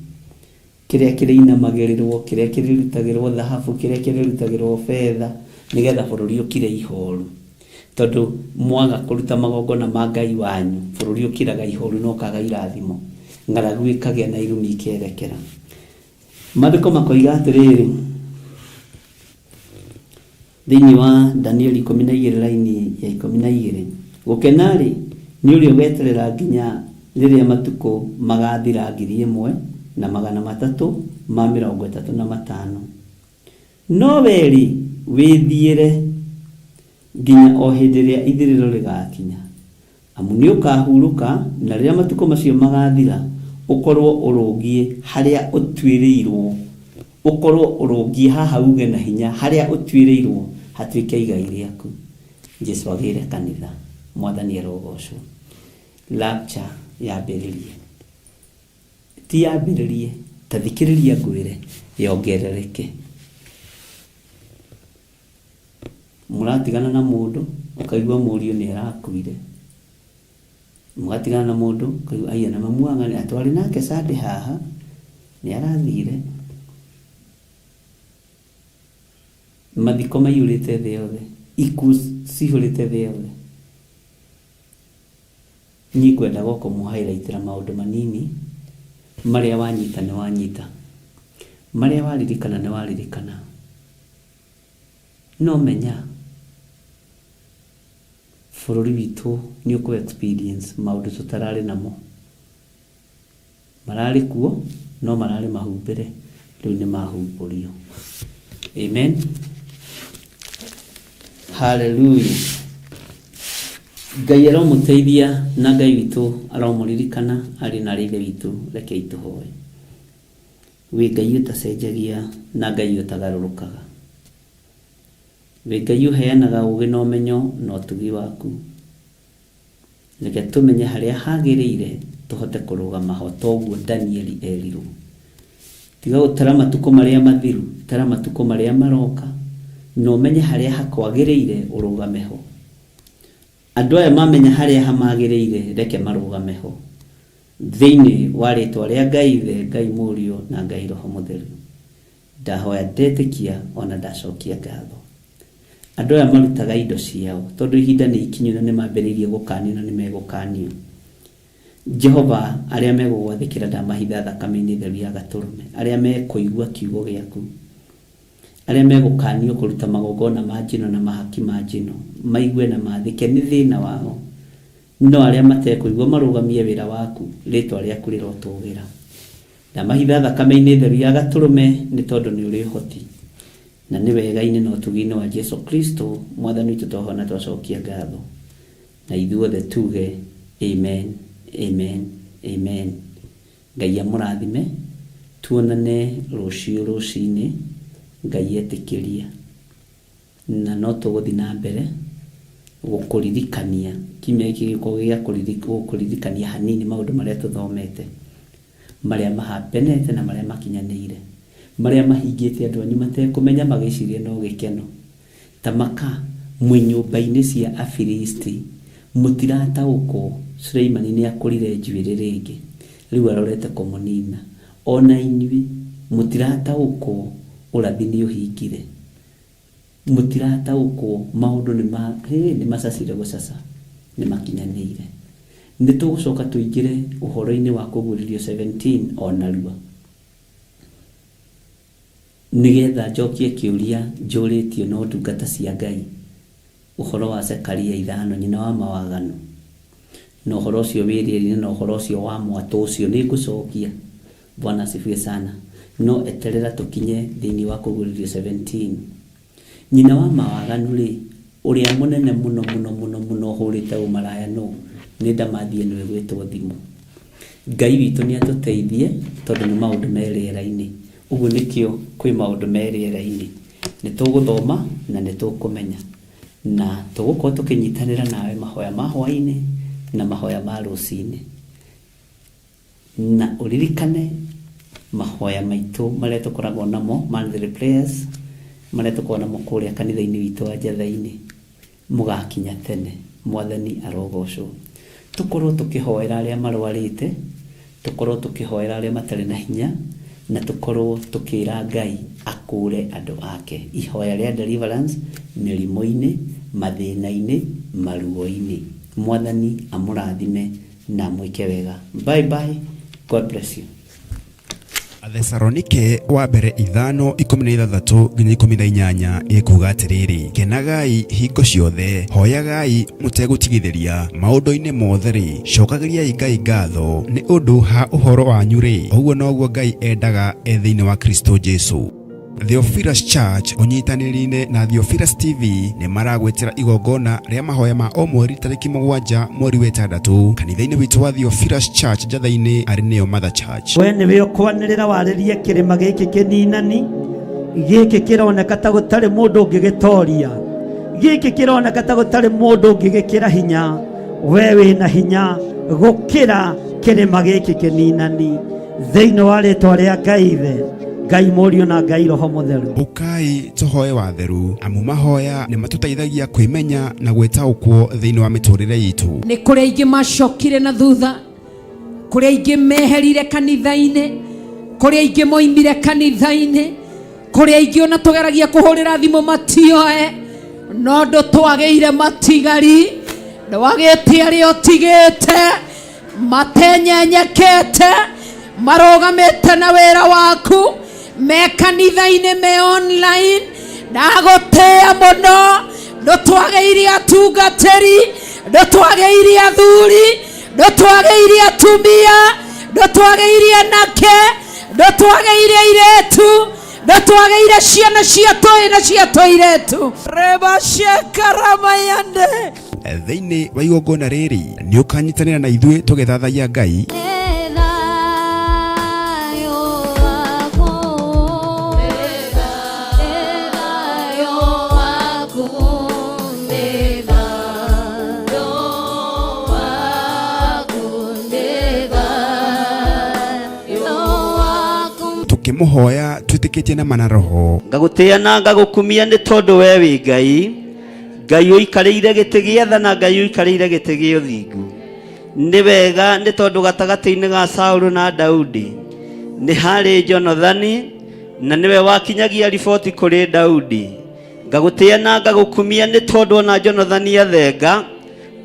kĩrĩa kĩrĩinamagĩrĩrwo, kĩrĩa kĩrĩrutagĩrwo thahabu, kĩrĩa kĩrĩrutagĩrwo fedha, nĩgetha bũrũri ũkire ihoru. Tondũ mwaga kũruta magongona ma Ngai wanyu, bũrũri ũkiraga ihoru no kaga irathimo, ng'aragu ĩkagĩa na irumi ikerekera. Maandĩko makoiga atĩrĩrĩ thĩinĩ wa Danieli 12 raini ya 12, gũkenarĩ nĩ ũrĩa ũgeterera nginya rĩrĩa matukũ magathira 1335, no weri wĩthiĩre nginya o hĩndĩ ĩrĩa ithirĩro rĩgakinya, amu nĩ ũkahurũka na rĩrĩa matukũ macio magathira ũkorwo ũrũngiĩ harĩa ũtuĩrĩirwo, ũkorwo ũrũngiĩ haha uge na hinya harĩa ũtuĩrĩirwo hatuĩke igai rĩaku. Jesũ agĩre kanitha. Mwathani arogocwo. Rapture yambĩrĩrie, ti yambĩrĩrie, ta thikĩrĩria ngwĩre yongerereke. Mũratigana na mũndũ ũkaigua mũriũ nĩ arakuire, mũgatigana na mũndũ ũkaigua aiya na mamu wanga nĩ atwarĩ nake Sunday haha nĩ arathire. Mathiko maiyũrĩte thĩ yothe, ikuũ cihũrĩte thĩ yothe. Niĩ ngwenda gũkũ mũhighlightĩra maũndũ manini marĩa wanyita nĩ wanyita, marĩa waririkana nĩ waririkana. No menya bũrũri witũ nĩ ũkũ experience maũndũ tũtararĩ namo. Mararĩ kuo no mararĩ mahumbĩre, rĩu nĩ mahumbũrio. Amen. Hallelujah. Ngai aromũteithia na Ngai witũ aromũririkana arĩ na Ithe witũ, rekei tũhoe. Wĩ Ngai ũtacenjagia na Ngai ũtagarũrũkaga. Wĩ Ngai ũheanaga ũũgĩ na ũmenyo na ũtugi waku. Reke tũmenye harĩa hagĩrĩire tũhote kũrũgama ho, toguo Danieli erirwo. Tiga gũtara matukũ marĩa mathiru, tara matukũ marĩa maroka, na ũmenye harĩa hakwagĩrĩire ũrũgame ho. Andũ aya mamenya harĩa hamagĩrĩire, reke marũgame ho. Thĩinĩ wa rĩĩtwa rĩa Ngai Ithe, Ngai Mũriũ na Ngai Roho Mũtheru. Ndahoya ndetĩkia ona ndacokia ngatho. Andũ aya marutaga indo ciao, tondũ ihinda nĩ ikinyu na nĩ mambĩrĩirie gũkanio na nĩ megũkanio. Jehova, arĩa megũgwathĩkĩra ndamahitha thakame-inĩ theru ya Gatũrũme, arĩa mekũigua kiugo gĩaku, arĩa megũkanio kũruta magongona ma njino na mahaki ma njino, maigue na mathĩke nĩ thĩna wao. No arĩa matekũigua marũgamie wĩra waku, rĩĩtwa rĩaku rĩrotũũgĩra. Ndamahitha thakame-inĩ theru ya Gatũrũme, nĩ tondũ nĩ ũrĩ ũhoti. Na nĩ wega-inĩ na ũtugi-inĩ wa Jesu Kristo, Mwathani witũ twahoya na twacokia ngatho. Na ithuothe tuge amen, amen, amen. Ngai amũrathime, tuonane rũciũ rũcinĩ, Ngai etĩkĩria. Na no tũgũthiĩ na mbere gũkũririkania, kiumia gĩkĩ gĩkorwo gĩa gũkũririkania hanini maũndũ marĩa tũthomete, marĩa mahambenete na marĩa makinyanĩire, marĩa mahingĩte andũ anyu matekũmenya magĩciria no gĩkeno. Ta maka mwĩ nyũmba-inĩ cia Afilisti, mũtirataũkwo Suleimani nĩ akũrire njuĩrĩ rĩngĩ, rĩu arorete kũmũnina. Ona inyuĩ mũtirataũkwo ũrathi nĩ ũhingire, mũtirataũkwo maũndũ nĩ macacire gũcaca, nĩ makinyanĩire. Nĩ tũgũcoka tũingĩre ũhoro-inĩ wa Kũguũrĩrio 17 o narua, nĩgetha njokie kĩũria njũrĩtio no ndungata cia Ngai, ũhoro wa Zekaria 5, nyina wa mawaganu, na ũhoro ũcio wĩrĩrĩire na ũhoro ũcio wa mwatũ ũcio nĩ ngũcokia. Bwana asifiwe sana. No eterera tũkinye thĩinĩ wa Kũguũrĩrio 17. Nyina wa mawaganu rĩ, ũrĩa mũnene mũno mũno mũno mũno hũrĩte ũmaraya no nĩ Ndamathia nĩwe gwĩtwo thimũ. Ngai witũ nĩ atũteithie, tondũ nĩ maũndũ merĩera-inĩ. Ũguo nĩkĩo kwĩ maũndũ merĩera-inĩ. Nĩ tũgũthoma na nĩ tũkũmenya, na tũgũkorwo tũkĩnyitanĩra nawe mahoya ma hwaĩ-inĩ na mahoya ma rũcinĩ. Na ũririkane mahoya maitũ marĩa tũkoragwo namo, monthly prayers, marĩa tũkoragwo namo kũrĩa kanitha-inĩ witũ wa Njatha-inĩ, mũgakinya tene. Mwathani arogocwo. Tũkorwo tũkĩhoera arĩa marwarĩte, tũkorwo tũkĩhoera arĩa matarĩ na hinya, na tũkorwo tũkĩra Ngai akũre andũ ake. Ihoya rĩa deliverance mĩrimũ-inĩ, mathĩna-inĩ, maruo-inĩ. Mwathani amũrathime na mwĩke wega. Bye bye. God bless you. Athesalonike wa mbere 5:16 nginya 18 ikuga atiriri, kenagai hingo ciothe, hoyagai mutegũtigithĩria, maũndũ-inĩ mothe rĩ, cokagĩriai Ngai ngatho nĩ ũndũ ha ũhoro wanyu rĩ, ũguo noguo Ngai endaga thĩinĩ wa Kristo Jesu. Theophilus Church unyitanĩri-inĩ na Theophilus TV nĩ maragwetera igongona rĩa mahoya ma o mweri tarĩki 7 mweri wa 6 kanitha-inĩ witũ wa Theophilus Church Njatha-inĩ arĩ nĩyo Mother Church. We nĩwe ũkwanĩrĩra warĩrie kĩrĩma gĩkĩ kĩninani, gĩkĩ kĩroneka ta gũtarĩ mũndũ ũngĩgĩtoria, gĩkĩ kĩroneka ta gũtarĩ mũndũ ũngĩgĩkĩra hinya. We wĩna hinya gũkĩra kĩrĩma gĩkĩ kĩninani, thĩinĩ wa rĩĩtwa rĩa Ngai Ithe, Ngai Mũriũ na Ngai Roho Mũtheru. Ũkai tũhoe watheru, amu mahoya nĩ matũteithagia kwĩmenya na gwĩtaũkwo thĩinĩ wa mĩtũrĩre itũ. Nĩ kũrĩ aingĩ macokire na thutha, kũrĩ aingĩ meherire kanitha-inĩ, kũrĩ aingĩ moimire kanitha-inĩ, kũrĩ aingĩ ona tũgeragia kũhũrĩra thimũ matioe, no ndũtwagĩire matigari, ndwagĩte arĩa ũtigĩte, matenyenyekete, marũgamĩte na wĩra waku, me kanitha-inĩ, me online. Ndagũtĩĩa mũno, ndũtwagĩire atungatĩri, ndutwageire athuri, ndutwageire atumia, ndutwageire anake, ndutwageire airetu, ndutwageire ciana cia tũĩ na cia tũirĩtu. Reba ciakaramayande thĩinĩ wa igongona rĩrĩ nĩ ũkanyitanĩra na ithuĩ tũgĩthathaiya Ngai tukimuhoya twitikitie na mana roho. Ngagutia na ngagukumia nĩ tondũ we wĩ Ngai, Ngai ũikarĩire gĩtĩ gĩa tha na Ngai ũikarĩire gĩtĩ gĩa ũthingu. Nĩ wega nĩ tondũ gatagatĩ-inĩ ga Saũlũ na Daudi nĩ harĩ Jonathani, na nĩwe wakinyagia riboti kũrĩ Daudi. Ngagutia na ngagukumia nĩ tondũ ona Jonathani athenga,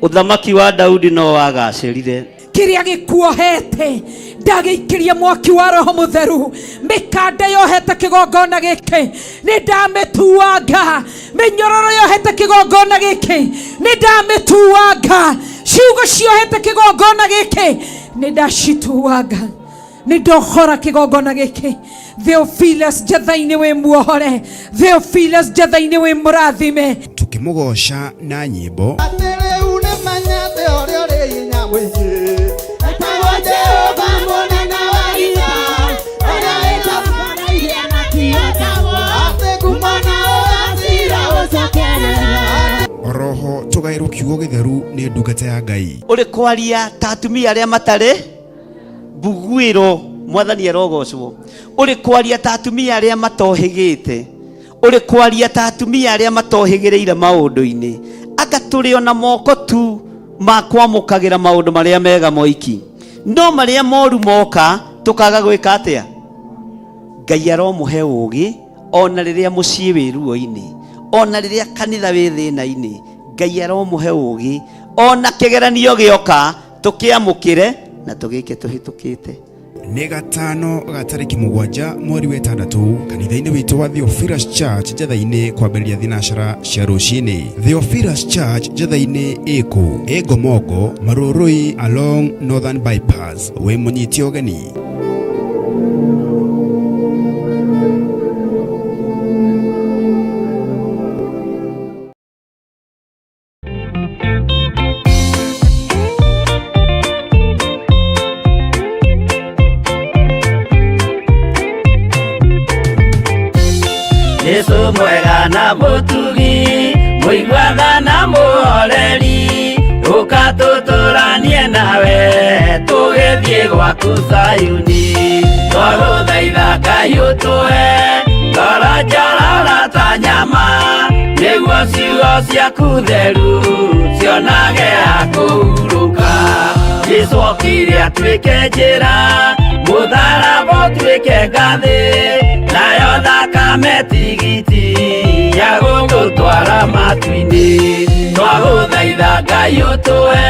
ũthamaki wa Daudi no wagacĩrire. Kiria gikuohete ndagĩikĩria mwaki wa Roho Mũtheru, mĩkanda yohete kĩgongona gĩkĩ nĩ ndamĩtuanga, mĩnyororo yohete kĩgongona gĩkĩ nĩ ndamĩtuanga, ciugo ciohete kĩgongona gĩkĩ nĩ ndacituanga, nĩ ndohora kĩgongona gĩkĩ. Theophilus njatha-inĩ wĩ muohore, Theophilus njatha-inĩ wĩ mũrathime. Tukimũgoca na nyĩmbo oroho tugairwo kiugo gĩtheru nĩ ndungata ya Ngai. Ũrĩ kwaria ta atumia arĩa matarĩ mbuguĩro, Mwathani arogocwo. Ũrĩ kwaria ta atumia arĩa matohĩgĩte, ũrĩ kwaria ta atumia arĩa matohĩgĩrĩire maũndũ-inĩ, anga tũrĩ ona moko tu ma kwamũkagĩra maũndũ marĩa mega moiki, no marĩa moru moka tũkaga gwĩka atĩa? Ngai aromũhe ũũgĩ ona rĩrĩa mũciĩ wĩ ruo-inĩ, ona rĩrĩa kanitha wĩ thĩna-inĩ, Ngai aromũhe ũũgĩ ona kĩgeranio gĩoka tũkĩamũkĩre na tũgĩke tũhĩtũkĩte. Nĩ gatano ga tarĩki 7 mweri wa 6 kanitha-inĩ witũ wa Theophilus Church njatha-inĩ kwambĩrĩria thinacara cia rũcinĩ. Theophilus Church njatha-inĩ ĩkũ Ngomongo Marũrũi along Northern Bypass. Wĩ mũnyiti ũgeni. Yesu mwega na mũtugi, mũiguaga na mũhoreri, ũkatũtũranie nawe tũgĩthiĩ gwaku Zayuni. Twagũthaitha Ngai ũtũhe ngoro njororo ta nyama, nĩguo ciugo ciaku theru cionage ha kũhurũka. Jesũ okire atuĩke njĩra, mũtharaba ũtuĩke ngathĩ, nayo thakame tigiti ya gũgũtwara matu-inĩ. Twagũthaitha Ngai ũtũhe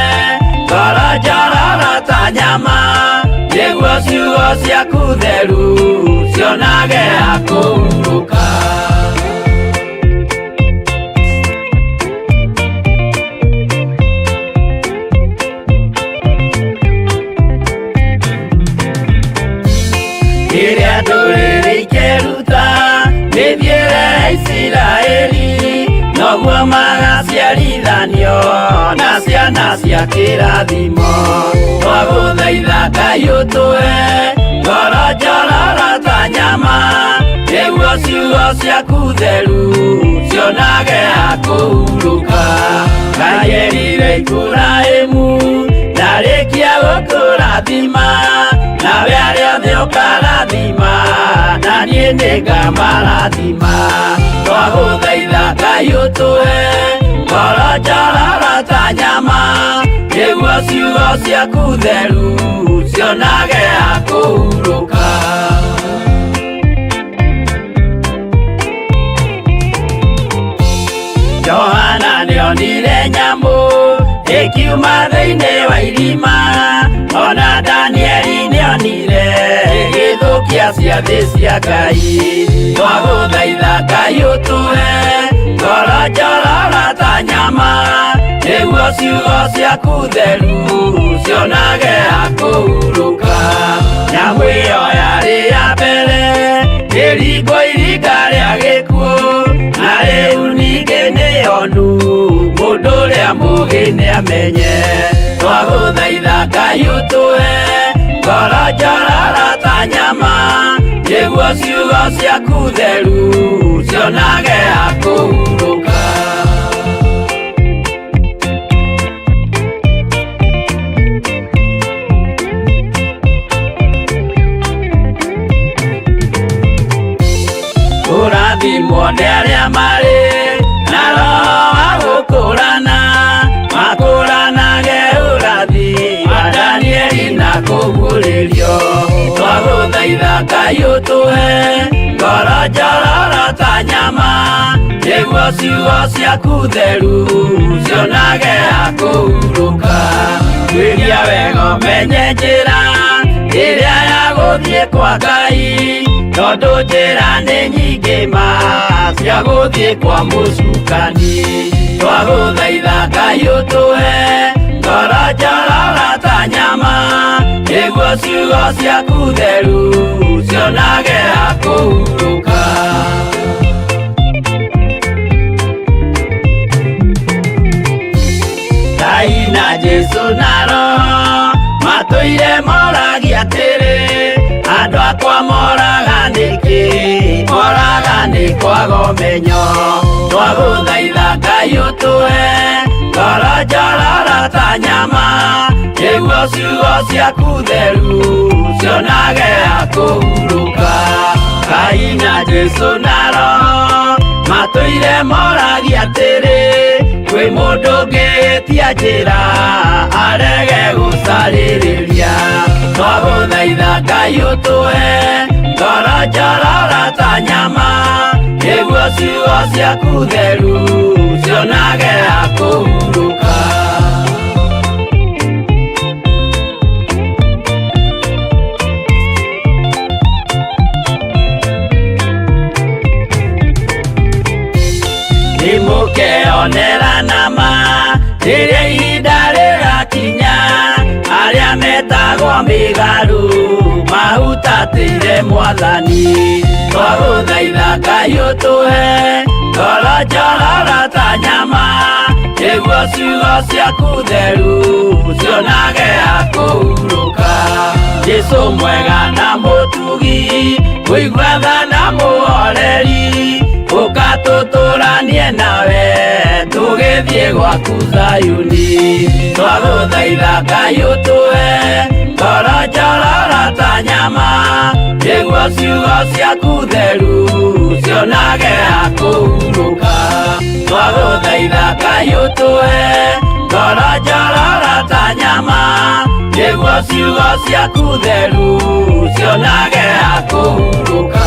ngoro njororo ta nyama, nĩguo ciugo ciaku theru cionage ha kũhurũka. Rĩrĩa ndũrĩrĩ ikeruta mĩthiĩre Isiraeli, noguo magaciarithanio na ciana cia kĩrathimo. Twagũthaitha Ngai ũtũhe ngoro njororo ta nyama, nĩguo ciugo ciaku theru cionage ha kũhurũka. Ngai erire Iburahĩmu ndarĩkia gũkũrathima, nawe arĩa othe ũkarathima na niĩ nĩngamarathima. Twagũthaitha Ngai ũtũhe ngoro njororo ta nyama, nĩguo ciugo ciaku theru cionage ha kũhurũka. Johana nĩonire nyamũ ĩkiuma thĩinĩ wa irima, ona Danieli nĩonire gĩthũkia cia thĩ cia Ngai. Twagũthaitha Ngai ũtũhe ngoro njororo ta nyama, nĩguo ciugo ciaku theru cionage akũhurũka. Nyamũ ĩyo yarĩ ya mbere ĩringwo iringa rĩa gĩkuũ, na rĩu ningĩ nĩyonu mũndũ ũrĩa mũũgĩ nĩamenye. Twagũthaitha Ngai ũtũhe ngoro njororo ta nyama, nĩguo ciugo ciaku theru cionage akũhurũka. Ũrathimwo nĩ arĩa marĩ na roho wa gũkũũrana, makũũranage ũrathi wa Danieli na kũguũrĩrio. Twagũthaitha Ngai ũtũhe ngoro njororo ta nyama, nĩguo ciugo ciaku theru cionage akũhurũka. Twĩria wega ũmenye njĩra ĩrĩa ya gũthiĩ kwa Ngai, tondũ njĩra nĩ nyingĩ ma cia gũthiĩ kwa mũcukani. Twagũthaitha Ngai ũtũhe ngoro njororo ta nyama, nĩguo ciugo ciaku theru cionage akũhurũka. Ngai na Jesũ na Roho matũire moragia atĩrĩ, andũ akwa moraga nĩkĩ, moraga nĩ kwaga ũmenyo. Twagũthaitha Ngai ũtũhe ngoro njororo ta nyama, nĩguo ciugo ciaku theru cionage akũhurũka. Ngai na Jesũ na Roho matũire moragia atĩrĩ, kwĩ mũndũ ũngĩtia njĩra arege gũcarĩrĩria. Twagũthaitha Ngai ũtũhe ngoro njororo ta nyama, nĩguo ciugo ciaku theru cionage akũhurũka. Nĩmũkeonera nama rĩrĩa ihinda rĩgakinya, arĩa metagwo mĩgarũ mahutatĩire Mwathani. Twagũthaitha Ngai ũtũhe ngoro njororo ta nyama, nĩguo ciugo ciaku theru cionage akũhurũka. Jesũ mwega na mũtugi, mũigua tha na mũhoreri, ũka tũtũranie nawe tũgĩthiĩ gwaku Zayuni. Twagũthaitha Ngai ũtũhe ngoro njororo ta nyama, nĩguo ciugo ciaku theru cionage akũhurũka. Twagũthaitha Ngai ũtũhe ngoro njororo ta nyama, nĩguo ciugo ciaku theru cionage akũhurũka.